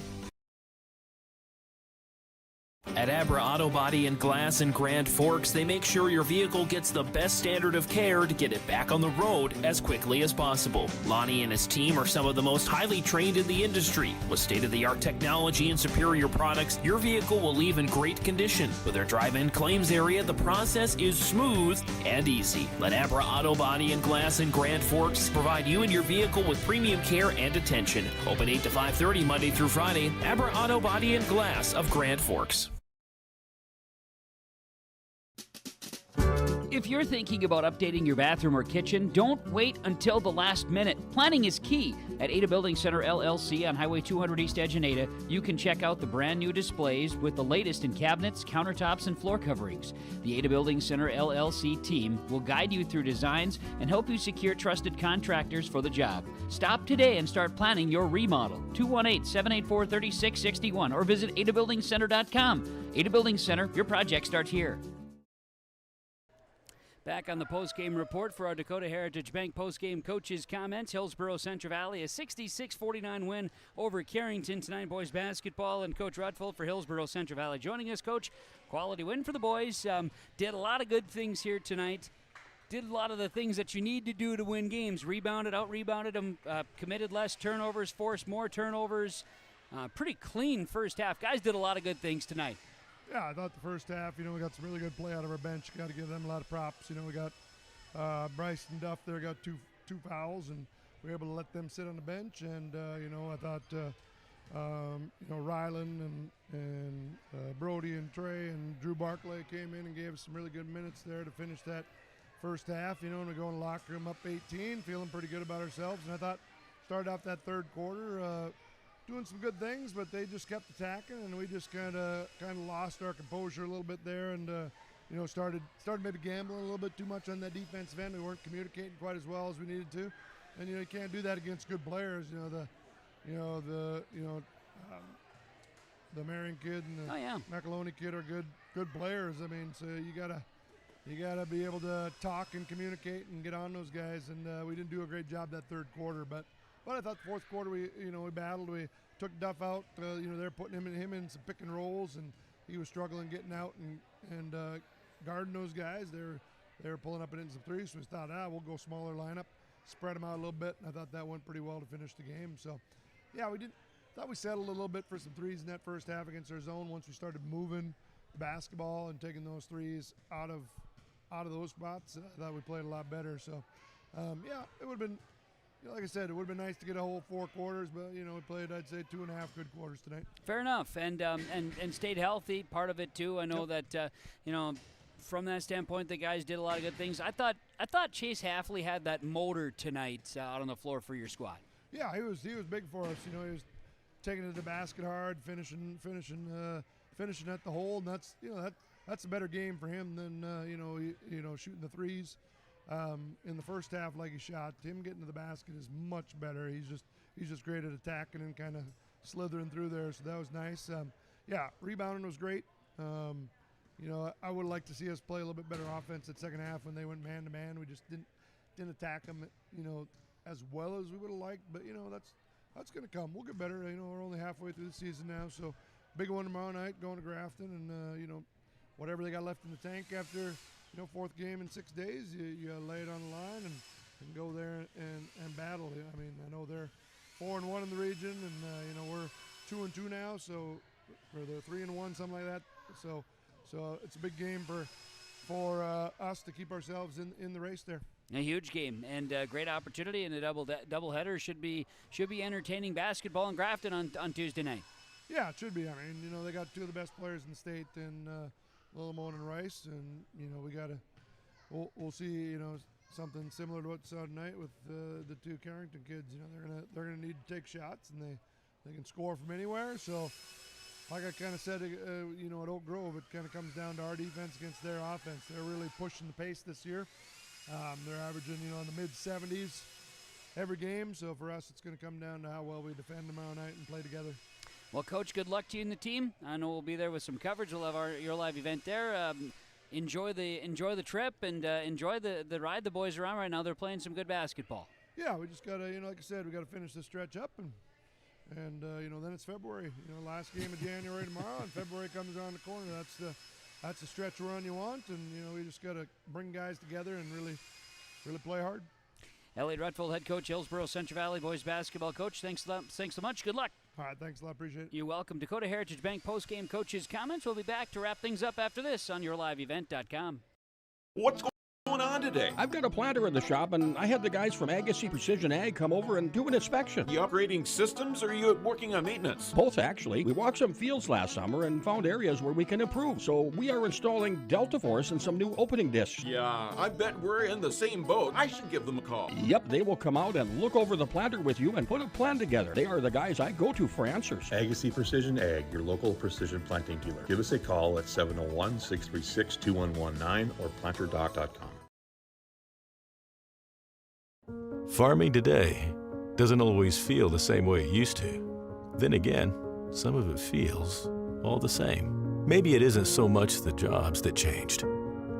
At Abra Auto Body and Glass in Grand Forks, they make sure your vehicle gets the best standard of care to get it back on the road as quickly as possible. Lonnie and his team are some of the most highly trained in the industry. With state-of-the-art technology and superior products, your vehicle will leave in great condition. With their drive-in claims area, the process is smooth and easy. Let Abra Auto Body and Glass in Grand Forks provide you and your vehicle with premium care and attention. Open 8 to 5:30 Monday through Friday. Abra Auto Body and Glass of Grand Forks. If you're thinking about updating your bathroom or kitchen, don't wait until the last minute. Planning is key. At Ada Building Center LLC on Highway 200 East Edge in Ada, you can check out the brand new displays with the latest in cabinets, countertops, and floor coverings. The Ada Building Center LLC team will guide you through designs and help you secure trusted contractors for the job. Stop today and start planning your remodel. 218-784-3661 or visit adabuildingcenter.com. Ada Building Center, your project starts here. Back on the post-game report for our Dakota Heritage Bank post-game coaches' comments. Hillsboro Central Valley, a 66-49 win over Carrington tonight, boys basketball, and Coach Rutfeld for Hillsboro Central Valley joining us. Coach, quality win for the boys. Did a lot of good things here tonight. Did a lot of the things that you need to do to win games. Rebounded, out-rebounded them, committed less turnovers, forced more turnovers. Pretty clean first half. Guys did a lot of good things tonight. Yeah, I thought the first half, we got some really good play out of our bench. Got to give them a lot of props. We got Bryce and Duff there got two fouls, and we were able to let them sit on the bench. And, I thought Ryland and Brody and Trey and Drew Barclay came in and gave us some really good minutes there to finish that first half. And we go in the locker room up 18, feeling pretty good about ourselves. And I thought started off that third quarter doing some good things, but they just kept attacking, and we just kind of lost our composure a little bit there, and started maybe gambling a little bit too much on that defensive end. We weren't communicating quite as well as we needed to, and you can't do that against good players. The Marion kid and the McAloney kid are good players. I mean, so you gotta be able to talk and communicate and get on those guys, and we didn't do a great job that third quarter, but I thought the fourth quarter we battled. We took Duff out. They're putting him in some pick and rolls, and he was struggling getting out and guarding those guys. They were pulling up and into some threes. So we thought, we'll go smaller lineup, spread them out a little bit, and I thought that went pretty well to finish the game. So, yeah, thought we settled a little bit for some threes in that first half against our zone. Once we started moving the basketball and taking those threes out of those spots, I thought we played a lot better. So, it would have been. Like I said, it would have been nice to get a whole 4 quarters, but we played, I'd say, 2.5 good quarters tonight. Fair enough, and stayed healthy. Part of it too. I know that from that standpoint, the guys did a lot of good things. I thought Chase Halfley had that motor tonight out on the floor for your squad. Yeah, he was big for us. He was taking it to the basket hard, finishing at the hole, and that's a better game for him than shooting the threes. In the first half, like he shot, him getting to the basket is much better. He's just great at attacking and kind of slithering through there, so that was nice. Rebounding was great. I would like to see us play a little bit better offense at second half when they went man to man. We just didn't attack them, as well as we would have liked. But that's going to come. We'll get better. We're only halfway through the season now, so big one tomorrow night going to Grafton, and whatever they got left in the tank after. Fourth game in 6 days, you lay it on the line and go there and battle. I mean, I know they're 4-1 in the region, and we're 2-2 now, or they're 3-1, something like that. So it's a big game for us to keep ourselves in the race there. A huge game and a great opportunity, and a doubleheader should be entertaining basketball in Grafton on Tuesday night. Yeah, it should be. I mean, they got two of the best players in the state, and Lillimon and Rice, and we'll see something similar to what we saw tonight with the two Carrington kids. They're gonna need to take shots, and they can score from anywhere. So, like I kind of said, at Oak Grove, it kind of comes down to our defense against their offense. They're really pushing the pace this year. They're averaging in the mid-70s every game. So for us, it's going to come down to how well we defend tomorrow night and play together. Well, Coach, good luck to you and the team. I know we'll be there with some coverage. We'll have your live event there. Enjoy the trip and enjoy the ride the boys are on right now. They're playing some good basketball. Yeah, we just got to, like I said, we got to finish this stretch up, and then it's February. Last game of January tomorrow, and February comes around the corner. That's the stretch run you want, and we just got to bring guys together and really play hard. Elliot Rutfold, head coach, Hillsboro Central Valley boys basketball coach. Thanks so much. Good luck. All right, thanks a lot. Appreciate it. You're welcome. Dakota Heritage Bank post-game coaches' comments. We'll be back to wrap things up after this on yourliveevent.com. What's going on today? I've got a planter in the shop, and I had the guys from Agassiz Precision Ag come over and do an inspection. You upgrading systems, or are you working on maintenance? Both, actually. We walked some fields last summer and found areas where we can improve. So we are installing Delta Force and some new opening discs. Yeah, I bet we're in the same boat. I should give them a call. Yep, they will come out and look over the planter with you and put a plan together. They are the guys I go to for answers. Agassiz Precision Ag, your local precision planting dealer. Give us a call at 701-636-2119 or planterdoc.com. Farming today doesn't always feel the same way it used to. Then again, some of it feels all the same. Maybe it isn't so much the jobs that changed,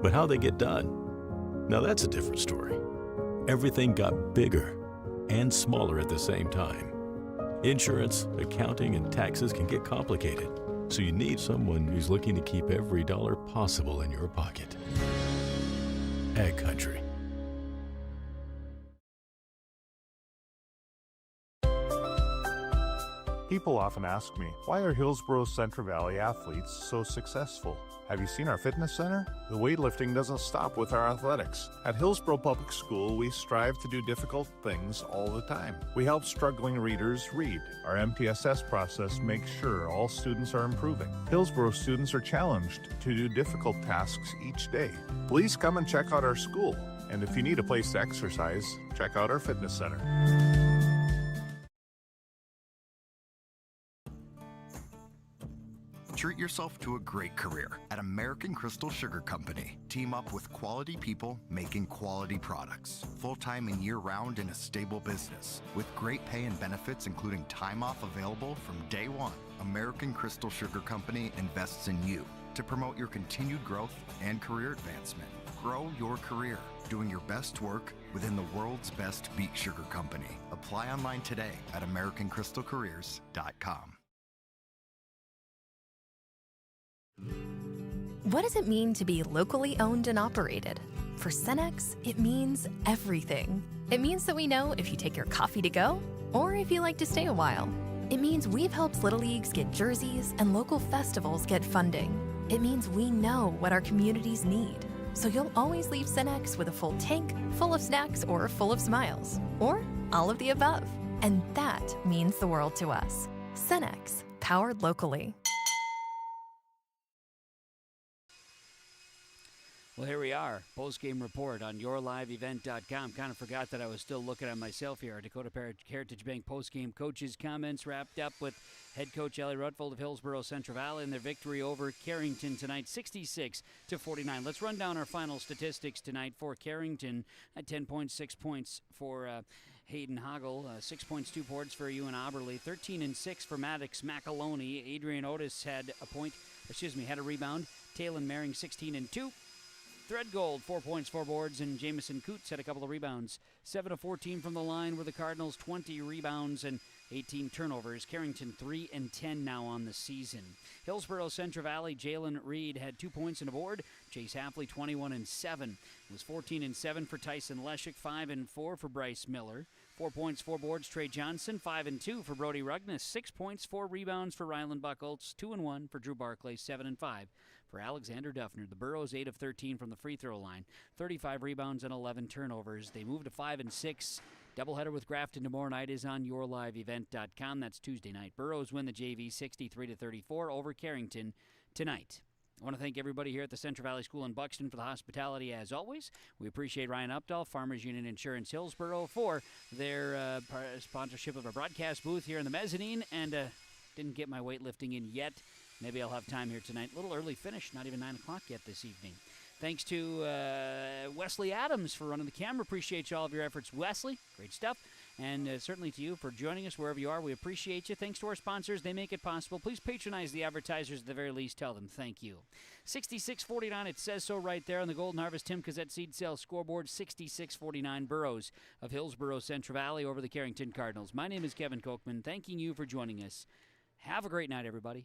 but how they get done. Now that's a different story. Everything got bigger and smaller at the same time. Insurance, accounting, and taxes can get complicated, so you need someone who's looking to keep every dollar possible in your pocket. Ag Country. People often ask me, why are Hillsboro Central Valley athletes so successful? Have you seen our fitness center? The weightlifting doesn't stop with our athletics. At Hillsboro Public School, we strive to do difficult things all the time. We help struggling readers read. Our MTSS process makes sure all students are improving. Hillsboro students are challenged to do difficult tasks each day. Please come and check out our school. And if you need a place to exercise, check out our fitness center. Treat yourself to a great career at American Crystal Sugar Company. Team up with quality people making quality products. Full-time and year-round in a stable business. With great pay and benefits including time off available from day one. American Crystal Sugar Company invests in you to promote your continued growth and career advancement. Grow your career doing your best work within the world's best beet sugar company. Apply online today at AmericanCrystalCareers.com. What does it mean to be locally owned and operated? For Cenex, it means everything. It means that we know if you take your coffee to go or if you like to stay a while. It means we've helped Little Leagues get jerseys and local festivals get funding. It means we know what our communities need. So you'll always leave Cenex with a full tank, full of snacks, or full of smiles. Or all of the above. And that means the world to us. Cenex, powered locally. Well, here we are. Postgame report on yourliveevent.com. Kind of forgot that I was still looking at myself here. Our Dakota Heritage Bank postgame coaches' comments wrapped up with head coach Ellie Rutfold of Hillsboro Central Valley and their victory over Carrington tonight, 66-49. Let's run down our final statistics tonight for Carrington at 10.6 points for Hayden Hoggle, 6 points, 2 boards for Ewan Oberly, 13 and 6 for Maddox McAloney. Adrian Otis had a rebound. Talon Maring, 16 and 2. Threadgold, 4 points, 4 boards, and Jamison Coots had a couple of rebounds. 7 of 14 from the line were the Cardinals, 20 rebounds and 18 turnovers. Carrington 3 and 10 now on the season. Hillsboro Central Valley, Jalen Reed had 2 points and a board. Chase Hafley 21 and 7. It was 14 and 7 for Tyson Leshik, 5 and 4 for Bryce Miller. 4 points, 4 boards, Trey Johnson. 5 and 2 for Brody Rugnes. 6 points, 4 rebounds for Rylan Buckholtz. 2 and 1 for Drew Barclay. 7 and 5 for Alexander Duffner. The Burros 8 of 13 from the free throw line. 35 rebounds and 11 turnovers. They moved to 5 and 6. Doubleheader with Grafton tomorrow night is on yourliveevent.com. That's Tuesday night. Burros win the JV 63-34 over Carrington tonight. I want to thank everybody here at the Central Valley School in Buxton for the hospitality as always. We appreciate Ryan Updahl, Farmers Union Insurance Hillsboro, for their sponsorship of our broadcast booth here in the mezzanine. And didn't get my weightlifting in yet. Maybe I'll have time here tonight. A little early finish, not even 9 o'clock yet this evening. Thanks to Wesley Adams for running the camera. Appreciate all of your efforts, Wesley. Great stuff. And certainly to you for joining us wherever you are. We appreciate you. Thanks to our sponsors. They make it possible. Please patronize the advertisers at the very least. Tell them thank you. 66-49, it says so right there on the Golden Harvest Tim Cassette Seed Sales scoreboard. 66-49 Burros of Hillsboro Central Valley over the Carrington Cardinals. My name is Kevin Kochman, thanking you for joining us. Have a great night, everybody.